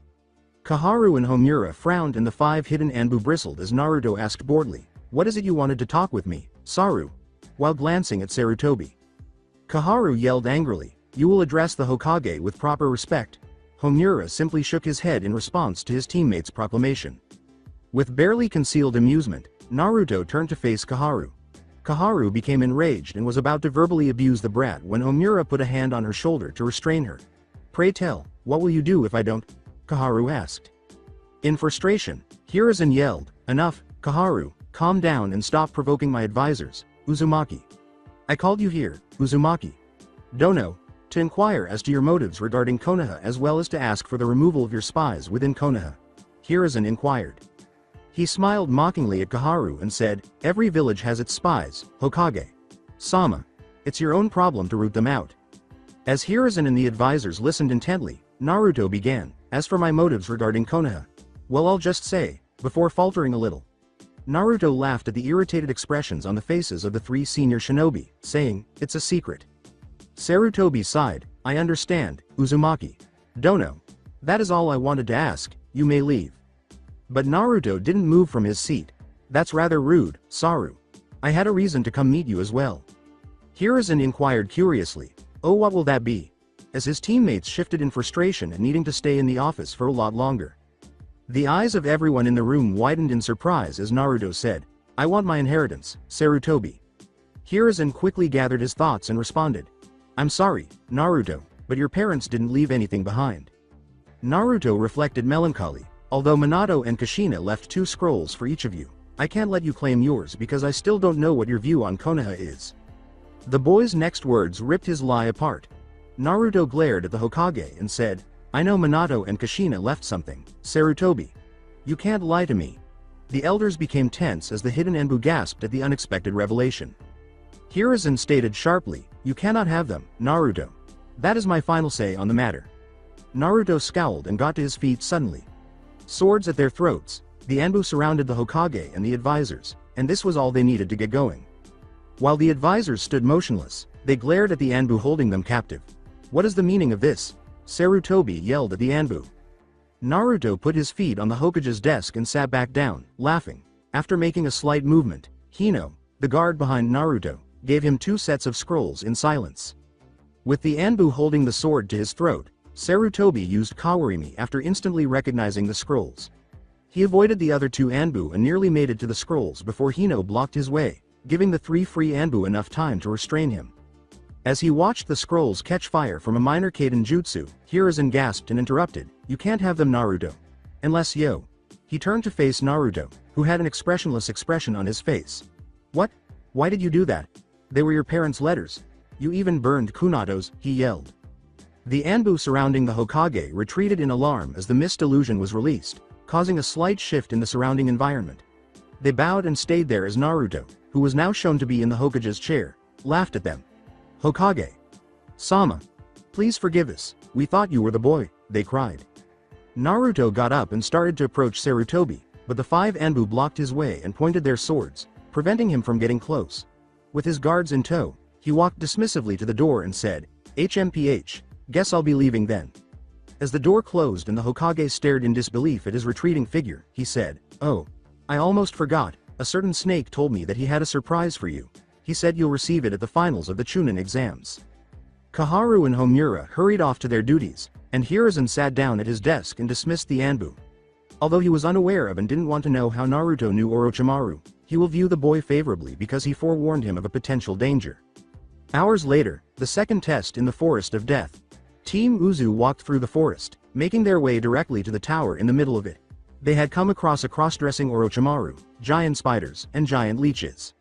Kaharu and Homura frowned and the 5 hidden Anbu bristled as Naruto asked boredly, "What is it you wanted to talk with me, Saru?" while glancing at Sarutobi. Kaharu yelled angrily, "You will address the Hokage with proper respect." Homura simply shook his head in response to his teammate's proclamation. With barely concealed amusement, Naruto turned to face Kaharu. Kaharu became enraged and was about to verbally abuse the brat when Homura put a hand on her shoulder to restrain her. "Pray tell, what will you do if I don't?" Kaharu asked. In frustration, Hiruzen yelled, "Enough, Kaharu, calm down and stop provoking my advisors, Uzumaki. I called you here, Uzumaki. Dono, to inquire as to your motives regarding Konoha as well as to ask for the removal of your spies within Konoha." Hiruzen inquired. He smiled mockingly at Kaharu and said, "Every village has its spies, Hokage. Sama. It's your own problem to root them out." As Hiruzen and the advisors listened intently, Naruto began, "As for my motives regarding Konoha, well, I'll just say," before faltering a little. Naruto laughed at the irritated expressions on the faces of the 3 senior shinobi, saying, "It's a secret." Sarutobi sighed, "I understand, Uzumaki. Dono. That is all I wanted to ask, you may leave." But Naruto didn't move from his seat. "That's rather rude, Saru. I had a reason to come meet you as well." Hiruzen inquired curiously, "Oh, what will that be?" as his teammates shifted in frustration and needing to stay in the office for a lot longer. The eyes of everyone in the room widened in surprise as Naruto said, "I want my inheritance, Sarutobi." Hiruzen quickly gathered his thoughts and responded, "I'm sorry, Naruto, but your parents didn't leave anything behind." Naruto reflected melancholy, "Although Minato and Kushina left 2 scrolls for each of you, I can't let you claim yours because I still don't know what your view on Konoha is." The boy's next words ripped his lie apart. Naruto glared at the Hokage and said, "I know Minato and Kushina left something, Sarutobi. You can't lie to me." The elders became tense as the hidden Enbu gasped at the unexpected revelation. Hiruzen stated sharply, "You cannot have them, Naruto. That is my final say on the matter." Naruto scowled and got to his feet suddenly. Swords at their throats, the Anbu surrounded the Hokage and the advisors, and this was all they needed to get going. While the advisors stood motionless, they glared at the Anbu holding them captive. "What is the meaning of this?" Sarutobi yelled at the Anbu. Naruto put his feet on the Hokage's desk and sat back down, laughing. After making a slight movement, Hino, the guard behind Naruto, gave him 2 sets of scrolls in silence. With the Anbu holding the sword to his throat, Sarutobi used Kawarimi after instantly recognizing the scrolls. He avoided the other 2 Anbu and nearly made it to the scrolls before Hino blocked his way, giving the 3 free Anbu enough time to restrain him. As he watched the scrolls catch fire from a minor Kaden jutsu, Hiruzen gasped and interrupted, "You can't have them, Naruto. Unless yo." He turned to face Naruto, who had an expressionless expression on his face. "What? Why did you do that? They were your parents' letters. You even burned Kunatos," he yelled. The Anbu surrounding the Hokage retreated in alarm as the mist illusion was released, causing a slight shift in the surrounding environment. They bowed and stayed there as Naruto, who was now shown to be in the Hokage's chair, laughed at them. "Hokage. Sama. Please forgive us, we thought you were the boy," they cried. Naruto got up and started to approach Sarutobi, but the 5 Anbu blocked his way and pointed their swords. preventing him from getting close. With his guards in tow, he walked dismissively to the door and said, "HMPH, guess I'll be leaving then." As the door closed and the Hokage stared in disbelief at his retreating figure, he said, "Oh, I almost forgot, a certain snake told me that he had a surprise for you. He said you'll receive it at the finals of the Chunin exams." Kaharu and Homura hurried off to their duties, and Hiruzen sat down at his desk and dismissed the Anbu. Although he was unaware of and didn't want to know how Naruto knew Orochimaru, he will view the boy favorably because he forewarned him of a potential danger. Hours later, the second test in the Forest of Death. Team Uzu walked through the forest, making their way directly to the tower in the middle of it. They had come across a cross-dressing Orochimaru, giant spiders, and giant leeches.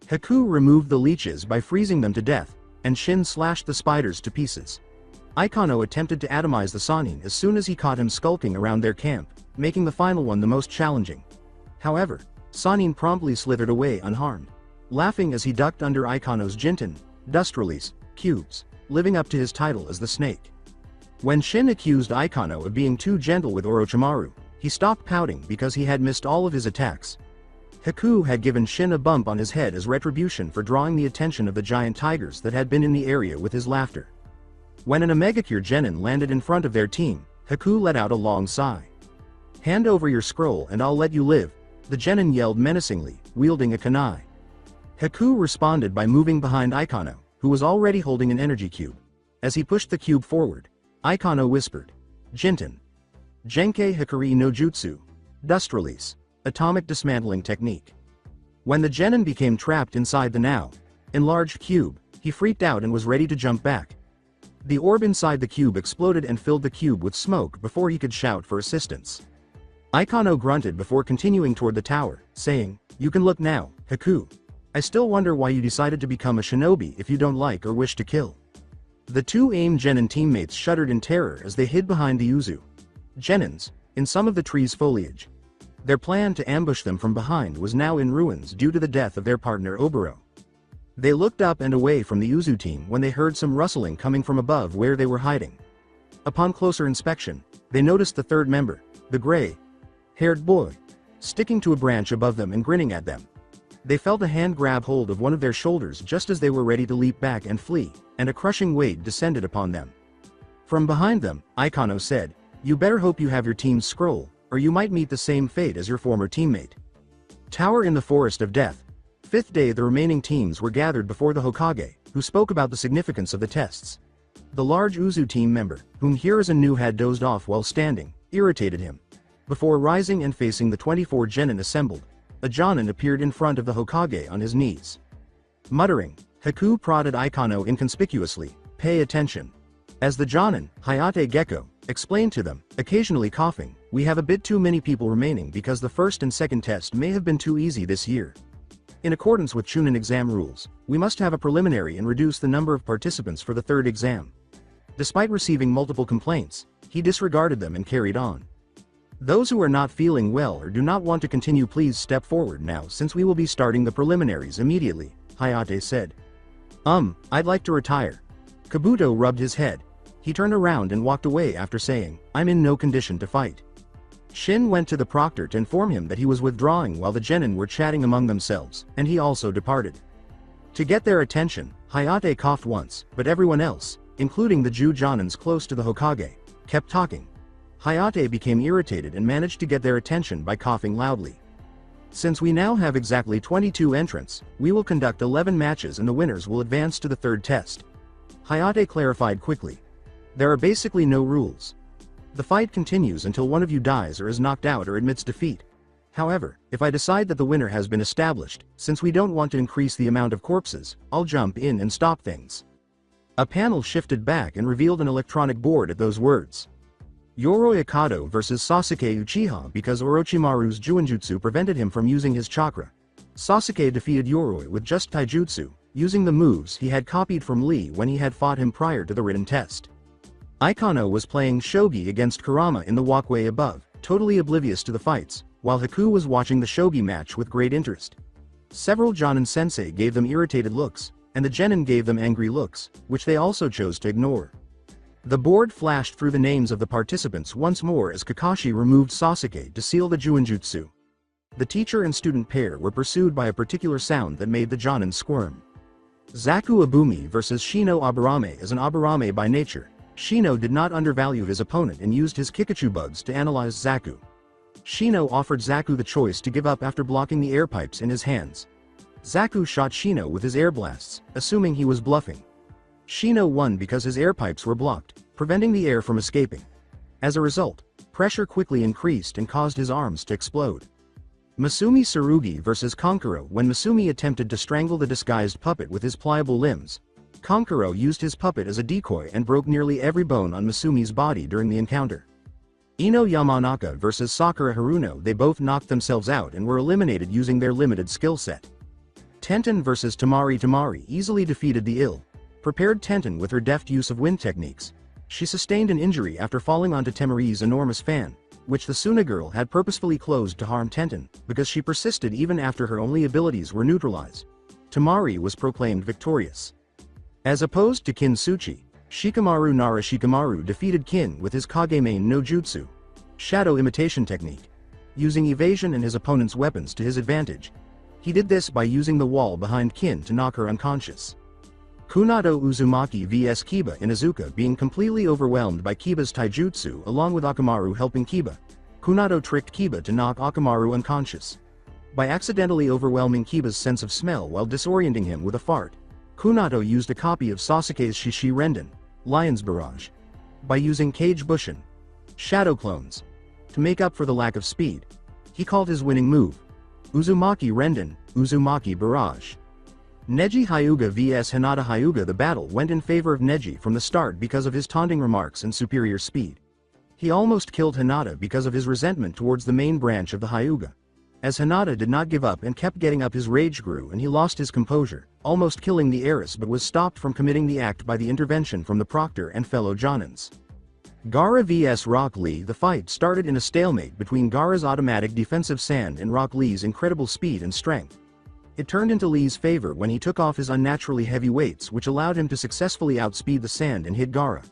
Haku removed the leeches by freezing them to death, and Shin slashed the spiders to pieces. Aikano attempted to atomize the Sannin as soon as he caught him skulking around their camp, making the final one the most challenging. However, Sannin promptly slithered away unharmed, laughing as he ducked under Aikano's Jinten, dust release, cubes, living up to his title as the Snake. When Shin accused Aikano of being too gentle with Orochimaru, he stopped pouting because he had missed all of his attacks. Haku had given Shin a bump on his head as retribution for drawing the attention of the giant tigers that had been in the area with his laughter. When an Omegakure Genin landed in front of their team, Haku let out a long sigh. "Hand over your scroll and I'll let you live," the Genin yelled menacingly, wielding a kunai. Haku responded by moving behind Aikano, who was already holding an energy cube. As he pushed the cube forward, Aikano whispered, "Jinten. Genkei Hikari no Jutsu. Dust release. Atomic dismantling technique." When the Genin became trapped inside the now enlarged cube, he freaked out and was ready to jump back. The orb inside the cube exploded and filled the cube with smoke before he could shout for assistance. Aikano grunted before continuing toward the tower, saying, "You can look now, Haku. I still wonder why you decided to become a shinobi if you don't like or wish to kill." The two AIM Genin teammates shuddered in terror as they hid behind the Uzu Genins, in some of the tree's foliage. Their plan to ambush them from behind was now in ruins due to the death of their partner Oboro. They looked up and away from the Uzu team when they heard some rustling coming from above where they were hiding. Upon closer inspection, they noticed the third member, the gray-haired boy, sticking to a branch above them and grinning at them. They felt a hand grab hold of one of their shoulders just as they were ready to leap back and flee, and a crushing weight descended upon them. From behind them, Aikano said, "You better hope you have your team's scroll, or you might meet the same fate as your former teammate." Tower in the Forest of Death. Fifth day, the remaining teams were gathered before the Hokage, who spoke about the significance of the tests. The large Uzu team member, whom Hiruzen knew had dozed off while standing, irritated him. Before rising and facing the 24 Genin assembled, a Jonin appeared in front of the Hokage on his knees. Muttering, Haku prodded Aikano inconspicuously, "Pay attention." As the Jonin, Hayate Gecko, explained to them, occasionally coughing, "We have a bit too many people remaining because the first and second test may have been too easy this year. In accordance with Chunin exam rules, we must have a preliminary and reduce the number of participants for the third exam." Despite receiving multiple complaints, he disregarded them and carried on. "Those who are not feeling well or do not want to continue, please step forward now since we will be starting the preliminaries immediately," Hayate said. I'd like to retire." Kabuto rubbed his head. He turned around and walked away after saying, "I'm in no condition to fight." Shin went to the proctor to inform him that he was withdrawing while the Genin were chatting among themselves, and he also departed. To get their attention, Hayate coughed once, but everyone else, including the Ju Jonins close to the Hokage, kept talking. Hayate became irritated and managed to get their attention by coughing loudly. "Since we now have exactly 22 entrants, we will conduct 11 matches and the winners will advance to the third test," Hayate clarified quickly. "There are basically no rules. The fight continues until one of you dies or is knocked out or admits defeat. However, if I decide that the winner has been established, since we don't want to increase the amount of corpses, I'll jump in and stop things." A panel shifted back and revealed an electronic board at those words. Yoroi Akado vs Sasuke Uchiha because Orochimaru's Juinjutsu prevented him from using his chakra. Sasuke defeated Yoroi with just taijutsu, using the moves he had copied from Lee when he had fought him prior to the written test. Aikano was playing shogi against Kurama in the walkway above, totally oblivious to the fights, while Haku was watching the shogi match with great interest. Several Jonin sensei gave them irritated looks, and the Genin gave them angry looks, which they also chose to ignore. The board flashed through the names of the participants once more as Kakashi removed Sasuke to seal the Juinjutsu. The teacher and student pair were pursued by a particular sound that made the Jonin squirm. Zaku Abumi vs Shino Aburame. As an Aburame by nature, Shino did not undervalue his opponent and used his Kikachu bugs to analyze Zaku. Shino offered Zaku the choice to give up after blocking the air pipes in his hands. Zaku shot Shino with his air blasts, assuming he was bluffing. Shino won because his air pipes were blocked, preventing the air from escaping. As a result, pressure quickly increased and caused his arms to explode. Masumi Tsurugi vs Konkuro. When Masumi attempted to strangle the disguised puppet with his pliable limbs, Konkuro used his puppet as a decoy and broke nearly every bone on Masumi's body during the encounter. Ino Yamanaka vs Sakura Haruno. They both knocked themselves out and were eliminated using their limited skill set. Tenten vs Tamari. Tamari easily defeated the ill-prepared Tenten with her deft use of wind techniques. She sustained an injury after falling onto Temari's enormous fan, which the Suna girl had purposefully closed to harm Tenten, because she persisted even after her only abilities were neutralized. Tamari was proclaimed victorious. As opposed to Kin Suchi, Shikamaru Nara Shikamaru defeated Kin with his Kagemain no Jutsu, shadow imitation technique, using evasion and his opponent's weapons to his advantage. He did this by using the wall behind Kin to knock her unconscious. Kunado Uzumaki vs Kiba. In Izuka being completely overwhelmed by Kiba's taijutsu along with Akamaru helping Kiba, Kunado tricked Kiba to knock Akamaru unconscious. By accidentally overwhelming Kiba's sense of smell while disorienting him with a fart, Kunado used a copy of Sasuke's Shishi Renden, Lion's Barrage. By using Kage Bushin, Shadow Clones, to make up for the lack of speed, he called his winning move Uzumaki Renden, Uzumaki Barrage. Neji Hyuga vs Hinata Hyuga. The battle went in favor of Neji from the start because of his taunting remarks and superior speed. He almost killed Hinata because of his resentment towards the main branch of the Hyuga. As Hinata did not give up and kept getting up, his rage grew and he lost his composure, almost killing the heiress, but was stopped from committing the act by the intervention from the proctor and fellow Jonins. Gaara vs Rock Lee. The fight started in a stalemate between Gaara's automatic defensive sand and Rock Lee's incredible speed and strength. It turned into Lee's favor when he took off his unnaturally heavy weights, which allowed him to successfully outspeed the sand and hit Gaara.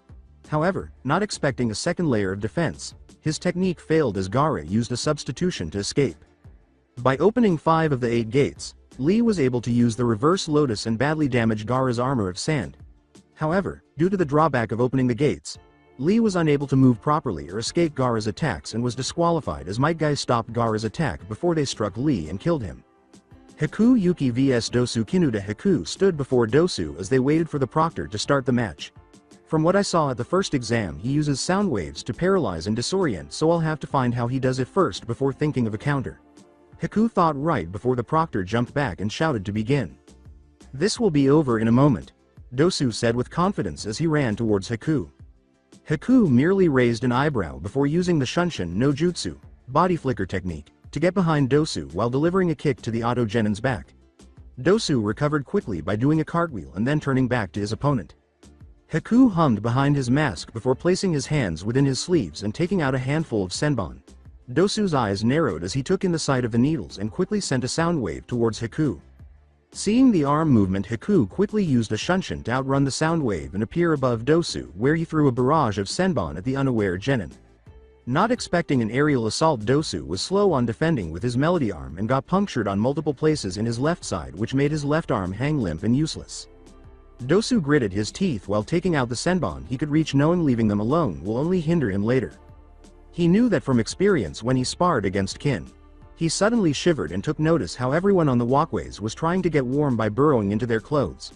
However, not expecting a second layer of defense, his technique failed as Gaara used a substitution to escape. By opening 5 of the 8 gates, Lee was able to use the reverse lotus and badly damage Gaara's armor of sand. However, due to the drawback of opening the gates, Lee was unable to move properly or escape Gaara's attacks and was disqualified as Might Guy stopped Gaara's attack before they struck Lee and killed him. Haku Yuki vs Dosu Kinuda. Haku stood before Dosu as they waited for the proctor to start the match. From what I saw at the first exam, he uses sound waves to paralyze and disorient, so I'll have to find how he does it first before thinking of a counter. Haku thought right before the proctor jumped back and shouted to begin. "This will be over in a moment," Dosu said with confidence as he ran towards Haku. Haku merely raised an eyebrow before using the Shunshin no Jutsu, body flicker technique, to get behind Dosu while delivering a kick to the Auto Genin's back. Dosu recovered quickly by doing a cartwheel and then turning back to his opponent. Haku hummed behind his mask before placing his hands within his sleeves and taking out a handful of senbon. Dosu's eyes narrowed as he took in the sight of the needles and quickly sent a sound wave towards Haku. Seeing the arm movement, Haku quickly used a Shunshin to outrun the sound wave and appear above Dosu, where he threw a barrage of senbon at the unaware Genin. Not expecting an aerial assault, Dosu was slow on defending with his melody arm and got punctured on multiple places in his left side, which made his left arm hang limp and useless. Dosu gritted his teeth while taking out the senbon he could reach, knowing leaving them alone will only hinder him later. He knew that from experience when he sparred against Kin. He suddenly shivered and took notice how everyone on the walkways was trying to get warm by burrowing into their clothes.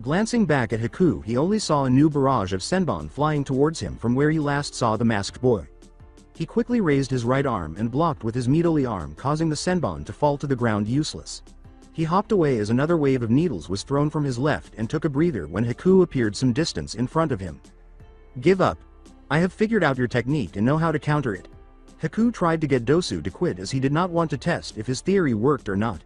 Glancing back at Haku, he only saw a new barrage of senbon flying towards him from where he last saw the masked boy. He quickly raised his right arm and blocked with his Midori arm, causing the senbon to fall to the ground useless. He hopped away as another wave of needles was thrown from his left and took a breather when Haku appeared some distance in front of him. "Give up. I have figured out your technique and know how to counter it." Haku tried to get Dosu to quit as he did not want to test if his theory worked or not.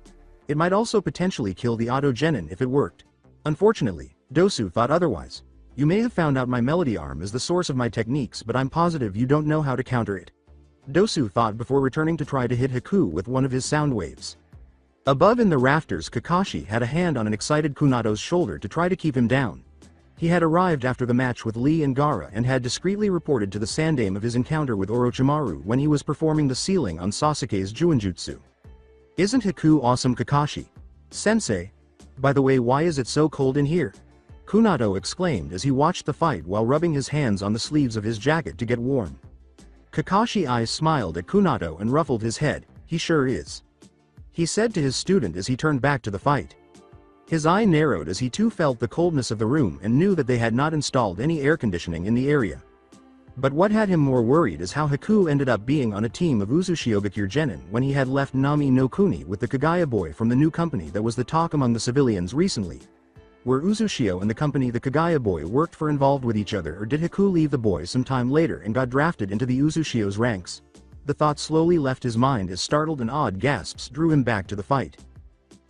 It might also potentially kill the Auto Genin if it worked. Unfortunately, Dosu thought otherwise. "You may have found out my melody arm is the source of my techniques, but I'm positive you don't know how to counter it," Dosu thought before returning to try to hit Haku with one of his sound waves. Above in the rafters, Kakashi had a hand on an excited Kunado's shoulder to try to keep him down. He had arrived after the match with Lee and Gaara and had discreetly reported to the Sandame of his encounter with Orochimaru when he was performing the sealing on Sasuke's Juinjutsu. Isn't Haku awesome, Kakashi? Sensei. By the way, why is it so cold in here? Kunato exclaimed as he watched the fight while rubbing his hands on the sleeves of his jacket to get warm. Kakashi's eyes smiled at Kunato and ruffled his head. He sure is. He said to his student as he turned back to the fight. His eye narrowed as he too felt the coldness of the room and knew that they had not installed any air conditioning in the area. But what had him more worried is how Haku ended up being on a team of Uzushiogakure Genin when he had left Nami no Kuni with the Kagaya boy from the new company that was the talk among the civilians recently. Were Uzushio and the company the Kagaya boy worked for involved with each other, or did Haku leave the boy some time later and got drafted into the Uzushio's ranks? The thought slowly left his mind as startled and odd gasps drew him back to the fight.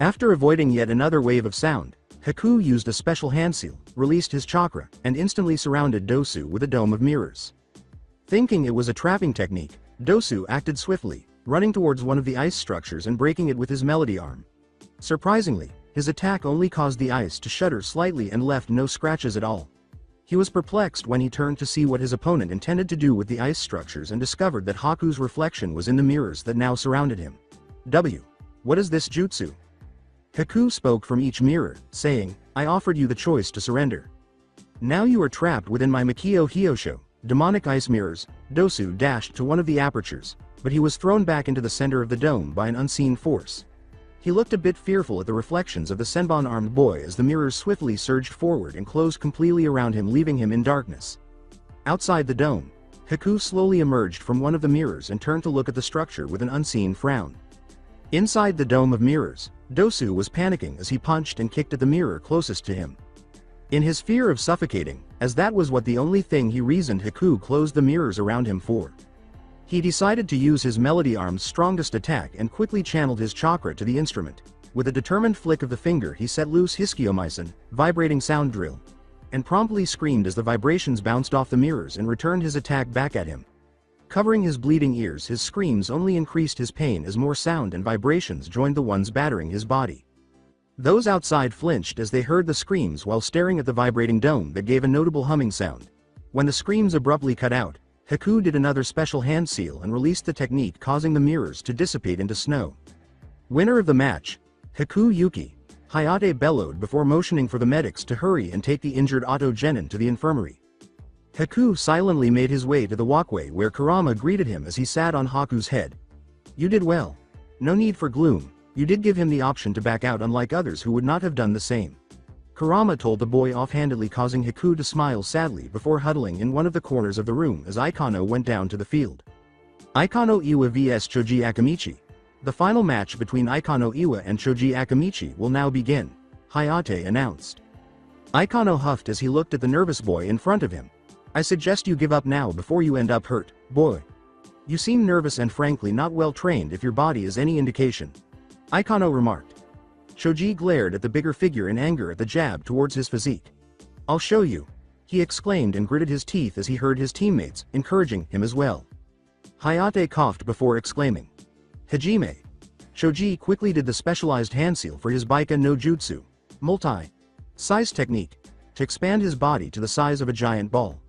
After avoiding yet another wave of sound, Haku used a special hand seal, released his chakra, and instantly surrounded Dosu with a dome of mirrors. Thinking it was a trapping technique, Dosu acted swiftly, running towards one of the ice structures and breaking it with his melody arm. Surprisingly, his attack only caused the ice to shudder slightly and left no scratches at all. He was perplexed when he turned to see what his opponent intended to do with the ice structures and discovered that Haku's reflection was in the mirrors that now surrounded him. What is this jutsu? Haku spoke from each mirror, saying, I offered you the choice to surrender. Now you are trapped within my Mikio Hyosho, demonic ice mirrors. Dosu dashed to one of the apertures, but he was thrown back into the center of the dome by an unseen force. He looked a bit fearful at the reflections of the Senbon-armed boy as the mirrors swiftly surged forward and closed completely around him, leaving him in darkness. Outside the dome, Haku slowly emerged from one of the mirrors and turned to look at the structure with an unseen frown. Inside the dome of mirrors, Dosu was panicking as he punched and kicked at the mirror closest to him. In his fear of suffocating, as that was what the only thing he reasoned Haku closed the mirrors around him for. He decided to use his melody arm's strongest attack and quickly channeled his chakra to the instrument. With a determined flick of the finger, he set loose Hiskiomycin, vibrating sound drill, and promptly screamed as the vibrations bounced off the mirrors and returned his attack back at him. Covering his bleeding ears, his screams only increased his pain as more sound and vibrations joined the ones battering his body. Those outside flinched as they heard the screams while staring at the vibrating dome that gave a notable humming sound. When the screams abruptly cut out, Haku did another special hand seal and released the technique, causing the mirrors to dissipate into snow. Winner of the match, Haku Yuki. Hayate bellowed before motioning for the medics to hurry and take the injured Otto Genin to the infirmary. Haku silently made his way to the walkway where Kurama greeted him as he sat on Haku's head. You did well. No need for gloom, you did give him the option to back out, unlike others who would not have done the same. Kurama told the boy offhandedly, causing Haku to smile sadly before huddling in one of the corners of the room as Aikano went down to the field. Aikano Iwa vs Choji Akamichi. The final match between Aikano Iwa and Choji Akamichi will now begin, Hayate announced. Aikano huffed as he looked at the nervous boy in front of him. I suggest you give up now before you end up hurt, boy. You seem nervous and frankly not well trained if your body is any indication. Aikano remarked. Choji glared at the bigger figure in anger at the jab towards his physique. I'll show you, he exclaimed and gritted his teeth as he heard his teammates encouraging him as well. Hayate coughed before exclaiming. Hajime. Choji quickly did the specialized hand seal for his Baika no Jutsu, multi-size technique, to expand his body to the size of a giant ball.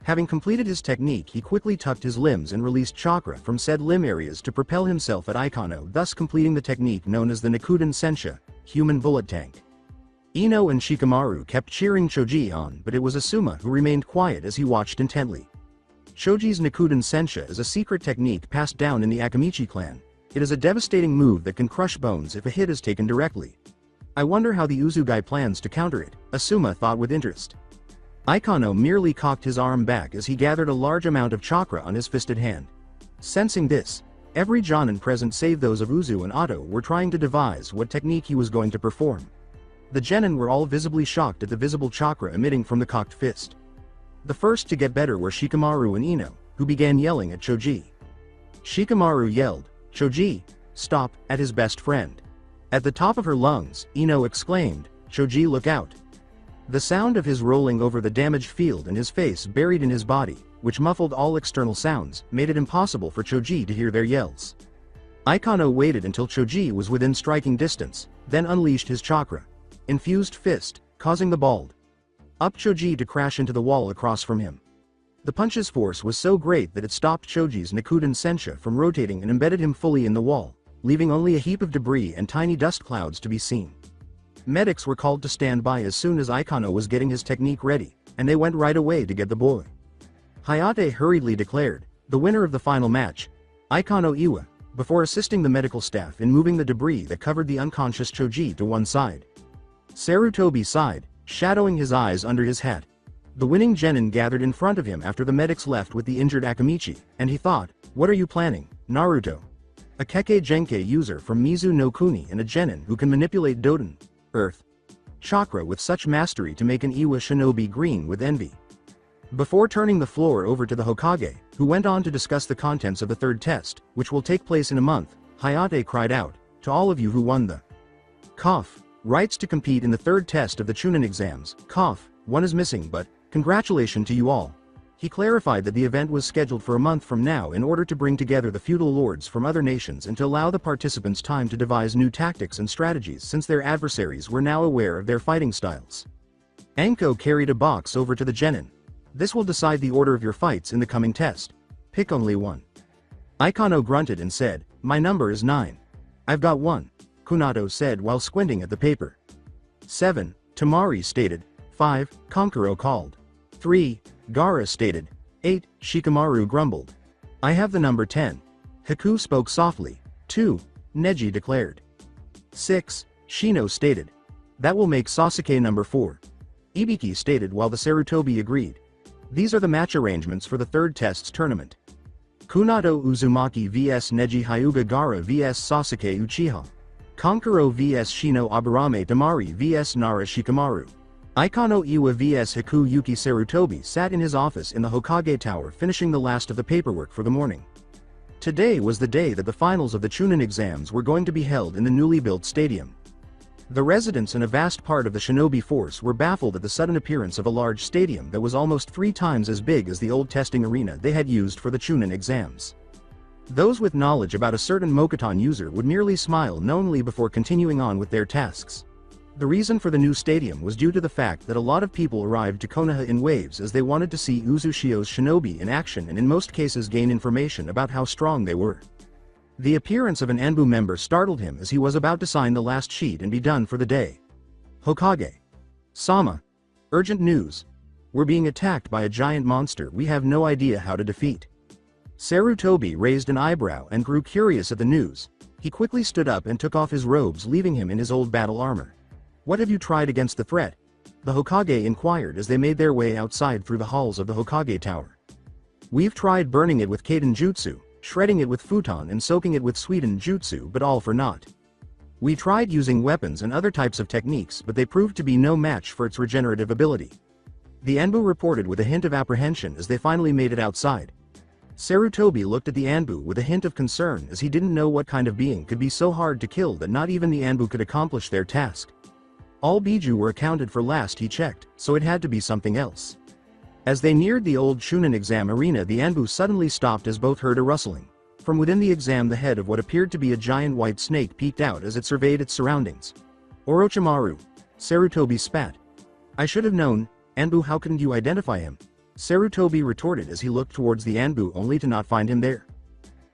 Having completed his technique, he quickly tucked his limbs and released chakra from said limb areas to propel himself at Aikano, thus completing the technique known as the Nikuden Sensha, human bullet tank. Ino and Shikamaru kept cheering Choji on, but it was Asuma who remained quiet as he watched intently. Choji's Nikuden Sensha is a secret technique passed down in the Akamichi clan. It is a devastating move that can crush bones if a hit is taken directly. I wonder how the Uzugai plans to counter it, Asuma thought with interest. Aikano merely cocked his arm back as he gathered a large amount of chakra on his fisted hand. Sensing this, every Jonin present save those of Uzu and Otto were trying to devise what technique he was going to perform. The Genin were all visibly shocked at the visible chakra emitting from the cocked fist. The first to get better were Shikamaru and Ino, who began yelling at Choji. Shikamaru yelled, Choji, stop, at his best friend. At the top of her lungs, Ino exclaimed, Choji, look out. The sound of his rolling over the damaged field and his face buried in his body, which muffled all external sounds, made it impossible for Choji to hear their yells. Aikano waited until Choji was within striking distance, then unleashed his chakra. Infused fist, causing the balled up Choji to crash into the wall across from him. The punch's force was so great that it stopped Choji's Nikuden Sensha from rotating and embedded him fully in the wall. leaving only a heap of debris and tiny dust clouds to be seen. Medics were called to stand by as soon as Ikano was getting his technique ready, and they went right away to get the boy. Hayate hurriedly declared, the winner of the final match, Ikano Iwa, before assisting the medical staff in moving the debris that covered the unconscious Choji to one side. Sarutobi sighed, shadowing his eyes under his hat. The winning genin gathered in front of him after the medics left with the injured Akamichi, and he thought, what are you planning, Naruto? A Kekkei Genkai user from Mizu no Kuni and a genin who can manipulate Doden, Earth, chakra with such mastery to make an Iwa shinobi green with envy. Before turning the floor over to the Hokage, who went on to discuss the contents of the third test, which will take place in a month, Hayate cried out, to all of you who won the rights to compete in the third test of the Chunin exams, one is missing but, congratulations to you all. He clarified that the event was scheduled for a month from now in order to bring together the feudal lords from other nations and to allow the participants time to devise new tactics and strategies since their adversaries were now aware of their fighting styles. Anko carried a box over to the genin. This will decide the order of your fights in the coming test. Pick only one. Ikano grunted and said, my number is 9. I've got 1, Kunato said while squinting at the paper. 7, Tamari stated. 5, Konkuro called. 3, Gara stated. 8, Shikamaru grumbled. I have the number 10. Haku spoke softly. 2, Neji declared. 6, Shino stated. That will make Sasuke number 4. Ibiki stated while the Sarutobi agreed. These are the match arrangements for the third test's tournament. Kunato Uzumaki vs Neji Hyuga Gara vs Sasuke Uchiha. Konkuro vs Shino Aburame Tamari vs Nara Shikamaru. Ikano Iwa vs Haku Yuki Sarutobi sat in his office in the Hokage Tower finishing the last of the paperwork for the morning. Today was the day that the finals of the Chunin exams were going to be held in the newly built stadium. The residents and a vast part of the shinobi force were baffled at the sudden appearance of a large stadium that was almost 3 times as big as the old testing arena they had used for the Chunin exams. Those with knowledge about a certain Mokuton user would merely smile knowingly before continuing on with their tasks. The reason for the new stadium was due to the fact that a lot of people arrived to Konoha in waves as they wanted to see Uzushio's shinobi in action and in most cases gain information about how strong they were. The appearance of an Anbu member startled him as he was about to sign the last sheet and be done for the day. Hokage. Sama. Urgent news. We're being attacked by a giant monster we have no idea how to defeat. Sarutobi raised an eyebrow and grew curious at the news. He quickly stood up and took off his robes leaving him in his old battle armor. What have you tried against the threat? The Hokage inquired as they made their way outside through the halls of the Hokage Tower. We've tried burning it with Kaiden Jutsu, shredding it with futon and soaking it with Suiden Jutsu but all for naught. We tried using weapons and other types of techniques but they proved to be no match for its regenerative ability. The Anbu reported with a hint of apprehension as they finally made it outside. Sarutobi looked at the Anbu with a hint of concern as he didn't know what kind of being could be so hard to kill that not even the Anbu could accomplish their task. All Biju were accounted for last he checked, so it had to be something else. As they neared the old Chunin exam arena the Anbu suddenly stopped as both heard a rustling. From within the exam the head of what appeared to be a giant white snake peeked out as it surveyed its surroundings. Orochimaru. Sarutobi spat. I should have known, Anbu, how couldn't you identify him? Sarutobi retorted as he looked towards the Anbu only to not find him there.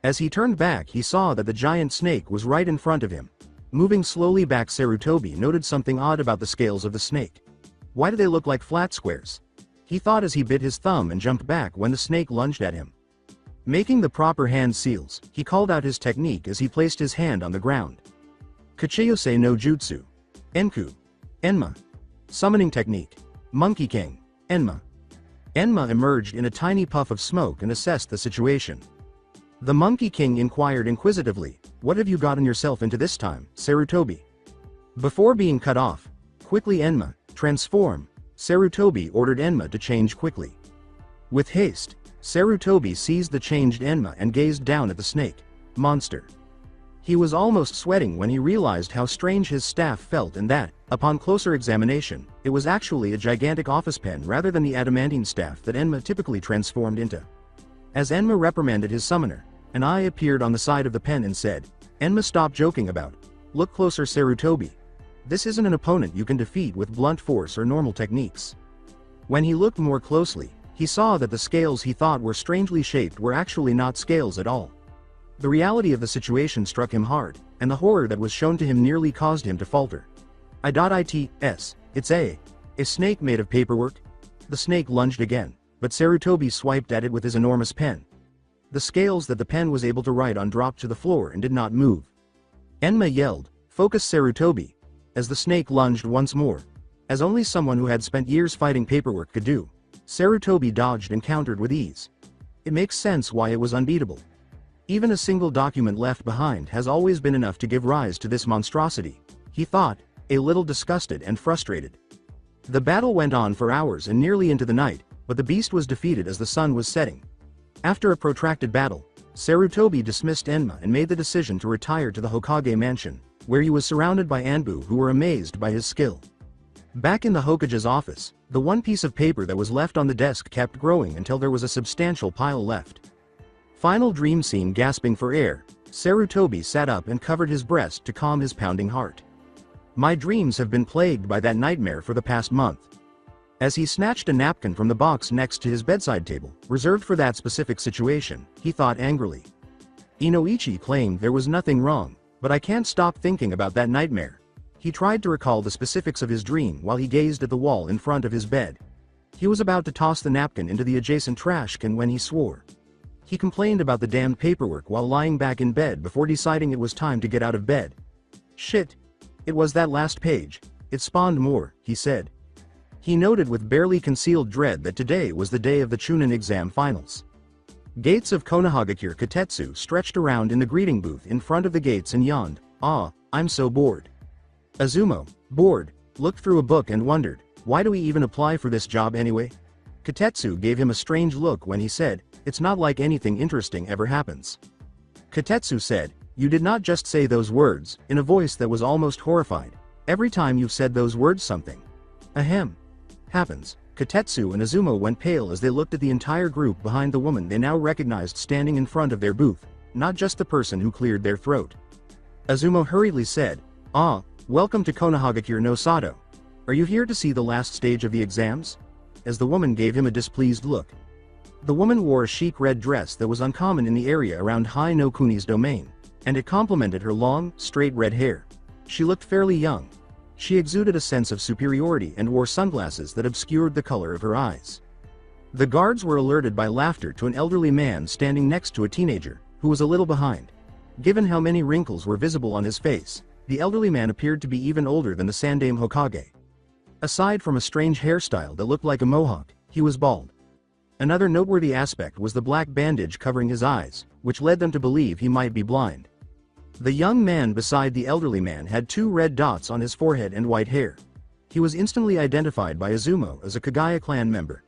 As he turned back he saw that the giant snake was right in front of him. Moving slowly back Sarutobi noted something odd about the scales of the snake. Why do they look like flat squares? He thought as he bit his thumb and jumped back when the snake lunged at him. Making the proper hand seals, he called out his technique as he placed his hand on the ground. Kachiyose no Jutsu. Enku. Enma. Summoning technique. Monkey King. Enma. Enma emerged in a tiny puff of smoke and assessed the situation. The Monkey King inquired inquisitively, what have you gotten yourself into this time, Sarutobi? Before being cut off, quickly Enma, transform. Sarutobi ordered Enma to change quickly. With haste, Sarutobi seized the changed Enma and gazed down at the snake monster. He was almost sweating when he realized how strange his staff felt and that, upon closer examination, it was actually a gigantic office pen rather than the adamantine staff that Enma typically transformed into. As Enma reprimanded his summoner, an eye appeared on the side of the pen and said, Enma, stop joking about. Look closer, Sarutobi. This isn't an opponent you can defeat with blunt force or normal techniques. When he looked more closely, he saw that the scales he thought were strangely shaped were actually not scales at all. The reality of the situation struck him hard, and the horror that was shown to him nearly caused him to falter. It's a snake made of paperwork? The snake lunged again, but Sarutobi swiped at it with his enormous pen. The scales that the pen was able to write on dropped to the floor and did not move. Enma yelled, "Focus, Sarutobi," as the snake lunged once more. As only someone who had spent years fighting paperwork could do, Sarutobi dodged and countered with ease. It makes sense why it was unbeatable. Even a single document left behind has always been enough to give rise to this monstrosity, he thought, a little disgusted and frustrated. The battle went on for hours and nearly into the night, but the beast was defeated as the sun was setting. After a protracted battle, Sarutobi dismissed Enma and made the decision to retire to the Hokage mansion, where he was surrounded by Anbu who were amazed by his skill. Back in the Hokage's office, the one piece of paper that was left on the desk kept growing until there was a substantial pile left. Final dream scene. Gasping for air, Sarutobi sat up and covered his breast to calm his pounding heart. My dreams have been plagued by that nightmare for the past month. As he snatched a napkin from the box next to his bedside table, reserved for that specific situation, he thought angrily. Inoichi claimed there was nothing wrong, but I can't stop thinking about that nightmare. He tried to recall the specifics of his dream while he gazed at the wall in front of his bed. He was about to toss the napkin into the adjacent trash can when he swore. He complained about the damned paperwork while lying back in bed before deciding it was time to get out of bed. Shit. It was that last page. It spawned more, he said. He noted with barely concealed dread that today was the day of the Chunin exam finals. Gates of Konohagakure Katetsu stretched around in the greeting booth in front of the gates and yawned, "Ah, I'm so bored." Azumo, bored, looked through a book and wondered, why do we even apply for this job anyway? Katetsu gave him a strange look when he said, "It's not like anything interesting ever happens." Katetsu said, "You did not just say those words," in a voice that was almost horrified. "Every time you've said those words something. Ahem. Happens." Katetsu and Azumo went pale as they looked at the entire group behind the woman they now recognized standing in front of their booth, not just the person who cleared their throat. Azumo hurriedly said, "Ah, welcome to Konohagakure no Sato. Are you here to see the last stage of the exams?" As the woman gave him a displeased look. The woman wore a chic red dress that was uncommon in the area around Hai no Kuni's domain, and it complemented her long, straight red hair. She looked fairly young. She exuded a sense of superiority and wore sunglasses that obscured the color of her eyes. The guards were alerted by laughter to an elderly man standing next to a teenager, who was a little behind. Given how many wrinkles were visible on his face, the elderly man appeared to be even older than the Sandaime Hokage. Aside from a strange hairstyle that looked like a mohawk, he was bald. Another noteworthy aspect was the black bandage covering his eyes, which led them to believe he might be blind. The young man beside the elderly man had 2 red dots on his forehead and white hair. He was instantly identified by Azumo as a Kagaya clan member.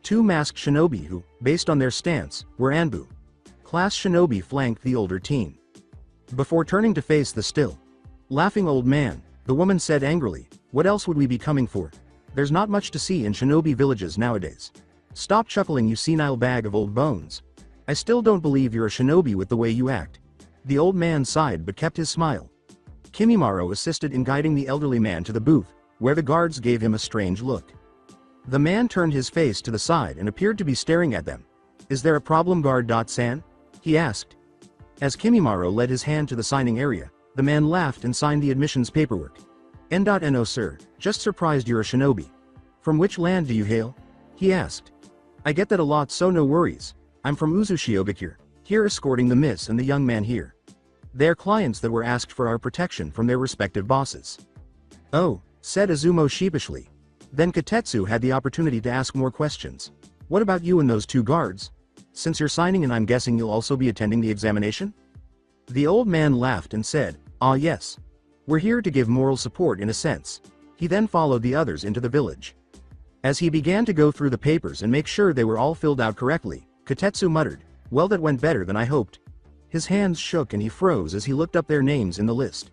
2 masked shinobi who, based on their stance, were Anbu. Class shinobi flanked the older teen. Before turning to face the still laughing old man, the woman said angrily, "What else would we be coming for? There's not much to see in shinobi villages nowadays. Stop chuckling, you senile bag of old bones. I still don't believe you're a shinobi with the way you act." The old man sighed but kept his smile. Kimimaro assisted in guiding the elderly man to the booth, where the guards gave him a strange look. The man turned his face to the side and appeared to be staring at them. "Is there a problem, guard-san?" he asked. As Kimimaro led his hand to the signing area, the man laughed and signed the admissions paperwork. "N.No sir, just surprised you're a shinobi. From which land do you hail?" he asked. "I get that a lot, so no worries. I'm from Uzushiogakure, here escorting the miss and the young man here. They're clients that were asked for our protection from their respective bosses." "Oh," said Azumo sheepishly. Then Katetsu had the opportunity to ask more questions. "What about you and those 2 guards? Since you're signing in, I'm guessing you'll also be attending the examination?" The old man laughed and said, "Ah yes. We're here to give moral support in a sense." He then followed the others into the village. As he began to go through the papers and make sure they were all filled out correctly, Katetsu muttered, "Well, that went better than I hoped." His hands shook and he froze as he looked up their names in the list.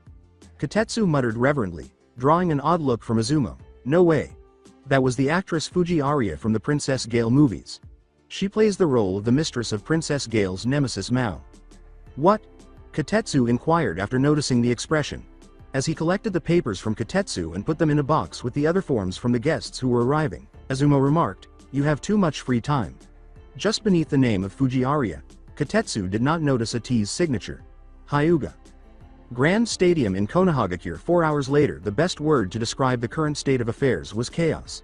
Katetsu muttered reverently, drawing an odd look from Azumo, "No way. That was the actress Fuji Aria from the Princess Gale movies. She plays the role of the mistress of Princess Gale's nemesis Mao." "What?" Katetsu inquired after noticing the expression. As he collected the papers from Katetsu and put them in a box with the other forms from the guests who were arriving, Azumo remarked, "You have too much free time." Just beneath the name of Fuji Aria, Katetsu did not notice a T's signature. Hyuga. Grand Stadium in Konohagakure. 4 hours later, the best word to describe the current state of affairs was chaos.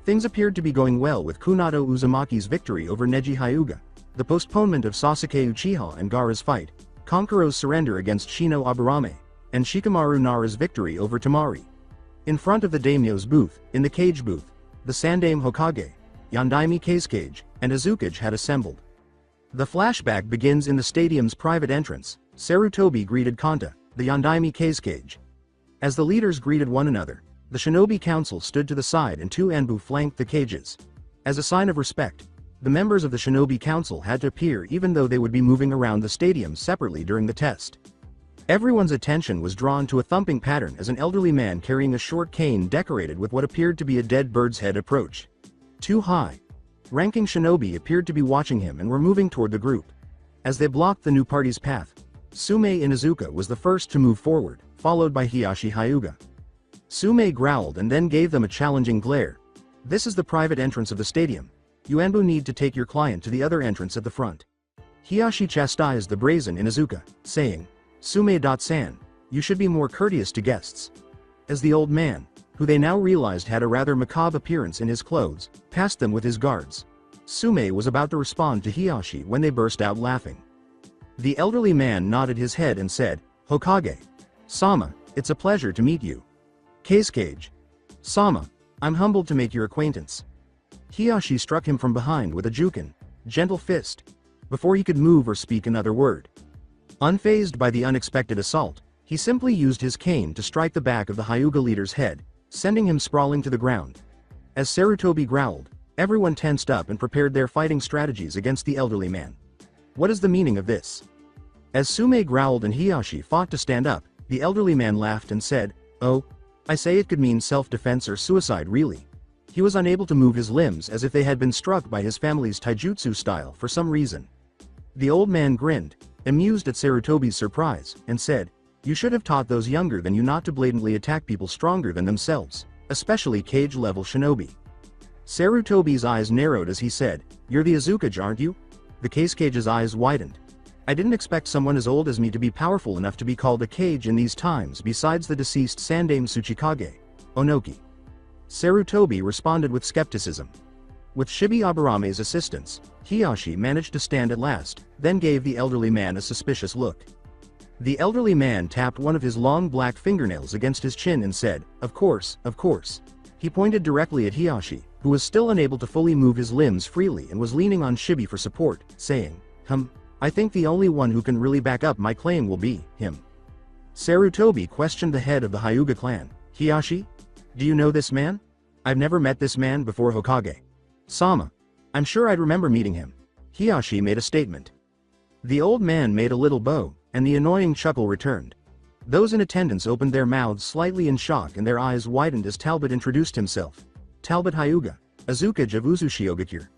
Things appeared to be going well with Kunato Uzumaki's victory over Neji Hyuga, the postponement of Sasuke Uchiha and Gaara's fight, Kankuro's surrender against Shino Aburame, and Shikamaru Nara's victory over Tamari. In front of the daimyo's booth, in the cage booth, the Sandaime Hokage, Yandaime Kazekage, and Azukage had assembled. The flashback begins in the stadium's private entrance. Sarutobi greeted Kanta, the Yandaime Kazekage. As the leaders greeted one another, the Shinobi Council stood to the side and 2 Anbu flanked the cages. As a sign of respect, the members of the Shinobi Council had to appear even though they would be moving around the stadium separately during the test. Everyone's attention was drawn to a thumping pattern as an elderly man carrying a short cane decorated with what appeared to be a dead bird's head approached. 2 high-ranking shinobi appeared to be watching him and were moving toward the group. As they blocked the new party's path, Sume Inuzuka was the first to move forward, followed by Hiyashi Hyuga. Sume growled and then gave them a challenging glare. "This is the private entrance of the stadium. You Anbu need to take your client to the other entrance at the front." Hiyashi chastised the brazen Inuzuka, saying, "Sume-san, you should be more courteous to guests." As the old man, who they now realized had a rather macabre appearance in his clothes, passed them with his guards, Sume was about to respond to Hiyashi when they burst out laughing. The elderly man nodded his head and said, "Hokage Sama, it's a pleasure to meet you. Kazekage Sama, I'm humbled to make your acquaintance." Hiyashi struck him from behind with a jukin, gentle fist, before he could move or speak another word. Unfazed by the unexpected assault, he simply used his cane to strike the back of the Hyuga leader's head, sending him sprawling to the ground. As Sarutobi growled, everyone tensed up and prepared their fighting strategies against the elderly man. What is the meaning of this? As Sume growled and Hiyashi fought to stand up, the elderly man laughed and said, "Oh, I say it could mean self-defense or suicide really." He was unable to move his limbs as if they had been struck by his family's taijutsu style for some reason. The old man grinned, amused at Sarutobi's surprise, and said, "You should have taught those younger than you not to blatantly attack people stronger than themselves, especially cage-level shinobi." Sarutobi's eyes narrowed as he said, "You're the Azukage, aren't you?" The Kazecage's eyes widened. "I didn't expect someone as old as me to be powerful enough to be called a cage in these times besides the deceased Sandaime Tsuchikage, Onoki." Sarutobi responded with skepticism. With Shibi Aburame's assistance, Hiyashi managed to stand at last, then gave the elderly man a suspicious look. The elderly man tapped one of his long black fingernails against his chin and said, of course." He pointed directly at Hiyashi, who was still unable to fully move his limbs freely and was leaning on Shibi for support, saying, I think the only one who can really back up my claim will be him." Sarutobi questioned the head of the Hyuga clan, "Hiyashi? Do you know this man? I've never met this man before, Hokage Sama. I'm sure I'd remember meeting him." Hiyashi made a statement. The old man made a little bow, and the annoying chuckle returned. Those in attendance opened their mouths slightly in shock and their eyes widened as Talbot introduced himself. Talbot Hyuga, Azukage of Uzushiogakure.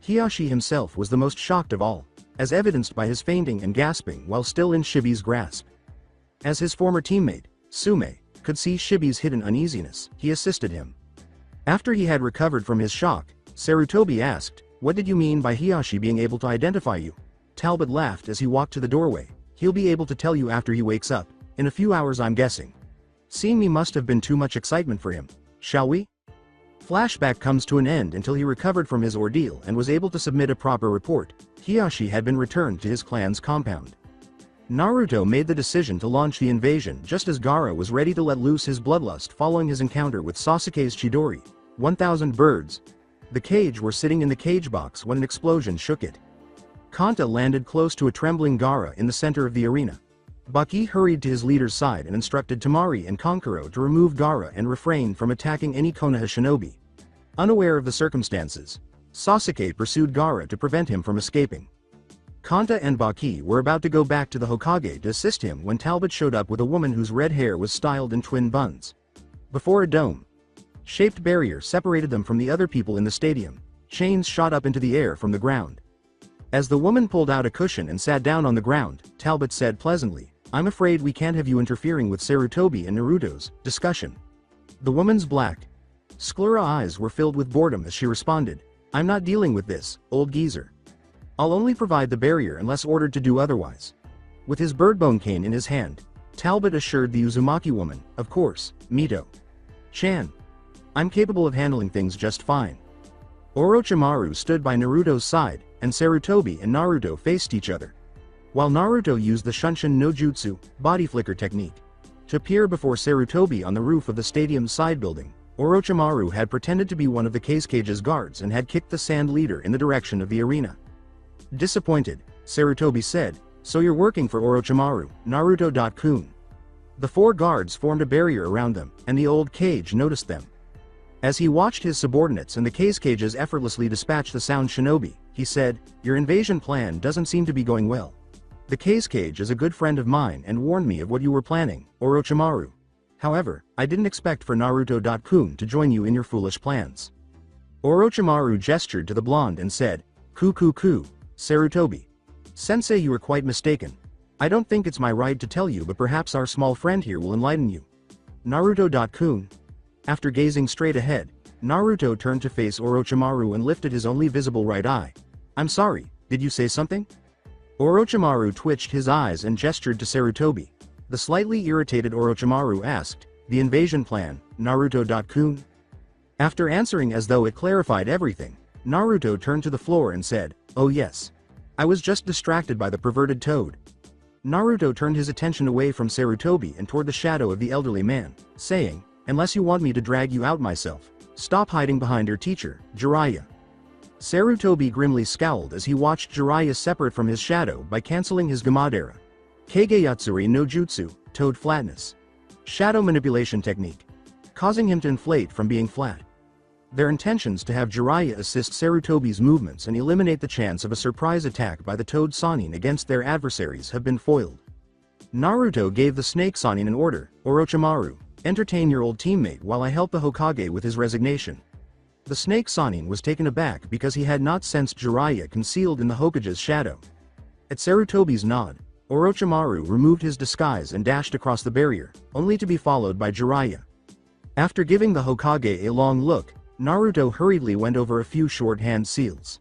Hiyashi himself was the most shocked of all, as evidenced by his fainting and gasping while still in Shibi's grasp. As his former teammate, Sume, could see Shibi's hidden uneasiness, he assisted him. After he had recovered from his shock, Sarutobi asked, "What did you mean by Hiyashi being able to identify you?" Talbot laughed as he walked to the doorway. "He'll be able to tell you after he wakes up, in a few hours I'm guessing." Seeing me must have been too much excitement for him. Shall we? Flashback comes to an end until he recovered from his ordeal and was able to submit a proper report. Hiyashi had been returned to his clan's compound. Naruto made the decision to launch the invasion just as Gaara was ready to let loose his bloodlust following his encounter with Sasuke's Chidori, 1,000 birds. The cage were sitting in the cage box when an explosion shook it. Kanta landed close to a trembling Gaara in the center of the arena. Baki hurried to his leader's side and instructed Tamari and Kankuro to remove Gaara and refrain from attacking any Konoha shinobi. Unaware of the circumstances, Sasuke pursued Gaara to prevent him from escaping. Kanta and Baki were about to go back to the Hokage to assist him when Talbot showed up with a woman whose red hair was styled in twin buns. Before a dome-shaped barrier separated them from the other people in the stadium, chains shot up into the air from the ground. As the woman pulled out a cushion and sat down on the ground, Talbot said pleasantly, "I'm afraid we can't have you interfering with Sarutobi and Naruto's discussion." The woman's black, sclera eyes were filled with boredom as she responded, "I'm not dealing with this, old geezer." I'll only provide the barrier unless ordered to do otherwise. With his birdbone cane in his hand, Talbot assured the Uzumaki woman, of course, Mito. Chan. I'm capable of handling things just fine. Orochimaru stood by Naruto's side, and Sarutobi and Naruto faced each other. While Naruto used the Shunshin no Jutsu, body flicker technique, to peer before Sarutobi on the roof of the stadium's side building, Orochimaru had pretended to be one of the Cage's guards and had kicked the sand leader in the direction of the arena. Disappointed, Sarutobi said, "So you're working for Orochimaru, Naruto-kun." The four guards formed a barrier around them, and the old Cage noticed them. As he watched his subordinates and the Cages effortlessly dispatch the sound shinobi, he said, "Your invasion plan doesn't seem to be going well. The Cage is a good friend of mine and warned me of what you were planning, Orochimaru. However, I didn't expect for Naruto-kun to join you in your foolish plans." Orochimaru gestured to the blonde and said, "Ku, Sarutobi. Sensei, you are quite mistaken. I don't think it's my right to tell you, but perhaps our small friend here will enlighten you. Naruto-kun." After gazing straight ahead, Naruto turned to face Orochimaru and lifted his only visible right eye. "I'm sorry, did you say something?" Orochimaru twitched his eyes and gestured to Sarutobi. The slightly irritated Orochimaru asked, "The invasion plan, Naruto-kun?" After answering as though it clarified everything, Naruto turned to the floor and said, "Oh yes. I was just distracted by the perverted toad." Naruto turned his attention away from Sarutobi and toward the shadow of the elderly man, saying, "Unless you want me to drag you out myself, stop hiding behind your teacher, Jiraiya." Sarutobi grimly scowled as he watched Jiraiya separate from his shadow by canceling his Gamadera. Kageyatsuri no Jutsu, toad flatness. Shadow manipulation technique. Causing him to inflate from being flat. Their intentions to have Jiraiya assist Sarutobi's movements and eliminate the chance of a surprise attack by the Toad Sannin against their adversaries have been foiled. Naruto gave the Snake Sannin an order, "Orochimaru, entertain your old teammate while I help the Hokage with his resignation." The Snake Sannin was taken aback because he had not sensed Jiraiya concealed in the Hokage's shadow. At Sarutobi's nod, Orochimaru removed his disguise and dashed across the barrier, only to be followed by Jiraiya. After giving the Hokage a long look, Naruto hurriedly went over a few shorthand seals.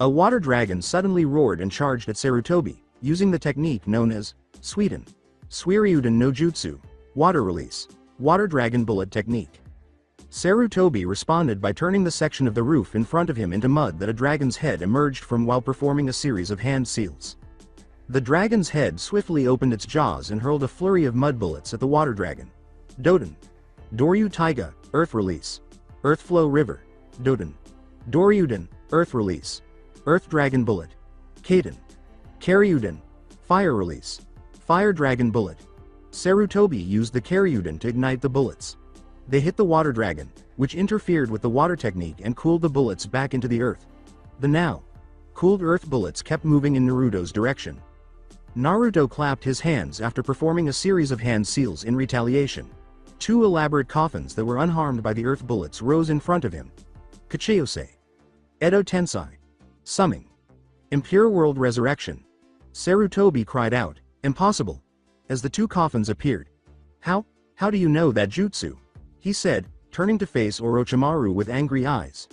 A water dragon suddenly roared and charged at Sarutobi, using the technique known as Suiden, Suiryuden no Jutsu, water release, water dragon bullet technique. Sarutobi responded by turning the section of the roof in front of him into mud that a dragon's head emerged from while performing a series of hand seals. The dragon's head swiftly opened its jaws and hurled a flurry of mud bullets at the water dragon. Doden. Doryu Taiga, earth release. Earth flow river. Doden. Doryuden, earth release. Earth dragon bullet. Kaden. Karyuden, fire release. Fire dragon bullet. Sarutobi used the Karyuden to ignite the bullets. They hit the water dragon, which interfered with the water technique and cooled the bullets back into the earth. The now cooled earth bullets kept moving in Naruto's direction. Naruto clapped his hands after performing a series of hand seals in retaliation. Two elaborate coffins that were unharmed by the earth bullets rose in front of him. Kachiyose. Edo Tensai. Summing. Impure World Resurrection. Sarutobi cried out, "Impossible!" as the two coffins appeared. How do you know that jutsu?" he said, turning to face Orochimaru with angry eyes.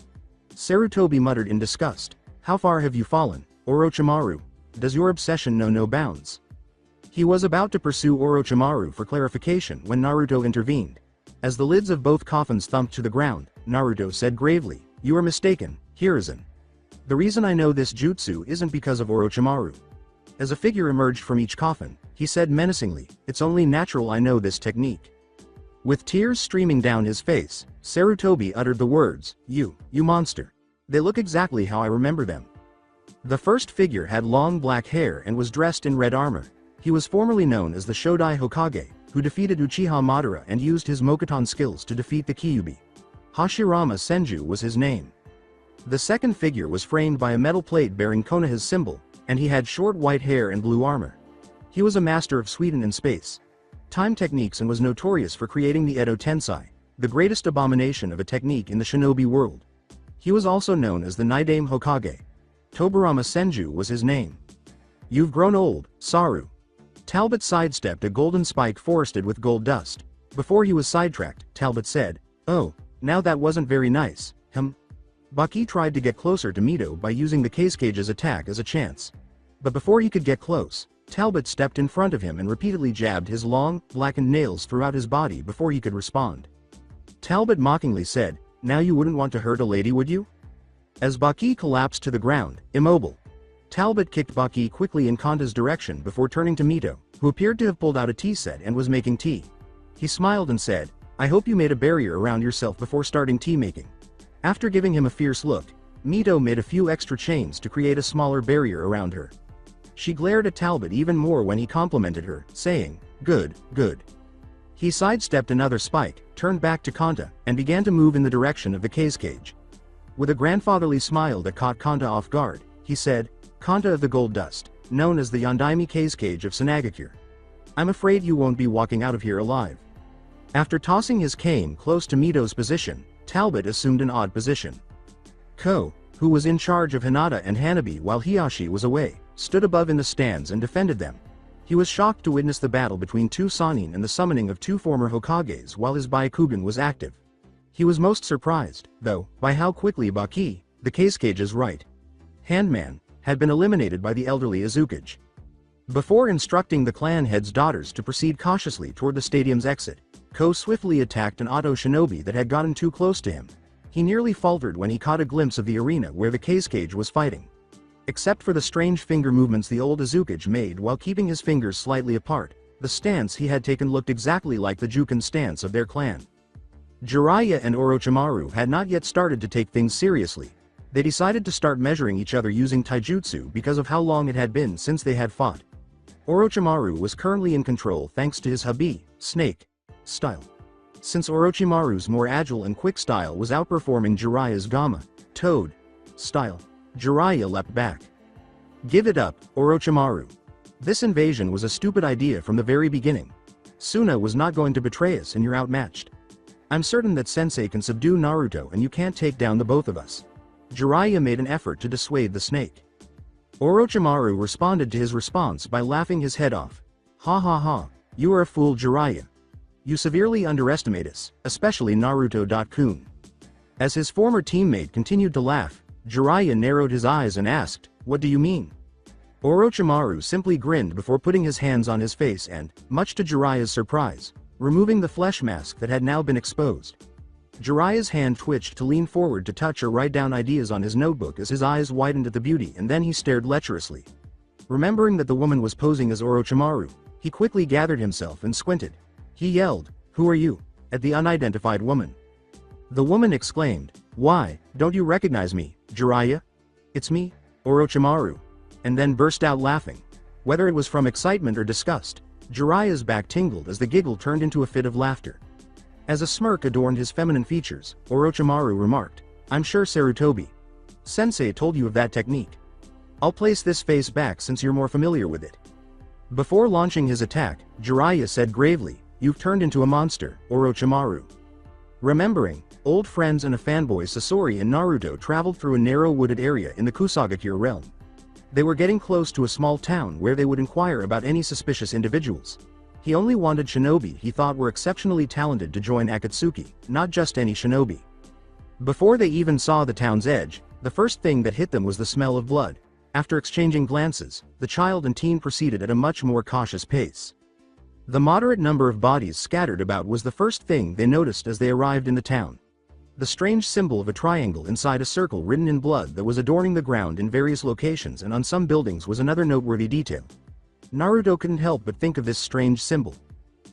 Sarutobi muttered in disgust, "How far have you fallen, Orochimaru? Does your obsession know no bounds?" He was about to pursue Orochimaru for clarification when Naruto intervened. As the lids of both coffins thumped to the ground, Naruto said gravely, "You are mistaken, Hiruzen. The reason I know this jutsu isn't because of Orochimaru." As a figure emerged from each coffin, he said menacingly, "It's only natural I know this technique." With tears streaming down his face, Sarutobi uttered the words, You monster. They look exactly how I remember them." The first figure had long black hair and was dressed in red armor. He was formerly known as the Shodai Hokage, who defeated Uchiha Madara and used his Mokuton skills to defeat the Kyuubi. Hashirama Senju was his name. The second figure was framed by a metal plate bearing Konoha's symbol, and he had short white hair and blue armor. He was a master of Suiden in space, time techniques, and was notorious for creating the Edo Tensai, the greatest abomination of a technique in the shinobi world. He was also known as the Naidame Hokage. Tobarama Senju was his name. "You've grown old, Saru." Talbot sidestepped a golden spike forested with gold dust. Before he was sidetracked, Talbot said, "Oh, now that wasn't very nice, Baki tried to get closer to Mito by using the case cage's attack as a chance. But before he could get close, Talbot stepped in front of him and repeatedly jabbed his long, blackened nails throughout his body before he could respond. Talbot mockingly said, "Now you wouldn't want to hurt a lady, would you?" As Baki collapsed to the ground, immobile, Talbot kicked Baki quickly in Kanta's direction before turning to Mito, who appeared to have pulled out a tea set and was making tea. He smiled and said, "I hope you made a barrier around yourself before starting tea making." After giving him a fierce look, Mito made a few extra chains to create a smaller barrier around her. She glared at Talbot even more when he complimented her, saying, "Good, good." He sidestepped another spike, turned back to Kanta, and began to move in the direction of the case cage. With a grandfatherly smile that caught Kanta off guard, he said, "Kanta of the Gold Dust, known as the Yondaime case cage of Sanagakure. I'm afraid you won't be walking out of here alive." After tossing his cane close to Mito's position, Talbot assumed an odd position. Ko, who was in charge of Hinata and Hanabi while Hiyashi was away, stood above in the stands and defended them. He was shocked to witness the battle between two Sannin and the summoning of two former Hokages while his Byakugan was active. He was most surprised, though, by how quickly Baki, the case cage's right hand man, had been eliminated by the elderly Azukage. Before instructing the clan head's daughters to proceed cautiously toward the stadium's exit, Ko swiftly attacked an auto shinobi that had gotten too close to him. He nearly faltered when he caught a glimpse of the arena where the case cage was fighting. Except for the strange finger movements the old Azukage made while keeping his fingers slightly apart, the stance he had taken looked exactly like the Juken stance of their clan. Jiraiya and Orochimaru had not yet started to take things seriously. They decided to start measuring each other using taijutsu because of how long it had been since they had fought. Orochimaru was currently in control thanks to his Habi, snake, style. Since Orochimaru's more agile and quick style was outperforming Jiraiya's Gamma, toad, style, Jiraiya leapt back. "Give it up, Orochimaru. This invasion was a stupid idea from the very beginning. Suna was not going to betray us and you're outmatched. I'm certain that Sensei can subdue Naruto and you can't take down the both of us." Jiraiya made an effort to dissuade the snake. Orochimaru responded to his response by laughing his head off. "Ha ha ha, you are a fool, Jiraiya. You severely underestimate us, especially Naruto-kun." As his former teammate continued to laugh, Jiraiya narrowed his eyes and asked, "What do you mean?" Orochimaru simply grinned before putting his hands on his face and, much to Jiraiya's surprise, removing the flesh mask that had now been exposed. Jiraiya's hand twitched to lean forward to touch or write down ideas on his notebook as his eyes widened at the beauty and then he stared lecherously. Remembering that the woman was posing as Orochimaru, he quickly gathered himself and squinted. He yelled, "Who are you?" at the unidentified woman. The woman exclaimed, "Why, don't you recognize me, Jiraiya? It's me, Orochimaru," and then burst out laughing. Whether it was from excitement or disgust, Jiraiya's back tingled as the giggle turned into a fit of laughter. As a smirk adorned his feminine features, Orochimaru remarked, "I'm sure Sarutobi Sensei told you of that technique. I'll place this face back since you're more familiar with it." Before launching his attack, Jiraiya said gravely, "You've turned into a monster, Orochimaru." Remembering, old friends and a fanboy Sasori and Naruto traveled through a narrow wooded area in the Kusagakure realm. They were getting close to a small town where they would inquire about any suspicious individuals. He only wanted shinobi he thought were exceptionally talented to join Akatsuki, not just any shinobi. Before they even saw the town's edge, the first thing that hit them was the smell of blood. After exchanging glances, the child and teen proceeded at a much more cautious pace. The moderate number of bodies scattered about was the first thing they noticed as they arrived in the town. The strange symbol of a triangle inside a circle written in blood that was adorning the ground in various locations and on some buildings was another noteworthy detail. Naruto couldn't help but think of this strange symbol.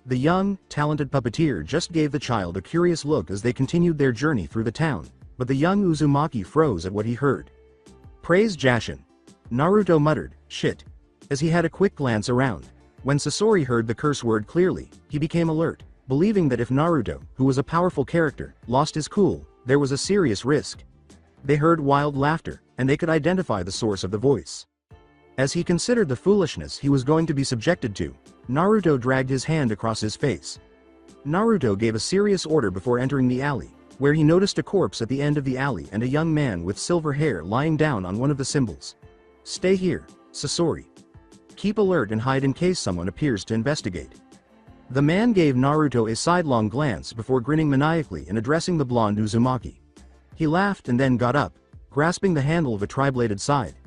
The young, talented puppeteer just gave the child a curious look as they continued their journey through the town, but the young Uzumaki froze at what he heard. "Praise Jashin," Naruto muttered, "Shit," as he had a quick glance around. When Sasori heard the curse word clearly, he became alert, believing that if Naruto, who was a powerful character, lost his cool, there was a serious risk. They heard wild laughter, and they could identify the source of the voice. As he considered the foolishness he was going to be subjected to, Naruto dragged his hand across his face. Naruto gave a serious order before entering the alley, where he noticed a corpse at the end of the alley and a young man with silver hair lying down on one of the symbols. "Stay here, Sasori. Keep alert and hide in case someone appears to investigate." The man gave Naruto a sidelong glance before grinning maniacally and addressing the blonde Uzumaki. He laughed and then got up, grasping the handle of a tri-bladed scythe.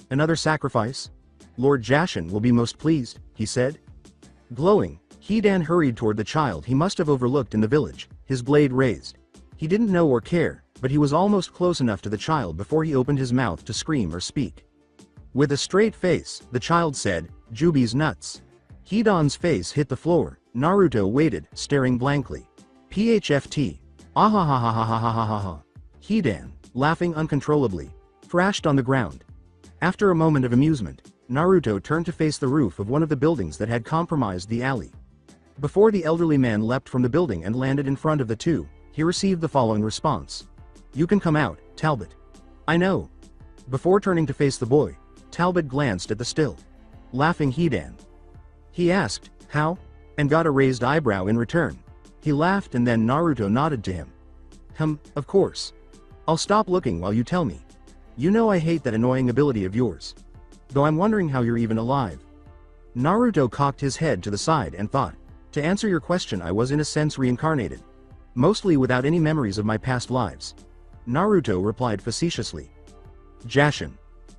Another sacrifice? Lord Jashin will be most pleased, he said. Glowing, Hidan hurried toward the child he must have overlooked in the village, his blade raised. He didn't know or care, but he was almost close enough to the child before he opened his mouth to scream or speak. With a straight face, the child said, "Juby's nuts." Hidan's face hit the floor. Naruto waited, staring blankly. PHFT. Ahahahahahahaha. Hidan, laughing uncontrollably, thrashed on the ground. After a moment of amusement, Naruto turned to face the roof of one of the buildings that had compromised the alley. Before the elderly man leapt from the building and landed in front of the two, he received the following response. "You can come out, Talbot." "I know." Before turning to face the boy, Talbot glanced at the still laughing Hidan. He asked, "How?" and got a raised eyebrow in return. He laughed and then Naruto nodded to him. Of course. I'll stop looking while you tell me. You know I hate that annoying ability of yours. Though I'm wondering how you're even alive." Naruto cocked his head to the side and thought, "To answer your question, I was in a sense reincarnated. Mostly without any memories of my past lives." Naruto replied facetiously. Jashin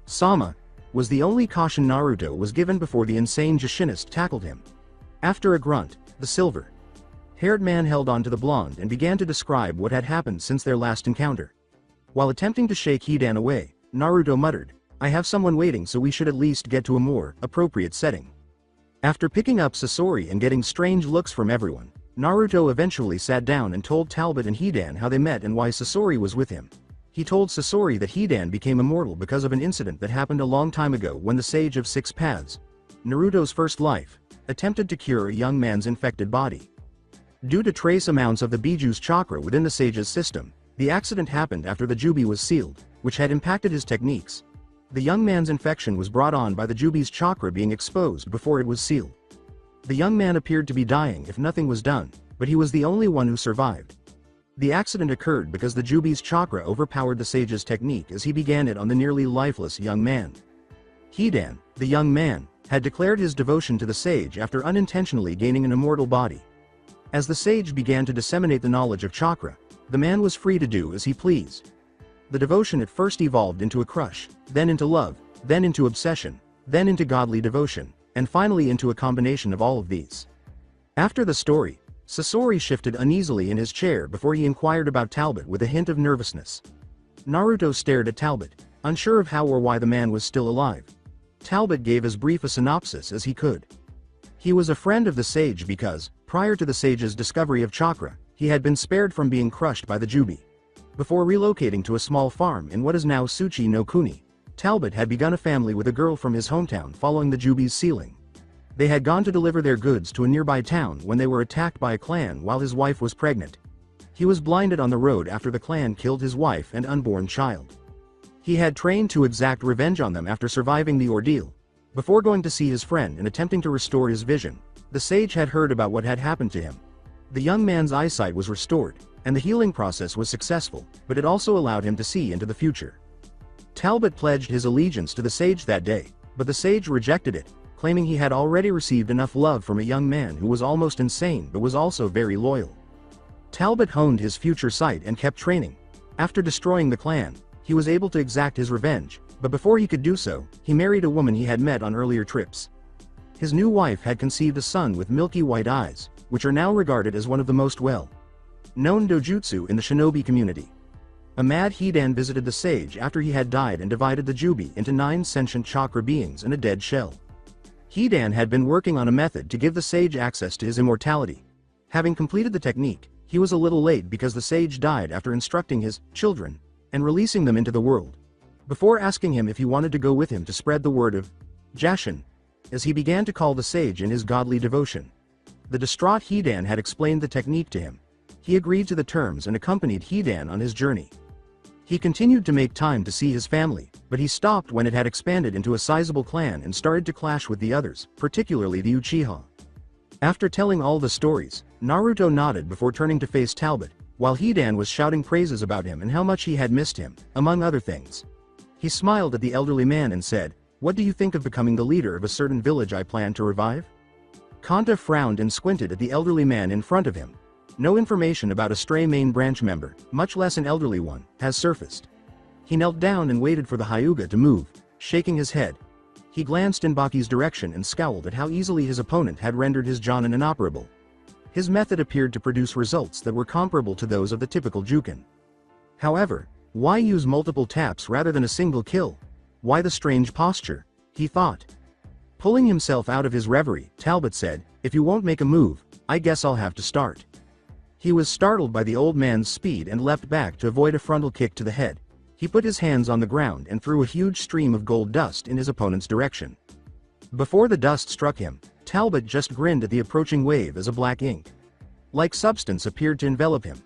Sama was the only caution Naruto was given before the insane Jashinist tackled him. After a grunt, the silver-haired man held on to the blonde and began to describe what had happened since their last encounter. While attempting to shake Hidan away, Naruto muttered, "I have someone waiting, so we should at least get to a more appropriate setting." After picking up Sasori and getting strange looks from everyone, Naruto eventually sat down and told Talbot and Hidan how they met and why Sasori was with him. He told Sasori that Hidan became immortal because of an incident that happened a long time ago when the Sage of Six Paths, Naruto's first life, attempted to cure a young man's infected body. Due to trace amounts of the Biju's chakra within the Sage's system, the accident happened after the Jubi was sealed, which had impacted his techniques. The young man's infection was brought on by the Jubi's chakra being exposed before it was sealed. The young man appeared to be dying if nothing was done, but he was the only one who survived. The accident occurred because the Jubi's chakra overpowered the Sage's technique as he began it on the nearly lifeless young man. Hidan, the young man, had declared his devotion to the Sage after unintentionally gaining an immortal body. As the Sage began to disseminate the knowledge of chakra, the man was free to do as he pleased. The devotion at first evolved into a crush, then into love, then into obsession, then into godly devotion, and finally into a combination of all of these. After the story, Sasori shifted uneasily in his chair before he inquired about Talbot with a hint of nervousness. Naruto stared at Talbot, unsure of how or why the man was still alive. Talbot gave as brief a synopsis as he could. He was a friend of the Sage because, prior to the Sage's discovery of chakra, he had been spared from being crushed by the Jubi. Before relocating to a small farm in what is now Tsuchi no Kuni, Talbot had begun a family with a girl from his hometown following the Jubi's sealing. They had gone to deliver their goods to a nearby town when they were attacked by a clan while his wife was pregnant. He was blinded on the road after the clan killed his wife and unborn child. He had trained to exact revenge on them after surviving the ordeal. Before going to see his friend and attempting to restore his vision, the Sage had heard about what had happened to him. The young man's eyesight was restored, and the healing process was successful, but it also allowed him to see into the future. Talbot pledged his allegiance to the Sage that day, but the Sage rejected it, claiming he had already received enough love from a young man who was almost insane but was also very loyal. Talbot honed his future sight and kept training. After destroying the clan, he was able to exact his revenge, but before he could do so, he married a woman he had met on earlier trips. His new wife had conceived a son with milky white eyes, which are now regarded as one of the most well-known dojutsu in the shinobi community. A mad Hidan visited the Sage after he had died and divided the Jubi into 9 sentient chakra beings and a dead shell. Hidan had been working on a method to give the Sage access to his immortality. Having completed the technique, he was a little late because the Sage died after instructing his children and releasing them into the world. Before asking him if he wanted to go with him to spread the word of Jashin, as he began to call the Sage in his godly devotion. The distraught Hidan had explained the technique to him. He agreed to the terms and accompanied Hidan on his journey. He continued to make time to see his family, but he stopped when it had expanded into a sizable clan and started to clash with the others, particularly the Uchiha. After telling all the stories, Naruto nodded before turning to face Talbot, while Hidan was shouting praises about him and how much he had missed him, among other things. He smiled at the elderly man and said, "What do you think of becoming the leader of a certain village I plan to revive?" Kanta frowned and squinted at the elderly man in front of him. No information about a stray main branch member, much less an elderly one, has surfaced. He knelt down and waited for the Hyuga to move, shaking his head. He glanced in Baki's direction and scowled at how easily his opponent had rendered his Jonin inoperable. His method appeared to produce results that were comparable to those of the typical Jukin. However, why use multiple taps rather than a single kill? Why the strange posture? He thought. Pulling himself out of his reverie, Talbot said, "If you won't make a move, I guess I'll have to start." He was startled by the old man's speed and leapt back to avoid a frontal kick to the head. He put his hands on the ground and threw a huge stream of gold dust in his opponent's direction. Before the dust struck him, Talbot just grinned at the approaching wave as a black ink-like substance appeared to envelop him.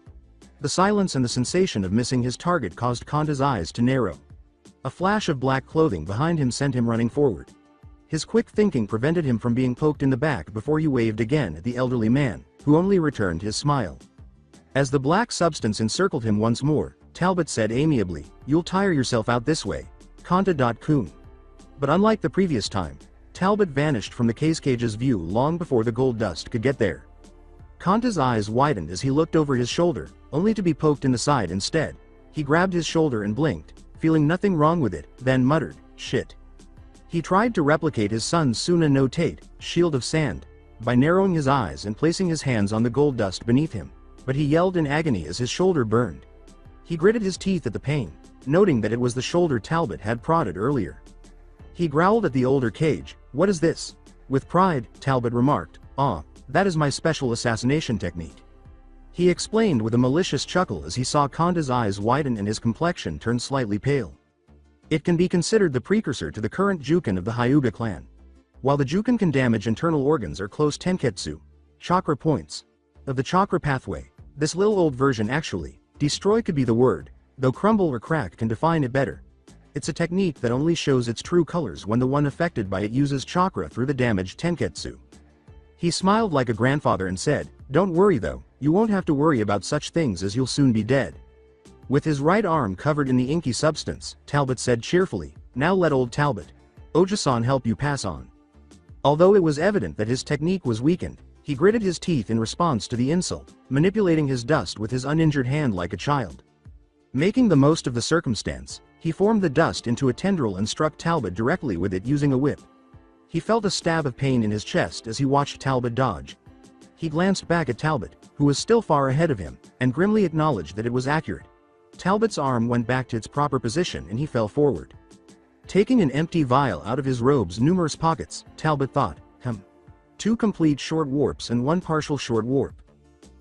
The silence and the sensation of missing his target caused Kanta's eyes to narrow. A flash of black clothing behind him sent him running forward. His quick thinking prevented him from being poked in the back before he waved again at the elderly man, who only returned his smile. As the black substance encircled him once more, Talbot said amiably, "You'll tire yourself out this way, Kanta.kun." But unlike the previous time, Talbot vanished from the cage's view long before the gold dust could get there. Kanta's eyes widened as he looked over his shoulder, only to be poked in the side instead. He grabbed his shoulder and blinked, feeling nothing wrong with it, then muttered, "Shit." He tried to replicate his son's Suna no Tate, Shield of Sand, by narrowing his eyes and placing his hands on the gold dust beneath him, but he yelled in agony as his shoulder burned. He gritted his teeth at the pain, noting that it was the shoulder Talbot had prodded earlier. He growled at the older cage, "What is this?" With pride, Talbot remarked, "Ah, that is my special assassination technique." He explained with a malicious chuckle as he saw Kanta's eyes widen and his complexion turn slightly pale. It can be considered the precursor to the current Jukin of the Hyuga clan. While the Jukin can damage internal organs or close tenketsu, chakra points, of the chakra pathway, this little old version actually, destroy could be the word, though crumble or crack can define it better. It's a technique that only shows its true colors when the one affected by it uses chakra through the damaged tenketsu. He smiled like a grandfather and said, "Don't worry though, you won't have to worry about such things as you'll soon be dead." With his right arm covered in the inky substance, Talbot said cheerfully, "Now let old Talbot Oja-san help you pass on." Although it was evident that his technique was weakened, he gritted his teeth in response to the insult, manipulating his dust with his uninjured hand like a child. Making the most of the circumstance, he formed the dust into a tendril and struck Talbot directly with it using a whip. He felt a stab of pain in his chest as he watched Talbot dodge. He glanced back at Talbot, who was still far ahead of him, and grimly acknowledged that it was accurate. Talbot's arm went back to its proper position and he fell forward. Taking an empty vial out of his robe's numerous pockets, Talbot thought, 2 complete short warps and 1 partial short warp.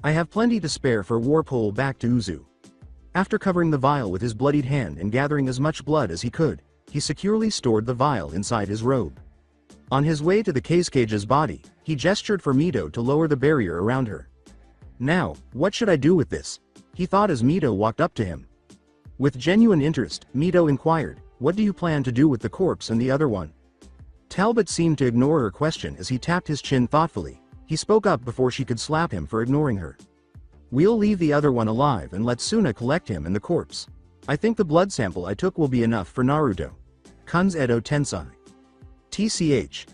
I have plenty to spare for warp hole back to Uzu." After covering the vial with his bloodied hand and gathering as much blood as he could, he securely stored the vial inside his robe. On his way to the cage's body, he gestured for Mito to lower the barrier around her. "Now, what should I do with this?" he thought as Mito walked up to him. With genuine interest, Mito inquired, "What do you plan to do with the corpse and the other one?" Talbot seemed to ignore her question as he tapped his chin thoughtfully. He spoke up before she could slap him for ignoring her. "We'll leave the other one alive and let Suna collect him and the corpse. I think the blood sample I took will be enough for Naruto. Kun's Edo Tensai." "TCH.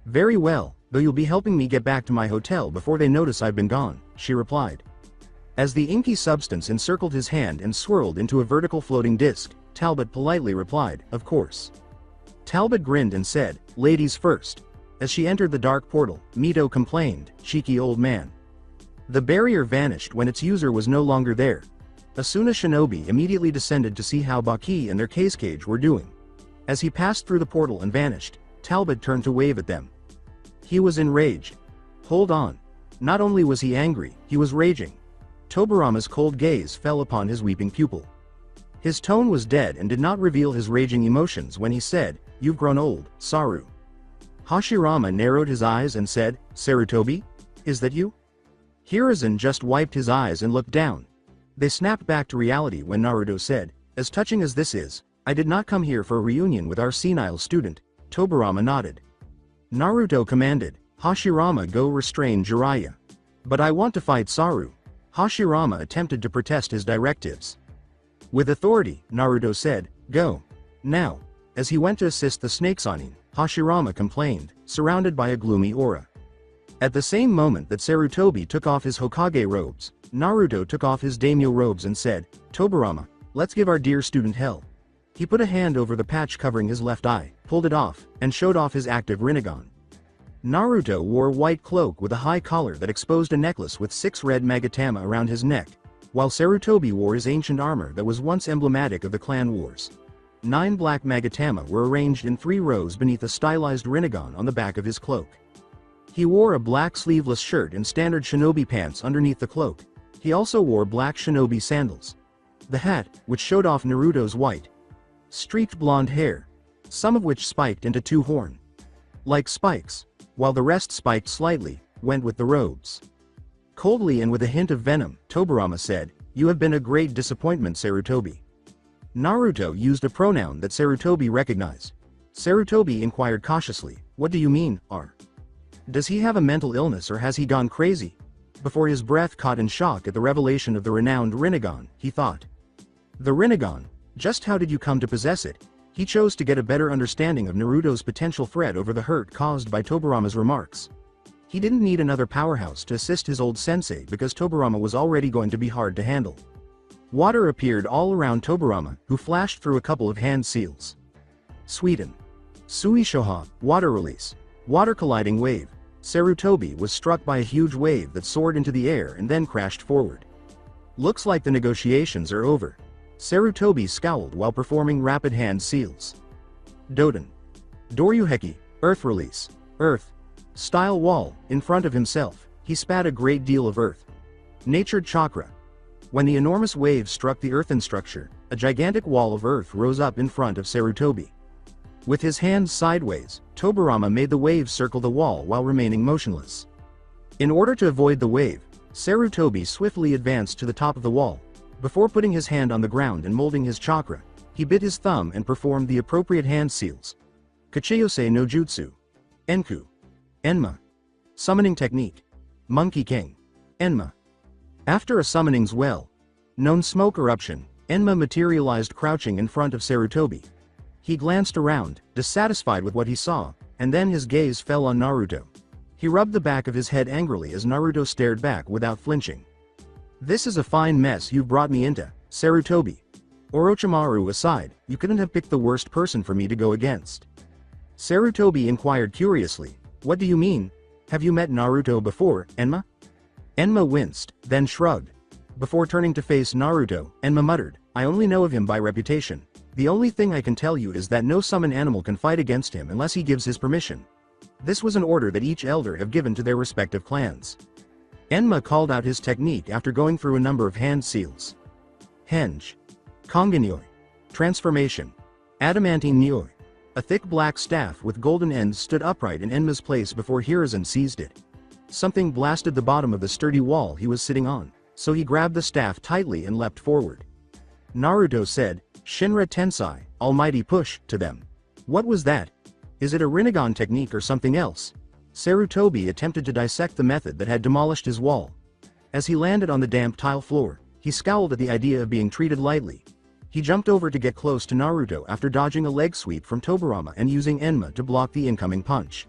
Very well, though you'll be helping me get back to my hotel before they notice I've been gone," she replied. As the inky substance encircled his hand and swirled into a vertical floating disc, Talbot politely replied, "Of course." Talbot grinned and said, "Ladies first." As she entered the dark portal, Mito complained, "Cheeky old man." The barrier vanished when its user was no longer there. Asuna Shinobi immediately descended to see how Baki and their cage were doing. As he passed through the portal and vanished, Talbot turned to wave at them. He was enraged. Hold on. Not only was he angry, he was raging. Tobarama's cold gaze fell upon his weeping pupil. His tone was dead and did not reveal his raging emotions when he said, "You've grown old, Saru." Hashirama narrowed his eyes and said, "Sarutobi? Is that you?" Hiruzen just wiped his eyes and looked down. They snapped back to reality when Naruto said, "As touching as this is, I did not come here for a reunion with our senile student." Tobarama nodded. Naruto commanded, "Hashirama, go restrain Jiraiya. But I want to fight Saru." Hashirama attempted to protest his directives. With authority, Naruto said, "Go. Now." As he went to assist the snake Sanin, Hashirama complained, surrounded by a gloomy aura. At the same moment that Sarutobi took off his Hokage robes, Naruto took off his daimyo robes and said, "Tobirama, let's give our dear student hell." He put a hand over the patch covering his left eye, pulled it off, and showed off his active Rinnegan. Naruto wore a white cloak with a high collar that exposed a necklace with 6 red magatama around his neck, while Sarutobi wore his ancient armor that was once emblematic of the clan wars. 9 black magatama were arranged in 3 rows beneath a stylized Rinnegan on the back of his cloak. He wore a black sleeveless shirt and standard shinobi pants underneath the cloak. He also wore black shinobi sandals. The hat, which showed off Naruto's white, streaked blonde hair, some of which spiked into 2 horn-like spikes, while the rest spiked slightly, went with the robes. Coldly and with a hint of venom, Tobirama said, "You have been a great disappointment, Sarutobi." Naruto used a pronoun that Sarutobi recognized. Sarutobi inquired cautiously, "What do you mean, R? Does he have a mental illness or has he gone crazy?" Before his breath caught in shock at the revelation of the renowned Rinnegan, he thought. The Rinnegan, just how did you come to possess it? He chose to get a better understanding of Naruto's potential threat over the hurt caused by Tobirama's remarks. He didn't need another powerhouse to assist his old sensei because Tobirama was already going to be hard to handle. Water appeared all around Tobirama, who flashed through a couple of hand seals. Sweden. Suishoha, water release. Water colliding wave. Sarutobi was struck by a huge wave that soared into the air and then crashed forward. Looks like the negotiations are over. Sarutobi scowled while performing rapid hand seals. Doden. Doryuheki, earth release. Earth. Style wall, in front of himself, he spat a great deal of earth. Natured chakra. When the enormous wave struck the earthen structure, a gigantic wall of earth rose up in front of Sarutobi. With his hands sideways, Tobirama made the wave circle the wall while remaining motionless. In order to avoid the wave, Sarutobi swiftly advanced to the top of the wall. Before putting his hand on the ground and molding his chakra, he bit his thumb and performed the appropriate hand seals. Kachiyose no Jutsu. Enku. Enma. Summoning technique. Monkey King. Enma. After a summoning's well-known smoke eruption, Enma materialized crouching in front of Sarutobi. He glanced around, dissatisfied with what he saw, and then his gaze fell on Naruto. He rubbed the back of his head angrily as Naruto stared back without flinching. "This is a fine mess you've brought me into, Sarutobi. Orochimaru aside, you couldn't have picked the worst person for me to go against." Sarutobi inquired curiously, "What do you mean? Have you met Naruto before, Enma?" Enma winced, then shrugged. Before turning to face Naruto, Enma muttered, "I only know of him by reputation. The only thing I can tell you is that no summon animal can fight against him unless he gives his permission. This was an order that each elder have given to their respective clans." Enma called out his technique after going through a number of hand seals. Henge. Konganioi. Transformation. Adamantine Nioi. A thick black staff with golden ends stood upright in Enma's place before Hiruzen seized it. Something blasted the bottom of the sturdy wall he was sitting on, so he grabbed the staff tightly and leapt forward. Naruto said, "Shinra Tensai, almighty push," to them. What was that? Is it a Rinnegan technique or something else? Sarutobi attempted to dissect the method that had demolished his wall. As he landed on the damp tile floor, he scowled at the idea of being treated lightly. He jumped over to get close to Naruto after dodging a leg sweep from Tobirama and using Enma to block the incoming punch.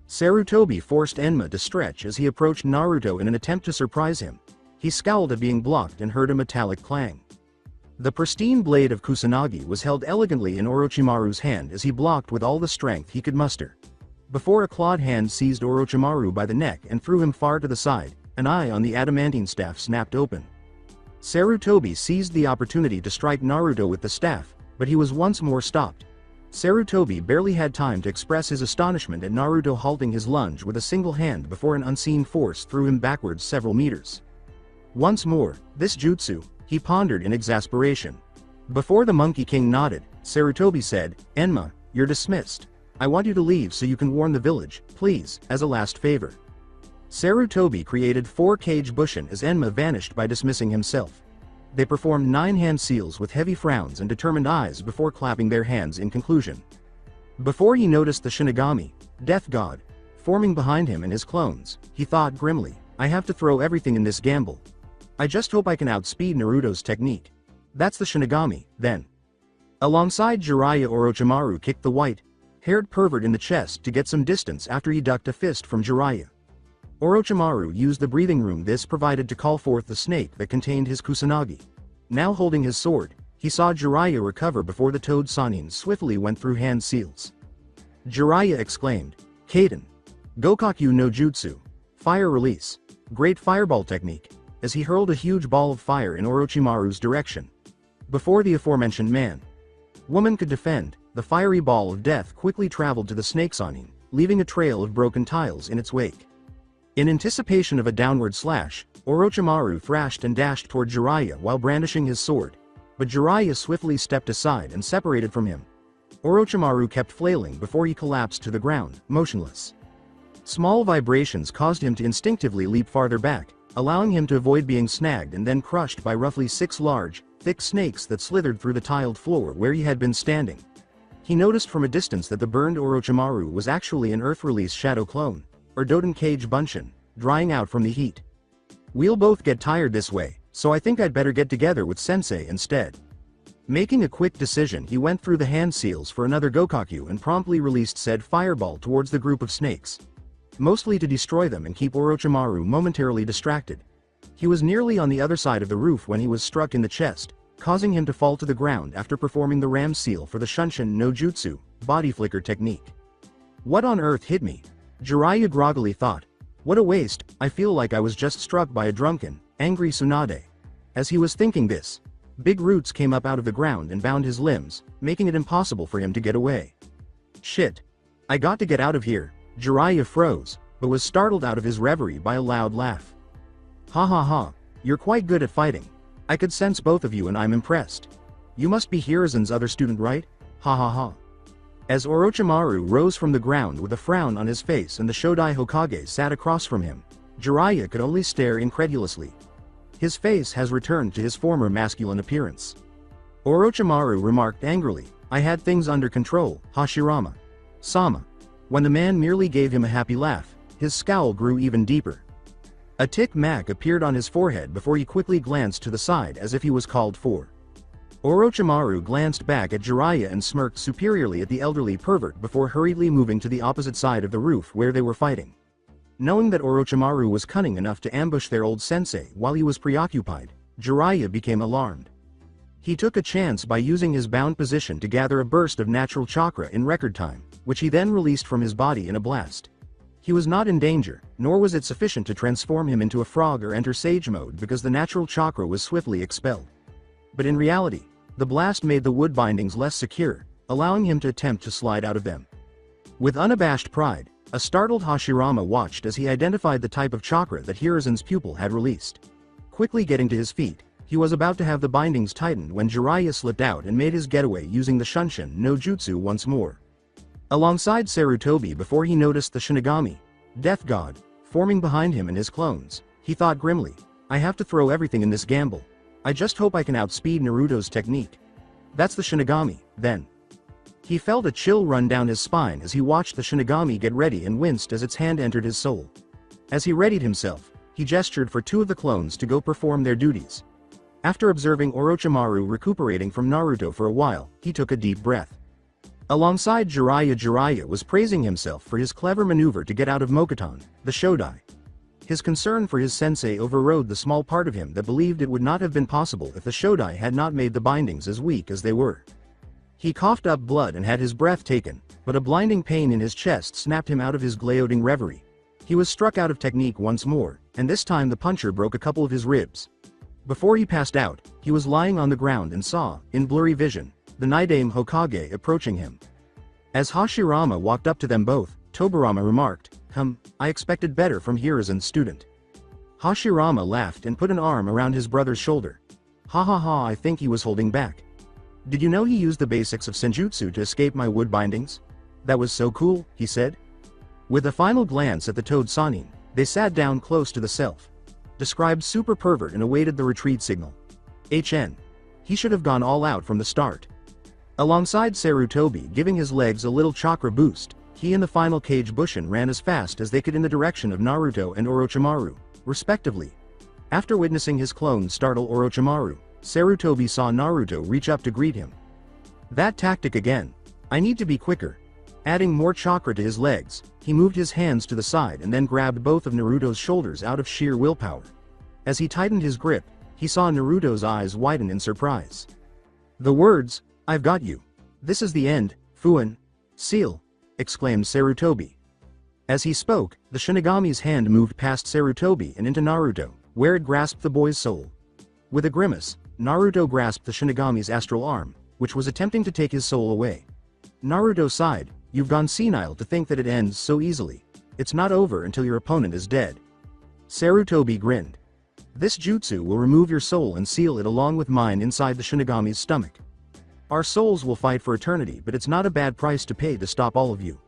Sarutobi forced Enma to stretch as he approached Naruto in an attempt to surprise him. He scowled at being blocked and heard a metallic clang. The pristine blade of Kusanagi was held elegantly in Orochimaru's hand as he blocked with all the strength he could muster. Before a clawed hand seized Orochimaru by the neck and threw him far to the side, an eye on the adamantine staff snapped open. Sarutobi seized the opportunity to strike Naruto with the staff, but he was once more stopped. Sarutobi barely had time to express his astonishment at Naruto halting his lunge with a single hand before an unseen force threw him backwards several meters. Once more, this jutsu, he pondered in exasperation. Before the Monkey King nodded, Sarutobi said, "Enma, you're dismissed. I want you to leave so you can warn the village, please, as a last favor." Sarutobi created 4 Kage Bushin as Enma vanished by dismissing himself. They performed 9 hand seals with heavy frowns and determined eyes before clapping their hands in conclusion. Before he noticed the Shinigami, Death God, forming behind him and his clones, he thought grimly, "I have to throw everything in this gamble. I just hope I can outspeed Naruto's technique. That's the Shinigami, then." Alongside Jiraiya, Orochimaru kicked the white-haired pervert in the chest to get some distance after he ducked a fist from Jiraiya. Orochimaru used the breathing room this provided to call forth the snake that contained his Kusanagi. Now holding his sword, he saw Jiraiya recover before the Toad Sannin swiftly went through hand seals. Jiraiya exclaimed, "Kaden! Gokakyu no Jutsu! Fire release! Great fireball technique!" as he hurled a huge ball of fire in Orochimaru's direction. Before the aforementioned man, woman could defend, the fiery ball of death quickly traveled to the snake Sannin, leaving a trail of broken tiles in its wake. In anticipation of a downward slash, Orochimaru thrashed and dashed toward Jiraiya while brandishing his sword, but Jiraiya swiftly stepped aside and separated from him. Orochimaru kept flailing before he collapsed to the ground, motionless. Small vibrations caused him to instinctively leap farther back, allowing him to avoid being snagged and then crushed by roughly 6 large, thick snakes that slithered through the tiled floor where he had been standing. He noticed from a distance that the burned Orochimaru was actually an Earth-release shadow clone, or Doden Cage Bunshin, drying out from the heat. "We'll both get tired this way, so I think I'd better get together with Sensei instead." Making a quick decision, he went through the hand seals for another Gokakyu and promptly released said fireball towards the group of snakes, mostly to destroy them and keep Orochimaru momentarily distracted. He was nearly on the other side of the roof when he was struck in the chest, causing him to fall to the ground after performing the ram seal for the Shunshin no Jutsu, body flicker technique. "What on earth hit me?" Jiraiya groggily thought. "What a waste, I feel like I was just struck by a drunken, angry Tsunade." As he was thinking this, big roots came up out of the ground and bound his limbs, making it impossible for him to get away. "Shit. I got to get out of here." Jiraiya froze, but was startled out of his reverie by a loud laugh. "Ha ha ha, you're quite good at fighting. I could sense both of you and I'm impressed. You must be Hiruzen's other student, right? Ha ha ha." As Orochimaru rose from the ground with a frown on his face and the Shodai Hokage sat across from him, Jiraiya could only stare incredulously. His face has returned to his former masculine appearance. Orochimaru remarked angrily, "I had things under control, Hashirama-sama." When the man merely gave him a happy laugh, his scowl grew even deeper. A tick mark appeared on his forehead before he quickly glanced to the side as if he was called for. Orochimaru glanced back at Jiraiya and smirked superiorly at the elderly pervert before hurriedly moving to the opposite side of the roof where they were fighting. Knowing that Orochimaru was cunning enough to ambush their old sensei while he was preoccupied, Jiraiya became alarmed. He took a chance by using his bound position to gather a burst of natural chakra in record time, which he then released from his body in a blast. He was not in danger, nor was it sufficient to transform him into a frog or enter sage mode because the natural chakra was swiftly expelled. But in reality, the blast made the wood bindings less secure, allowing him to attempt to slide out of them. With unabashed pride, a startled Hashirama watched as he identified the type of chakra that Hiruzen's pupil had released. Quickly getting to his feet, he was about to have the bindings tightened when Jiraiya slipped out and made his getaway using the Shunshin no Jutsu once more. Alongside Sarutobi before he noticed the Shinigami, Death God, forming behind him and his clones, he thought grimly, "I have to throw everything in this gamble. I just hope I can outspeed Naruto's technique." That's the Shinigami, then. He felt a chill run down his spine as he watched the Shinigami get ready and winced as its hand entered his soul. As he readied himself, he gestured for 2 of the clones to go perform their duties. After observing Orochimaru recuperating from Naruto for a while, he took a deep breath. Alongside Jiraiya was praising himself for his clever maneuver to get out of Mokuton, the Shodai. His concern for his sensei overrode the small part of him that believed it would not have been possible if the Shodai had not made the bindings as weak as they were. He coughed up blood and had his breath taken, but a blinding pain in his chest snapped him out of his gloating reverie. He was struck out of technique once more, and this time the puncher broke a couple of his ribs. Before he passed out, he was lying on the ground and saw, in blurry vision, the Nidaime Hokage approaching him. As Hashirama walked up to them both, Tobirama remarked, I expected better from Hiruzen's student." Hashirama laughed and put an arm around his brother's shoulder. "Ha ha ha, I think he was holding back. Did you know he used the basics of senjutsu to escape my wood bindings? That was so cool," he said. With a final glance at the Toad Sannin, they sat down close to the self-described super pervert and awaited the retreat signal. He should have gone all out from the start. Alongside Sarutobi giving his legs a little chakra boost, he and the final Cage Bushin ran as fast as they could in the direction of Naruto and Orochimaru, respectively. After witnessing his clone startle Orochimaru, Sarutobi saw Naruto reach up to greet him. "That tactic again. I need to be quicker." Adding more chakra to his legs, he moved his hands to the side and then grabbed both of Naruto's shoulders out of sheer willpower. As he tightened his grip, he saw Naruto's eyes widen in surprise. The words, "I've got you. This is the end, Fuin. Seal," exclaimed Sarutobi. As he spoke, the Shinigami's hand moved past Sarutobi and into Naruto, where it grasped the boy's soul. With a grimace, Naruto grasped the Shinigami's astral arm, which was attempting to take his soul away. Naruto sighed, "You've gone senile to think that it ends so easily. It's not over until your opponent is dead." Sarutobi grinned. "This jutsu will remove your soul and seal it along with mine inside the Shinigami's stomach. Our souls will fight for eternity, but it's not a bad price to pay to stop all of you.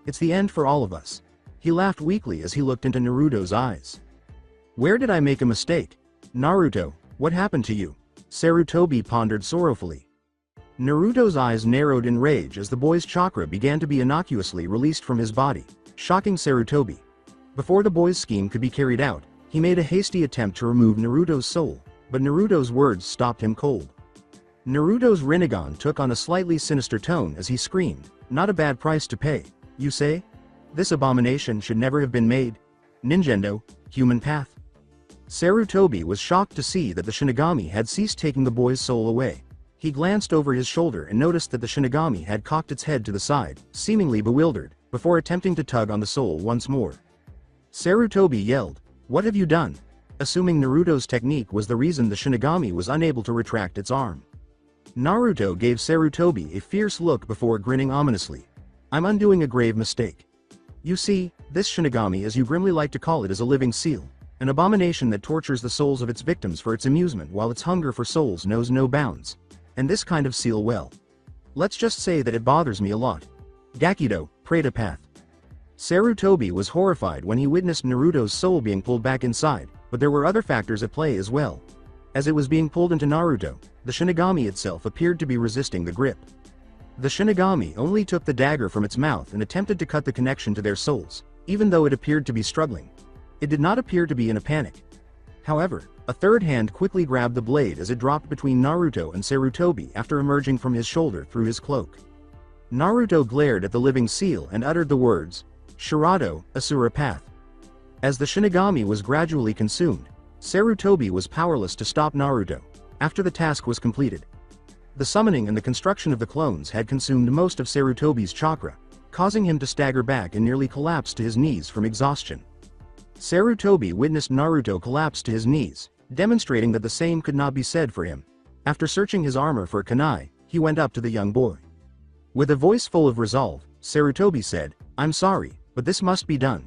It's the end for all of us." He laughed weakly as he looked into Naruto's eyes. "Where did I make a mistake? Naruto, what happened to you?" Sarutobi pondered sorrowfully. Naruto's eyes narrowed in rage as the boy's chakra began to be innocuously released from his body, shocking Sarutobi. Before the boy's scheme could be carried out, he made a hasty attempt to remove Naruto's soul, but Naruto's words stopped him cold. Naruto's Rinnegan took on a slightly sinister tone as he screamed, "Not a bad price to pay, you say? This abomination should never have been made. Ninjendo, human path." Sarutobi was shocked to see that the Shinigami had ceased taking the boy's soul away. He glanced over his shoulder and noticed that the Shinigami had cocked its head to the side, seemingly bewildered, before attempting to tug on the soul once more. Sarutobi yelled, "What have you done?" assuming Naruto's technique was the reason the Shinigami was unable to retract its arm. Naruto gave Sarutobi a fierce look before grinning ominously. "I'm undoing a grave mistake. You see, this Shinigami, as you grimly like to call it, is a living seal, an abomination that tortures the souls of its victims for its amusement while its hunger for souls knows no bounds. And this kind of seal, well, let's just say that it bothers me a lot. Gakido, Preta path." Sarutobi was horrified when he witnessed Naruto's soul being pulled back inside, but there were other factors at play as well. As it was being pulled into Naruto, the Shinigami itself appeared to be resisting the grip. The Shinigami only took the dagger from its mouth and attempted to cut the connection to their souls, even though it appeared to be struggling. It did not appear to be in a panic. However, a third hand quickly grabbed the blade as it dropped between Naruto and Sarutobi after emerging from his shoulder through his cloak. Naruto glared at the living seal and uttered the words, "Shirado, Asura path." As the Shinigami was gradually consumed, Sarutobi was powerless to stop Naruto. After the task was completed, the summoning and the construction of the clones had consumed most of Sarutobi's chakra, causing him to stagger back and nearly collapse to his knees from exhaustion. Sarutobi witnessed Naruto collapse to his knees, demonstrating that the same could not be said for him. After searching his armor for a kunai, he went up to the young boy. With a voice full of resolve, Sarutobi said, "I'm sorry, but this must be done."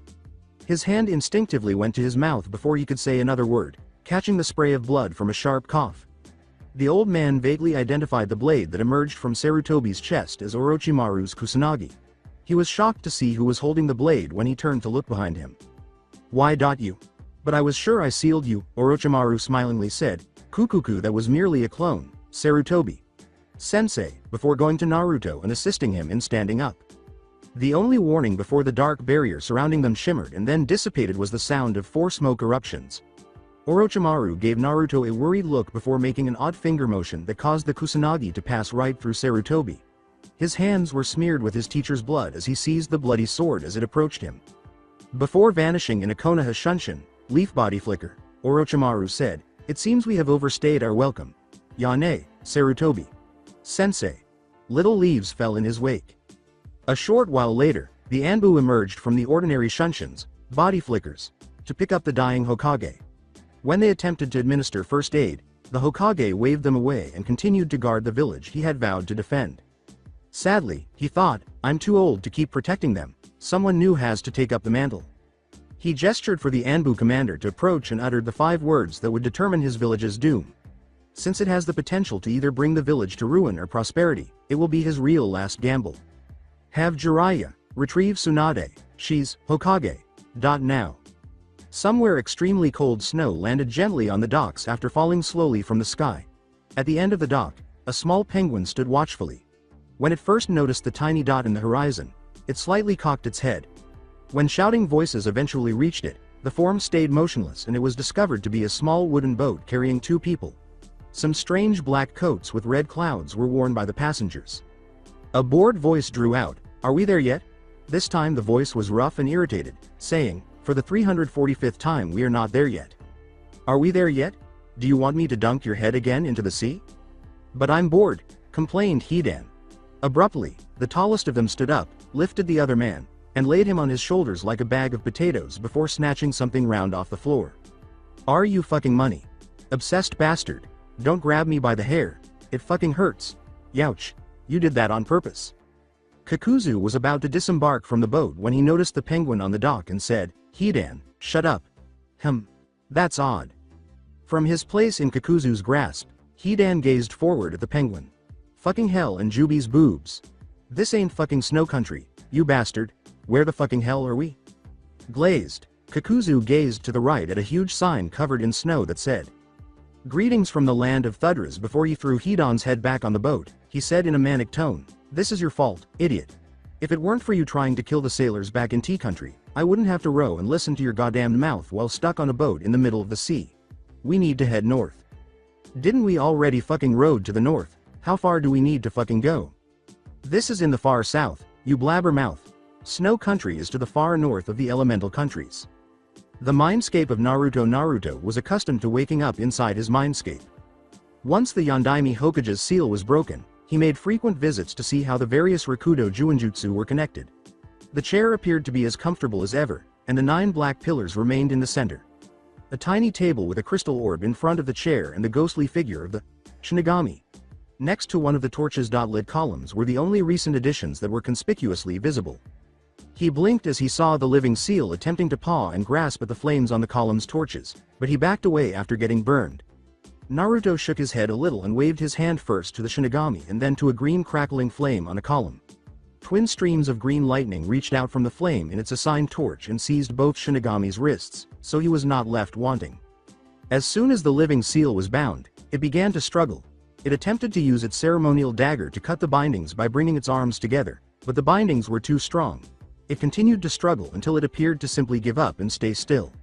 His hand instinctively went to his mouth before he could say another word, catching the spray of blood from a sharp cough. The old man vaguely identified the blade that emerged from Sarutobi's chest as Orochimaru's kusanagi. He was shocked to see who was holding the blade when he turned to look behind him. "Why you? But I was sure I sealed you," Orochimaru smilingly said. "Kukuku, that was merely a clone, Sarutobi Sensei," before going to Naruto and assisting him in standing up. The only warning before the dark barrier surrounding them shimmered and then dissipated was the sound of 4 smoke eruptions. Orochimaru gave Naruto a worried look before making an odd finger motion that caused the kusanagi to pass right through Sarutobi. His hands were smeared with his teacher's blood as he seized the bloody sword as it approached him. Before vanishing in a Konoha Shunshin, leaf body flicker, Orochimaru said, "It seems we have overstayed our welcome. Yane, Sarutobi Sensei." Little leaves fell in his wake. A short while later, the Anbu emerged from the ordinary Shunshins, body flickers, to pick up the dying Hokage. When they attempted to administer first aid, the Hokage waved them away and continued to guard the village he had vowed to defend. Sadly, he thought, "I'm too old to keep protecting them. Someone new has to take up the mantle." He gestured for the Anbu commander to approach and uttered the 5 words that would determine his village's doom. Since it has the potential to either bring the village to ruin or prosperity, it will be his real last gamble. "Have Jiraiya retrieve Tsunade. She's Hokage. Now." Somewhere extremely cold snow landed gently on the docks after falling slowly from the sky. At the end of the dock, a small penguin stood watchfully. When it first noticed the tiny dot in the horizon, it slightly cocked its head. When shouting voices eventually reached it, the form stayed motionless and it was discovered to be a small wooden boat carrying 2 people. Some strange black coats with red clouds were worn by the passengers. A bored voice drew out, Are we there yet? This time the voice was rough and irritated, saying, for the 345th time, we are not there yet. Are we there yet? Do you want me to dunk your head again into the sea? But I'm bored, complained Hidan. Abruptly, the tallest of them stood up, lifted the other man, and laid him on his shoulders like a bag of potatoes before snatching something round off the floor. Are you fucking money? Obsessed bastard. Don't grab me by the hair. It fucking hurts. Youch. You did that on purpose. Kakuzu was about to disembark from the boat when he noticed the penguin on the dock and said, Hidan, shut up. That's odd. From his place in Kakuzu's grasp, Hidan gazed forward at the penguin. Fucking hell and Juby's boobs. This ain't fucking snow country, you bastard. Where the fucking hell are we? Glazed, Kakuzu gazed to the right at a huge sign covered in snow that said, Greetings from the land of Thudras. Before he threw Hidan's head back on the boat, he said in a manic tone, This is your fault, idiot. If it weren't for you trying to kill the sailors back in Tea Country, I wouldn't have to row and listen to your goddamned mouth while stuck on a boat in the middle of the sea. We need to head north. Didn't we already fucking rode to the north? How far do we need to fucking go? This is in the far south, you blabbermouth. Snow country is to the far north of the elemental countries. The mindscape of Naruto was accustomed to waking up inside his mindscape. Once the Yondaime Hokage's seal was broken, he made frequent visits to see how the various Rakudo Juinjutsu were connected. The chair appeared to be as comfortable as ever, and the 9 black pillars remained in the center. A tiny table with a crystal orb in front of the chair and the ghostly figure of the Shinigami. Next to one of the torches. Lit columns were the only recent additions that were conspicuously visible. He blinked as he saw the living seal attempting to paw and grasp at the flames on the column's torches, but he backed away after getting burned. Naruto shook his head a little and waved his hand first to the Shinigami and then to a green crackling flame on a column. Twin streams of green lightning reached out from the flame in its assigned torch and seized both Shinigami's wrists, so he was not left wanting. As soon as the living seal was bound, it began to struggle. It attempted to use its ceremonial dagger to cut the bindings by bringing its arms together, but the bindings were too strong. It continued to struggle until it appeared to simply give up and stay still.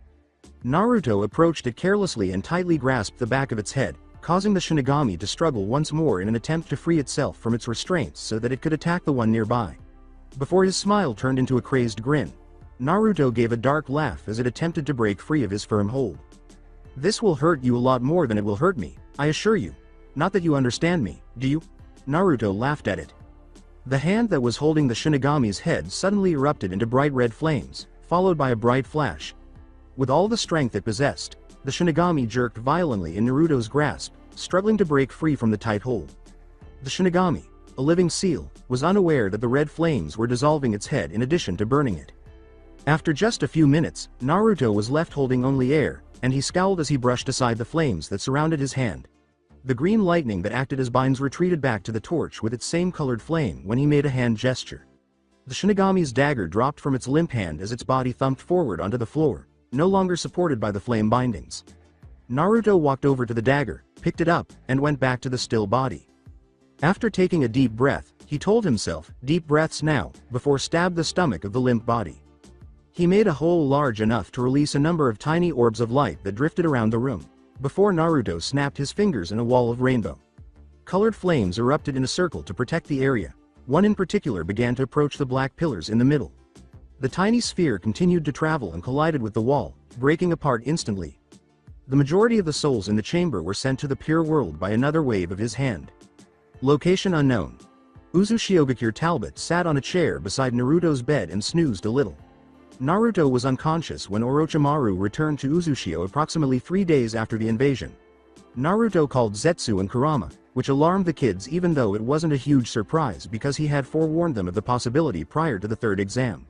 Naruto approached it carelessly and tightly grasped the back of its head, causing the Shinigami to struggle once more in an attempt to free itself from its restraints so that it could attack the one nearby. Before his smile turned into a crazed grin, Naruto gave a dark laugh as it attempted to break free of his firm hold. This will hurt you a lot more than it will hurt me, I assure you. Not that you understand me, do you? Naruto laughed at it. The hand that was holding the Shinigami's head suddenly erupted into bright red flames, followed by a bright flash. With all the strength it possessed, the Shinigami jerked violently in Naruto's grasp, struggling to break free from the tight hold. The Shinigami, a living seal, was unaware that the red flames were dissolving its head in addition to burning it. After just a few minutes, Naruto was left holding only air, and he scowled as he brushed aside the flames that surrounded his hand. The green lightning that acted as binds retreated back to the torch with its same colored flame when he made a hand gesture. The Shinigami's dagger dropped from its limp hand as its body thumped forward onto the floor, no longer supported by the flame bindings. Naruto walked over to the dagger, picked it up, and went back to the still body. After taking a deep breath, he told himself, deep breaths now, before stabbed the stomach of the limp body. He made a hole large enough to release a number of tiny orbs of light that drifted around the room, before Naruto snapped his fingers in a wall of rainbow. Colored flames erupted in a circle to protect the area. One in particular began to approach the black pillars in the middle. The tiny sphere continued to travel and collided with the wall, breaking apart instantly. The majority of the souls in the chamber were sent to the pure world by another wave of his hand. Location unknown. Uzushiogakure Talbot sat on a chair beside Naruto's bed and snoozed a little. Naruto was unconscious when Orochimaru returned to Uzushio approximately 3 days after the invasion. Naruto called Zetsu and Kurama, which alarmed the kids even though it wasn't a huge surprise because he had forewarned them of the possibility prior to the 3rd exam.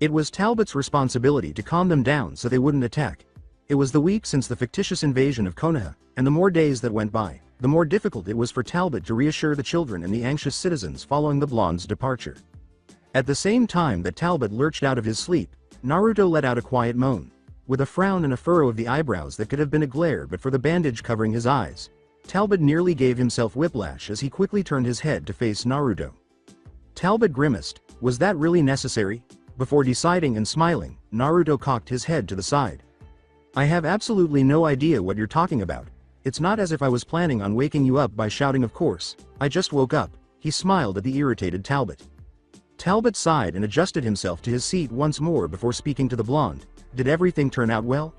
It was Talbot's responsibility to calm them down so they wouldn't attack. It was the week since the fictitious invasion of Konoha, and the more days that went by, the more difficult it was for Talbot to reassure the children and the anxious citizens following the blonde's departure. At the same time that Talbot lurched out of his sleep, Naruto let out a quiet moan. With a frown and a furrow of the eyebrows that could have been a glare but for the bandage covering his eyes, Talbot nearly gave himself whiplash as he quickly turned his head to face Naruto. Talbot grimaced. Was that really necessary? Before deciding and smiling, Naruto cocked his head to the side. I have absolutely no idea what you're talking about. It's not as if I was planning on waking you up by shouting of course. I just woke up. He smiled at the irritated Talbot. Talbot sighed and adjusted himself to his seat once more before speaking to the blonde. Did everything turn out well?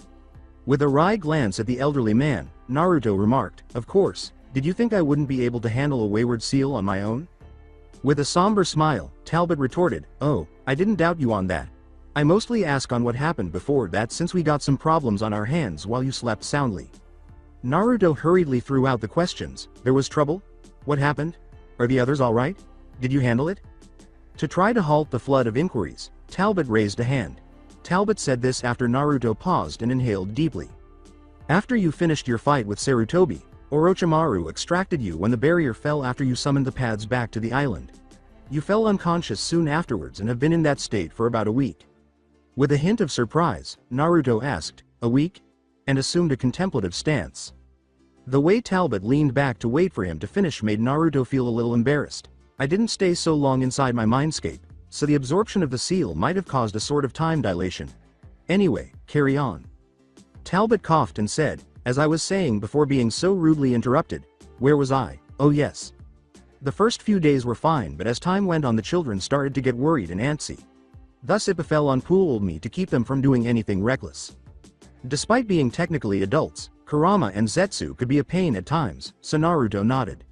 With a wry glance at the elderly man, Naruto remarked, of course. Did you think I wouldn't be able to handle a wayward seal on my own? With a somber smile, Talbot retorted, oh, I didn't doubt you on that. I mostly ask on what happened before that since we got some problems on our hands while you slept soundly. Naruto hurriedly threw out the questions. There was trouble? What happened? Are the others alright? Did you handle it? To try to halt the flood of inquiries, Talbot raised a hand. Talbot said this after Naruto paused and inhaled deeply. After you finished your fight with Sarutobi, Orochimaru extracted you when the barrier fell after you summoned the pads back to the island. You fell unconscious soon afterwards and have been in that state for about a week. With a hint of surprise, Naruto asked, a week? And assumed a contemplative stance. The way Talbot leaned back to wait for him to finish made Naruto feel a little embarrassed. I didn't stay so long inside my mindscape, so the absorption of the seal might have caused a sort of time dilation. Anyway, carry on. Talbot coughed and said, as I was saying before being so rudely interrupted, where was I? Oh yes. The first few days were fine, but as time went on the children started to get worried and antsy. Thus it befell on poor old me to keep them from doing anything reckless. Despite being technically adults, Kurama and Zetsu could be a pain at times, so Naruto nodded.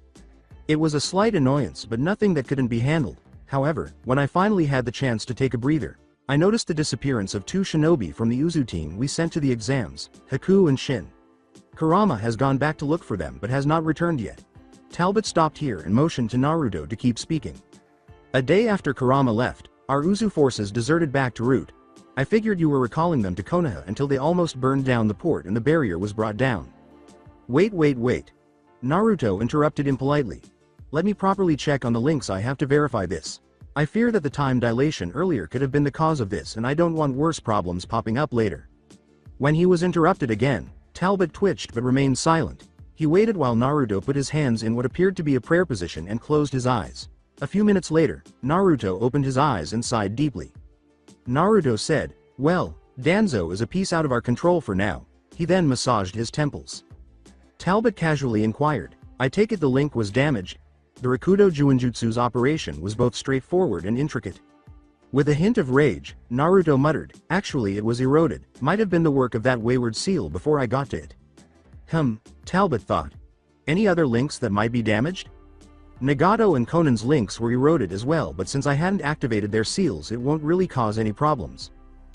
It was a slight annoyance but nothing that couldn't be handled. However, when I finally had the chance to take a breather, I noticed the disappearance of two shinobi from the Uzu team we sent to the exams, Haku and Shin. Kurama has gone back to look for them but has not returned yet. Talbot stopped here and motioned to Naruto to keep speaking. A day after Kurama left, our Uzu forces deserted back to Route. I figured you were recalling them to Konoha until they almost burned down the port and the barrier was brought down. Wait. Naruto interrupted him politely. Let me properly check on the links I have to verify this. I fear that the time dilation earlier could have been the cause of this and I don't want worse problems popping up later. When he was interrupted again, Talbot twitched but remained silent. He waited while Naruto put his hands in what appeared to be a prayer position and closed his eyes. A few minutes later, Naruto opened his eyes and sighed deeply. Naruto said, well, Danzo is a piece out of our control for now. He then massaged his temples. Talbot casually inquired, I take it the link was damaged? The Rakudo Juinjutsu's operation was both straightforward and intricate. With a hint of rage, Naruto muttered, actually it was eroded, might have been the work of that wayward seal before I got to it. Talbot thought. Any other links that might be damaged? Nagato and Conan's links were eroded as well, but since I hadn't activated their seals it won't really cause any problems.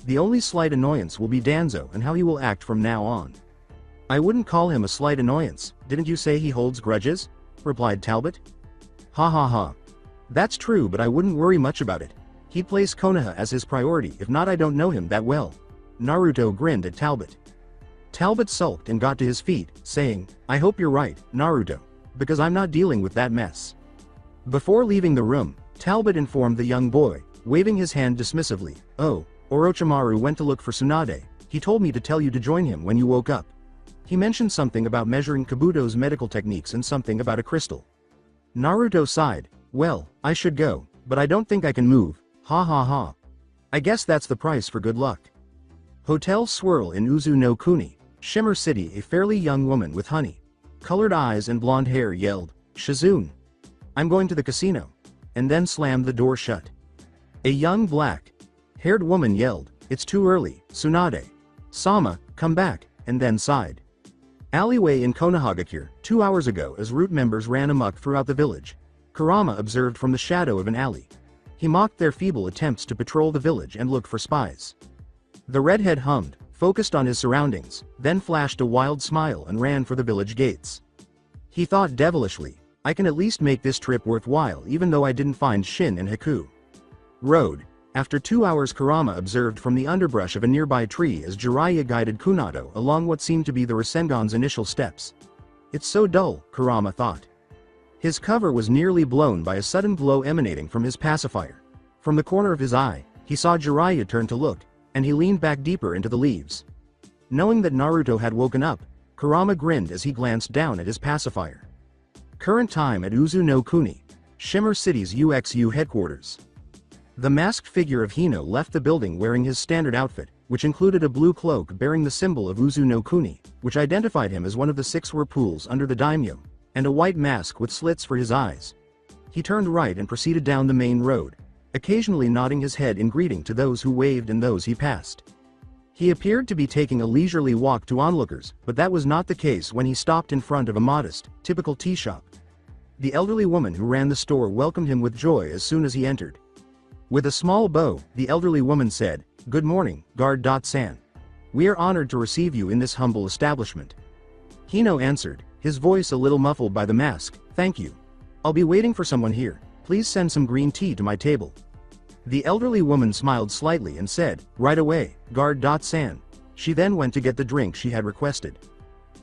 The only slight annoyance will be Danzo and how he will act from now on. I wouldn't call him a slight annoyance, didn't you say he holds grudges? Replied Talbot. Ha. That's true, but I wouldn't worry much about it. He'd place Konoha as his priority, if not I don't know him that well. Naruto grinned at Talbot. Talbot sulked and got to his feet, saying, I hope you're right, Naruto, because I'm not dealing with that mess. Before leaving the room, Talbot informed the young boy, waving his hand dismissively, oh, Orochimaru went to look for Tsunade. He told me to tell you to join him when you woke up. He mentioned something about measuring Kabuto's medical techniques and something about a crystal. Naruto sighed, well, I should go, but I don't think I can move, ha. I guess that's the price for good luck. Hotel Swirl in Uzu no Kuni, Shimmer City. A fairly young woman with honey-colored eyes and blonde hair yelled, Shizune. I'm going to the casino, and then slammed the door shut. A young black-haired woman yelled, it's too early, Tsunade. Sama, come back, and then sighed. Alleyway in Konohagakure, 2 hours ago as Root members ran amok throughout the village. Kurama observed from the shadow of an alley. He mocked their feeble attempts to patrol the village and look for spies. The redhead hummed, focused on his surroundings, then flashed a wild smile and ran for the village gates. He thought devilishly, I can at least make this trip worthwhile even though I didn't find Shin and Haku. Road. After 2 hours, Kurama observed from the underbrush of a nearby tree as Jiraiya guided Kunato along what seemed to be the Rasengan's initial steps. It's so dull, Kurama thought. His cover was nearly blown by a sudden glow emanating from his pacifier. From the corner of his eye, he saw Jiraiya turn to look, and he leaned back deeper into the leaves. Knowing that Naruto had woken up, Kurama grinned as he glanced down at his pacifier. Current time at Uzu no Kuni, Shimmer City's UXU headquarters. The masked figure of Hino left the building wearing his standard outfit, which included a blue cloak bearing the symbol of Uzu no Kuni, which identified him as one of the 6 whirlpools under the daimyo, and a white mask with slits for his eyes. He turned right and proceeded down the main road. occasionally nodding his head in greeting to those who waved and those he passed. He appeared to be taking a leisurely walk to onlookers, but that was not the case when he stopped in front of a modest, typical tea shop. The elderly woman who ran the store welcomed him with joy as soon as he entered. With a small bow, the elderly woman said, "Good morning, guard.san. We are honored to receive you in this humble establishment." Hino answered, his voice a little muffled by the mask, "Thank you. I'll be waiting for someone here. Please send some green tea to my table." The elderly woman smiled slightly and said, "Right away, guard.san." She then went to get the drink she had requested.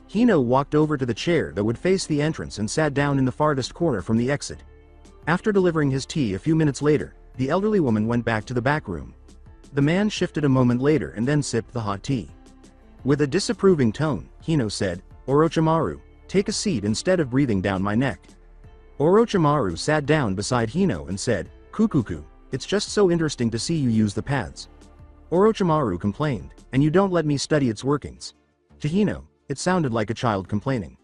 Hino walked over to the chair that would face the entrance and sat down in the farthest corner from the exit. After delivering his tea a few minutes later, the elderly woman went back to the back room. The man shifted a moment later and then sipped the hot tea. With a disapproving tone, Hino said, "Orochimaru, take a seat instead of breathing down my neck." Orochimaru sat down beside Hino and said, "Kukuku, it's just so interesting to see you use the pads." Orochimaru complained, "And you don't let me study its workings." To Hino, it sounded like a child complaining.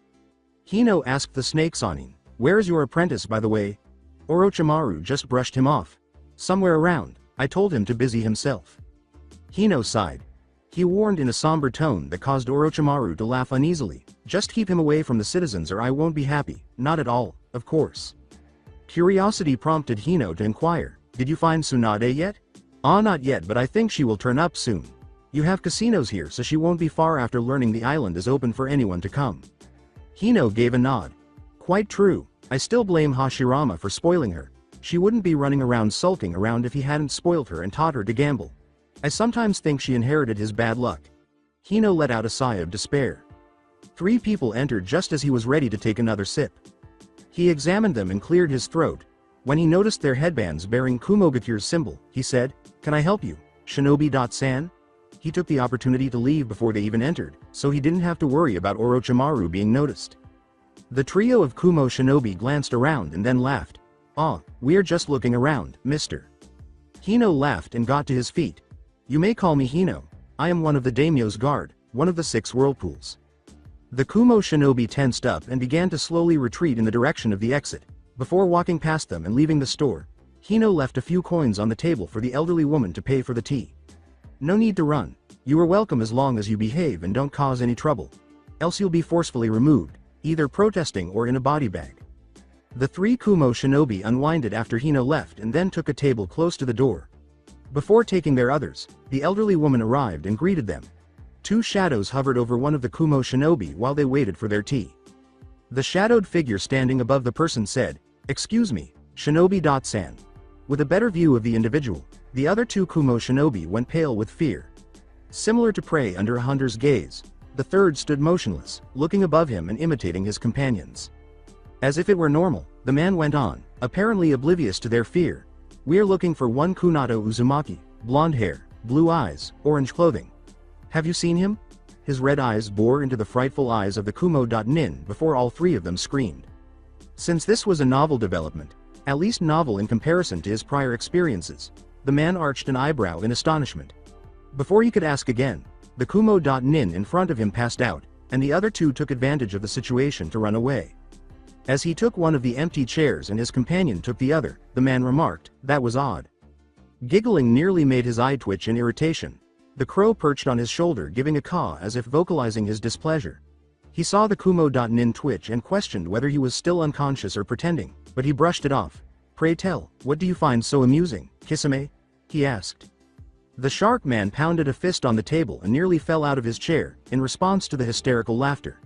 Hino asked the snake Sanin, "Where's your apprentice, by the way?" Orochimaru just brushed him off. "Somewhere around. I told him to busy himself." Hino sighed. He warned in a somber tone that caused Orochimaru to laugh uneasily, "Just keep him away from the citizens or I won't be happy, not at all, of course." Curiosity prompted Hino to inquire, "Did you find Tsunade yet?" "Ah, not yet, but I think she will turn up soon. You have casinos here, so she won't be far after learning the island is open for anyone to come." Hino gave a nod. "Quite true. I still blame Hashirama for spoiling her. She wouldn't be running around sulking around if he hadn't spoiled her and taught her to gamble. I sometimes think she inherited his bad luck." Hino let out a sigh of despair. 3 people entered just as he was ready to take another sip. He examined them and cleared his throat. When he noticed their headbands bearing Kumogakure's symbol, he said, "Can I help you, Shinobi.san?" He took the opportunity to leave before they even entered, so he didn't have to worry about Orochimaru being noticed. The trio of Kumo Shinobi glanced around and then laughed. "Ah, we're just looking around, mister." Hino laughed and got to his feet. "You may call me Hino. I am one of the daimyo's guard, one of the 6 whirlpools." The Kumo Shinobi tensed up and began to slowly retreat in the direction of the exit. Before walking past them and leaving the store, Hino left a few coins on the table for the elderly woman to pay for the tea. "No need to run. You are welcome as long as you behave and don't cause any trouble. Else you'll be forcefully removed, either protesting or in a body bag." The 3 Kumo Shinobi unwinded after Hino left and then took a table close to the door. Before taking their others, the elderly woman arrived and greeted them. 2 shadows hovered over one of the Kumo Shinobi while they waited for their tea. The shadowed figure standing above the person said, "Excuse me, Shinobi.san." With a better view of the individual, the other 2 Kumo Shinobi went pale with fear. Similar to prey under a hunter's gaze, the third stood motionless, looking above him and imitating his companions. As if it were normal, the man went on, apparently oblivious to their fear. "We're looking for one Kunato Uzumaki, blonde hair, blue eyes, orange clothing. Have you seen him?" His red eyes bore into the frightful eyes of the Kumo.nin before all 3 of them screamed. Since this was a novel development, at least novel in comparison to his prior experiences, the man arched an eyebrow in astonishment. Before he could ask again, the Kumo.nin in front of him passed out, and the other 2 took advantage of the situation to run away. As he took one of the empty chairs and his companion took the other, the man remarked, "That was odd." Giggling nearly made his eye twitch in irritation. The crow perched on his shoulder giving a caw as if vocalizing his displeasure. He saw the Kumo.nin twitch and questioned whether he was still unconscious or pretending, but he brushed it off. "Pray tell, what do you find so amusing, Kisame?" he asked. The shark man pounded a fist on the table and nearly fell out of his chair, in response to the hysterical laughter.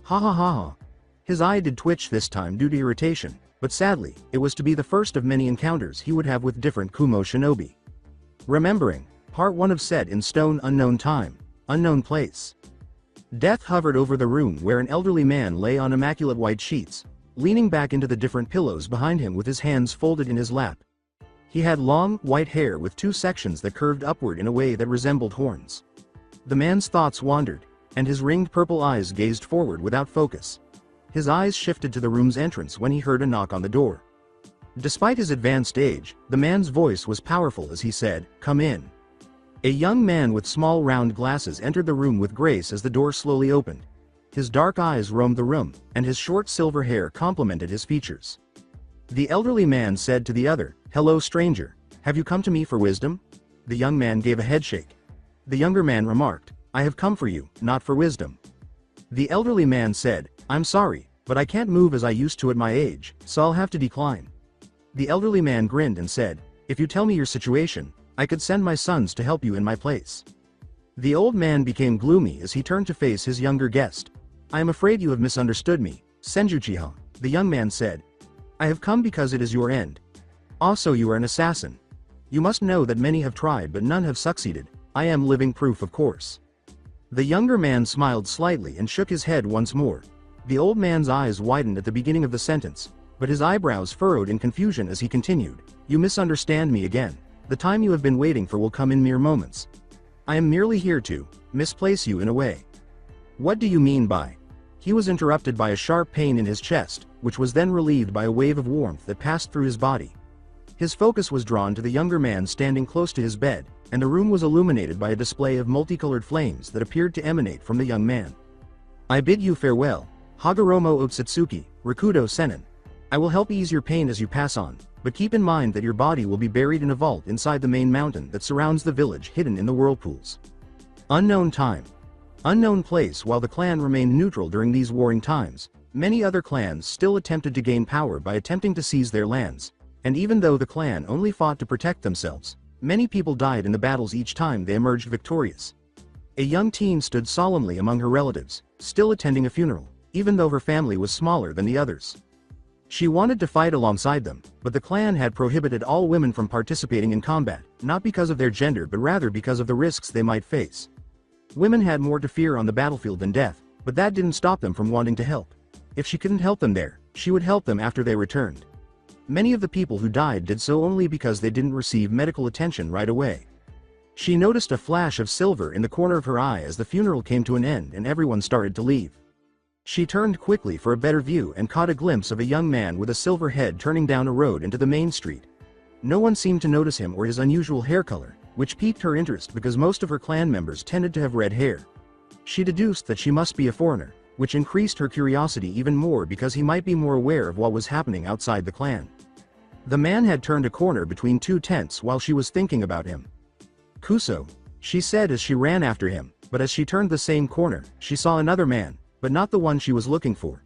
"Ha ha ha ha." His eye did twitch this time due to irritation, but sadly, it was to be the first of many encounters he would have with different Kumo Shinobi. Remembering, Part 1 of Set in Stone, unknown time, unknown place. Death hovered over the room where an elderly man lay on immaculate white sheets, leaning back into the different pillows behind him with his hands folded in his lap. He had long, white hair with 2 sections that curved upward in a way that resembled horns. The man's thoughts wandered, and his ringed purple eyes gazed forward without focus. His eyes shifted to the room's entrance when he heard a knock on the door. Despite his advanced age, the man's voice was powerful as he said, "Come in." A young man with small round glasses entered the room with grace as the door slowly opened. His dark eyes roamed the room, and his short silver hair complemented his features. The elderly man said to the other, "Hello, stranger. Have you come to me for wisdom? The young man gave a headshake. The younger man remarked, I have come for you, not for wisdom. The elderly man said, I'm sorry, but I can't move as I used to at my age, so I'll have to decline. The elderly man grinned and said, if you tell me your situation, I could send my sons to help you in my place. The old man became gloomy as he turned to face his younger guest. I am afraid you have misunderstood me, Senjuchiha, the young man said. I have come because it is your end. Also, you are an assassin. You must know that many have tried but none have succeeded. I am living proof, of course. The younger man smiled slightly and shook his head once more. The old man's eyes widened at the beginning of the sentence, but his eyebrows furrowed in confusion as he continued. You misunderstand me again. The time you have been waiting for will come in mere moments. I am merely here to misplace you in a way. What do you mean by? He was interrupted by a sharp pain in his chest, which was then relieved by a wave of warmth that passed through his body. His focus was drawn to the younger man standing close to his bed, and the room was illuminated by a display of multicolored flames that appeared to emanate from the young man. I bid you farewell, Hagoromo Otsutsuki, Rakudo Senin. I will help ease your pain as you pass on, but keep in mind that your body will be buried in a vault inside the main mountain that surrounds the village hidden in the whirlpools. Unknown time. Unknown place. While the clan remained neutral during these warring times, many other clans still attempted to gain power by attempting to seize their lands, and even though the clan only fought to protect themselves, many people died in the battles each time they emerged victorious. A young teen stood solemnly among her relatives, still attending a funeral, even though her family was smaller than the others. She wanted to fight alongside them, but the clan had prohibited all women from participating in combat, not because of their gender but rather because of the risks they might face. Women had more to fear on the battlefield than death, but that didn't stop them from wanting to help. If she couldn't help them there, she would help them after they returned. Many of the people who died did so only because they didn't receive medical attention right away. She noticed a flash of silver in the corner of her eye as the funeral came to an end and everyone started to leave. She turned quickly for a better view and caught a glimpse of a young man with a silver head turning down a road into the main street. No one seemed to notice him or his unusual hair color, which piqued her interest because most of her clan members tended to have red hair. She deduced that she must be a foreigner, which increased her curiosity even more because he might be more aware of what was happening outside the clan. The man had turned a corner between two tents while she was thinking about him. Kuso, she said as she ran after him, but as she turned the same corner, she saw another man, but not the one she was looking for.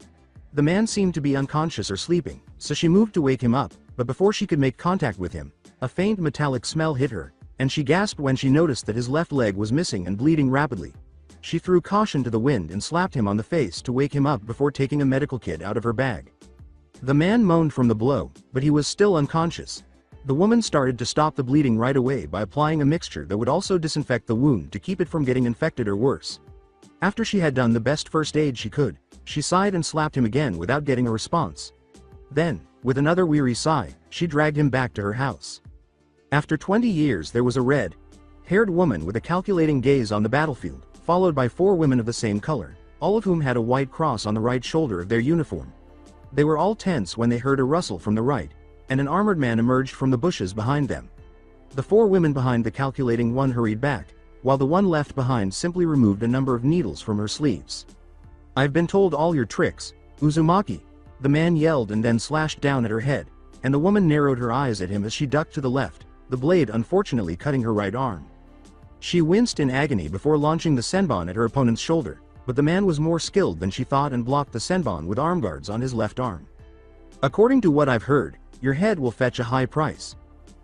The man seemed to be unconscious or sleeping, so she moved to wake him up, but before she could make contact with him, a faint metallic smell hit her, and she gasped when she noticed that his left leg was missing and bleeding rapidly. She threw caution to the wind and slapped him on the face to wake him up before taking a medical kit out of her bag. The man moaned from the blow, but he was still unconscious. The woman started to stop the bleeding right away by applying a mixture that would also disinfect the wound to keep it from getting infected or worse. After she had done the best first aid she could, she sighed and slapped him again without getting a response. Then, with another weary sigh, she dragged him back to her house. After 20 years there was a red-haired woman with a calculating gaze on the battlefield, followed by 4 women of the same color, all of whom had a white cross on the right shoulder of their uniform. They were all tense when they heard a rustle from the right, and an armored man emerged from the bushes behind them. The 4 women behind the calculating one hurried back, while the one left behind simply removed a number of needles from her sleeves. I've been told all your tricks, Uzumaki, the man yelled and then slashed down at her head, and the woman narrowed her eyes at him as she ducked to the left, the blade unfortunately cutting her right arm. She winced in agony before launching the senbon at her opponent's shoulder, but the man was more skilled than she thought and blocked the senbon with arm guards on his left arm. According to what I've heard, your head will fetch a high price.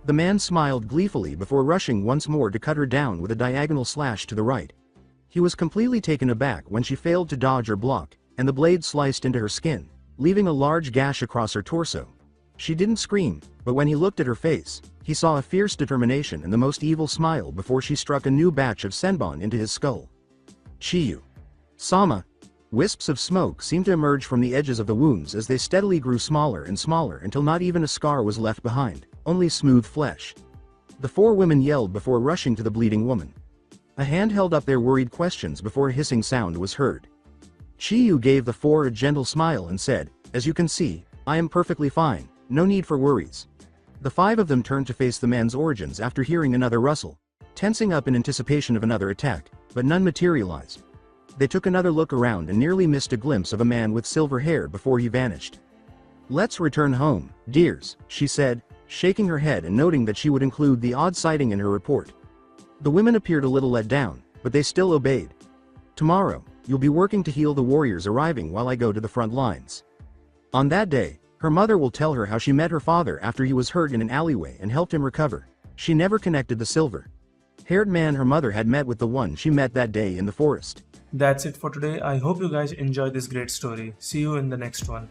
The man smiled gleefully before rushing once more to cut her down with a diagonal slash to the right. He was completely taken aback when she failed to dodge or block, and the blade sliced into her skin, leaving a large gash across her torso. She didn't scream, but when he looked at her face, he saw a fierce determination and the most evil smile before she struck a new batch of senbon into his skull. Chiyu. Sama. Wisps of smoke seemed to emerge from the edges of the wounds as they steadily grew smaller and smaller until not even a scar was left behind, only smooth flesh. The 4 women yelled before rushing to the bleeding woman. A hand held up their worried questions before a hissing sound was heard. Chiyu gave the 4 a gentle smile and said, "As you can see, I am perfectly fine, no need for worries." The 5 of them turned to face the man's origins after hearing another rustle, tensing up in anticipation of another attack, but none materialized. They took another look around and nearly missed a glimpse of a man with silver hair before he vanished. "Let's return home, dears," she said, shaking her head and noting that she would include the odd sighting in her report. The women appeared a little let down, but they still obeyed. Tomorrow, you'll be working to heal the warriors arriving while I go to the front lines. On that day, her mother will tell her how she met her father after he was hurt in an alleyway and helped him recover. She never connected the silver-haired man her mother had met with the one she met that day in the forest. That's it for today. I hope you guys enjoyed this great story. See you in the next one.